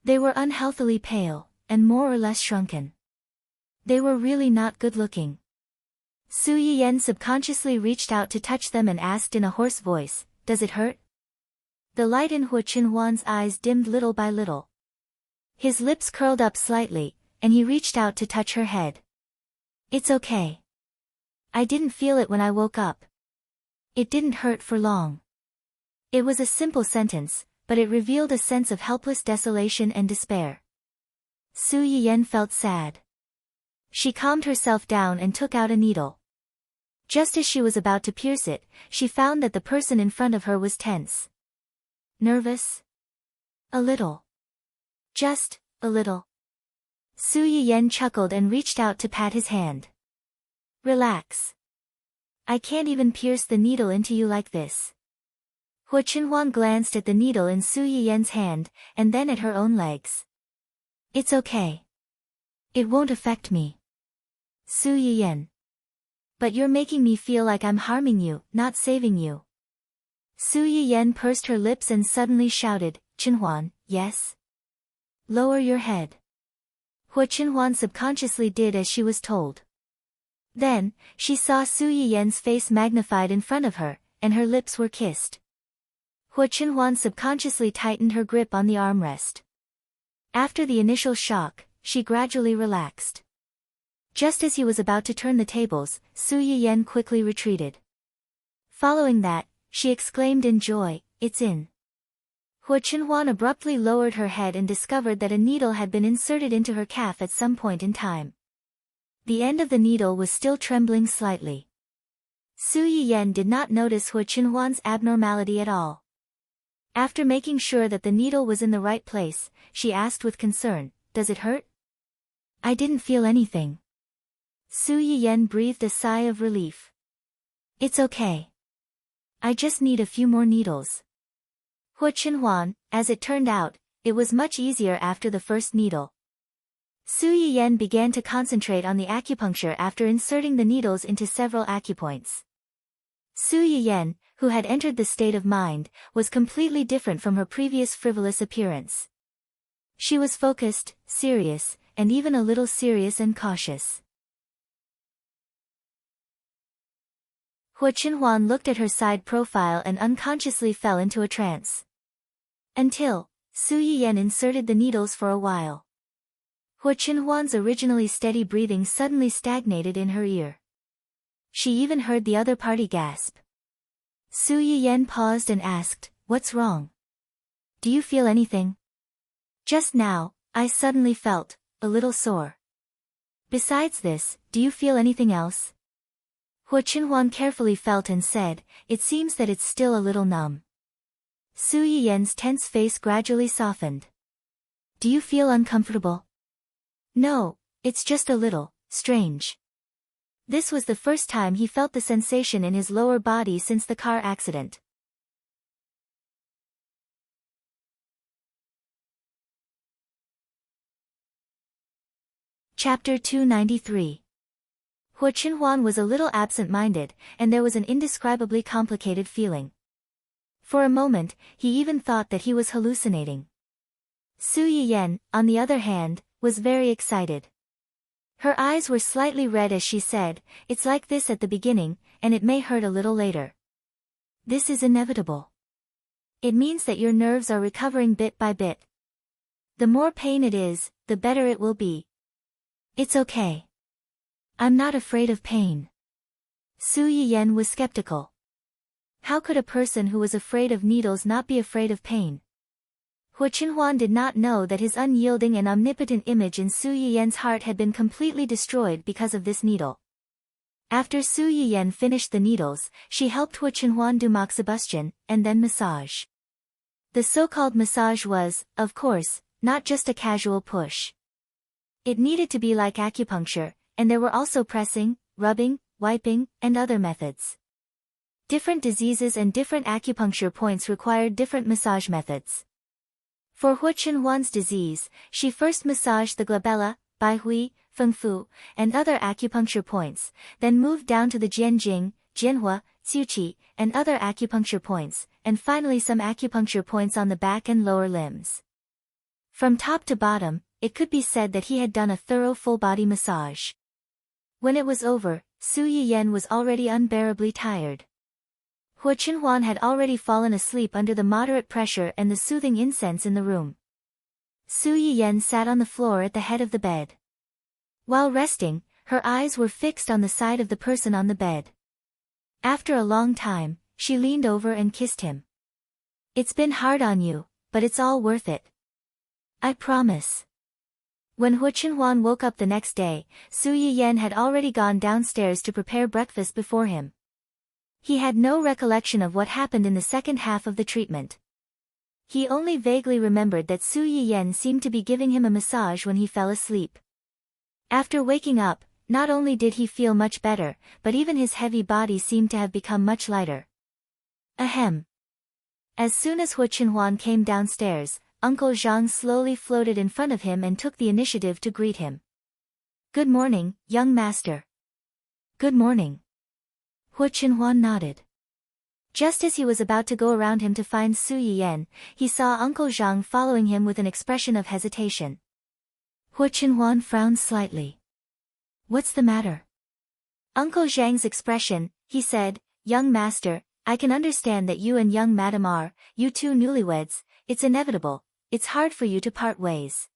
They were unhealthily pale, and more or less shrunken. They were really not good-looking. Su Yiyan subconsciously reached out to touch them and asked in a hoarse voice, Does it hurt? The light in Hu Qinhuan's eyes dimmed little by little. His lips curled up slightly, and he reached out to touch her head. It's okay. I didn't feel it when I woke up. It didn't hurt for long. It was a simple sentence, but it revealed a sense of helpless desolation and despair. Su Yiyan felt sad. She calmed herself down and took out a needle. Just as she was about to pierce it, she found that the person in front of her was tense. Nervous? A little. Just a little. Su Yiyen chuckled and reached out to pat his hand. Relax. I can't even pierce the needle into you like this. Hu Chenhuan glanced at the needle in Su Yiyen's hand, and then at her own legs. It's okay. It won't affect me. Su Yiyen. But you're making me feel like I'm harming you, not saving you. Su Yiyen pursed her lips and suddenly shouted, Chenhuan, yes? Lower your head. Hu Chenhuan subconsciously did as she was told. Then, she saw Su Yiyen's face magnified in front of her, and her lips were kissed. Hu Chenhuan subconsciously tightened her grip on the armrest. After the initial shock, she gradually relaxed. Just as he was about to turn the tables, Su Yiyen quickly retreated. Following that, she exclaimed in joy, it's in. Hu Chenhuan abruptly lowered her head and discovered that a needle had been inserted into her calf at some point in time. The end of the needle was still trembling slightly. Su Yiyen did not notice Hu Chenhuan's abnormality at all. After making sure that the needle was in the right place, she asked with concern, does it hurt? I didn't feel anything. Su Yiyen breathed a sigh of relief. It's okay. I just need a few more needles. Hu Chenhuan, as it turned out, it was much easier after the first needle. Su Yiyen began to concentrate on the acupuncture after inserting the needles into several acupoints. Su Yiyen, who had entered the state of mind, was completely different from her previous frivolous appearance. She was focused, serious, and even a little serious and cautious. Hu Chenhuan looked at her side profile and unconsciously fell into a trance. Until, Su Yiyen inserted the needles for a while. Hu Chenhuan's originally steady breathing suddenly stagnated in her ear. She even heard the other party gasp. Su Yiyen paused and asked, what's wrong? Do you feel anything? Just now, I suddenly felt a little sore. Besides this, do you feel anything else? Hu Chenhuan carefully felt and said, it seems that it's still a little numb. Su Yiyen's tense face gradually softened. Do you feel uncomfortable? No, it's just a little strange. This was the first time he felt the sensation in his lower body since the car accident. Chapter 293. Hu Chenhuan was a little absent-minded, and there was an indescribably complicated feeling. For a moment, he even thought that he was hallucinating. Su Yiyen, on the other hand, was very excited. Her eyes were slightly red as she said, it's like this at the beginning, and it may hurt a little later. This is inevitable. It means that your nerves are recovering bit by bit. The more pain it is, the better it will be. It's okay. I'm not afraid of pain. Su Yiyen was skeptical. How could a person who was afraid of needles not be afraid of pain? Hu Chenhuan did not know that his unyielding and omnipotent image in Su Yiyen's heart had been completely destroyed because of this needle. After Su Yiyen finished the needles, she helped Hu Chenhuan do moxibustion, and then massage. The so-called massage was, of course, not just a casual push. It needed to be like acupuncture, and there were also pressing, rubbing, wiping, and other methods. Different diseases and different acupuncture points required different massage methods. For Hu Chenhuan's disease, she first massaged the glabella, baihui, fengfu, and other acupuncture points, then moved down to the jianjing, jianhua, xiuqi, and other acupuncture points, and finally some acupuncture points on the back and lower limbs. From top to bottom, it could be said that he had done a thorough full-body massage. When it was over, Su Yiyen was already unbearably tired. Hu Chenhuan had already fallen asleep under the moderate pressure and the soothing incense in the room. Su Yiyen sat on the floor at the head of the bed. While resting, her eyes were fixed on the side of the person on the bed. After a long time, she leaned over and kissed him. It's been hard on you, but it's all worth it. I promise. When Hu Chenhuan woke up the next day, Su Yiyan had already gone downstairs to prepare breakfast before him. He had no recollection of what happened in the second half of the treatment. He only vaguely remembered that Su Yiyan seemed to be giving him a massage when he fell asleep. After waking up, not only did he feel much better, but even his heavy body seemed to have become much lighter. Ahem. As soon as Hu Chenhuan came downstairs, Uncle Zhang slowly floated in front of him and took the initiative to greet him. "Good morning, young master." "Good morning." Hu Chenhuan nodded. Just as he was about to go around him to find Su Yiyan, he saw Uncle Zhang following him with an expression of hesitation. Hu Chenhuan frowned slightly. "What's the matter?" Uncle Zhang's expression, he said, "Young master, I can understand that you and young madam are, you two newlyweds, it's inevitable, it's hard for you to part ways."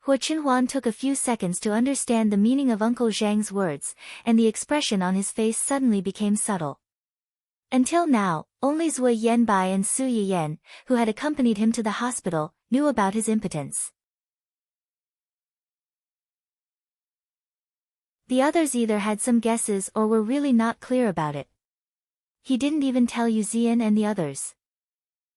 Hu Chenhuan took a few seconds to understand the meaning of Uncle Zhang's words, and the expression on his face suddenly became subtle. Until now, only Zui Yanbai and Su Yiyan, who had accompanied him to the hospital, knew about his impotence. The others either had some guesses or were really not clear about it. He didn't even tell Yu Zian and the others.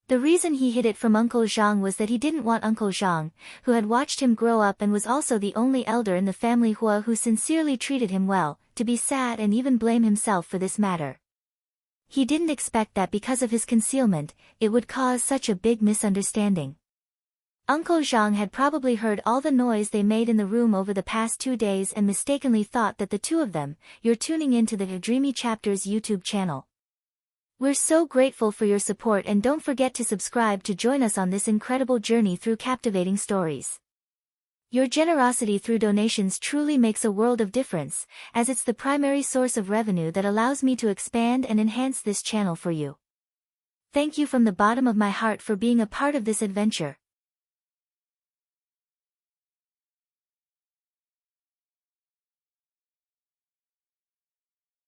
The reason he hid it from Uncle Zhang was that he didn't want Uncle Zhang, who had watched him grow up and was also the only elder in the family Hua who sincerely treated him well, to be sad and even blame himself for this matter. He didn't expect that because of his concealment, it would cause such a big misunderstanding. Uncle Zhang had probably heard all the noise they made in the room over the past 2 days and mistakenly thought that the two of them, you're tuning into the Dreamy Chapters YouTube channel. We're so grateful for your support and don't forget to subscribe to join us on this incredible journey through captivating stories. Your generosity through donations truly makes a world of difference, as it's the primary source of revenue that allows me to expand and enhance this channel for you. Thank you from the bottom of my heart for being a part of this adventure.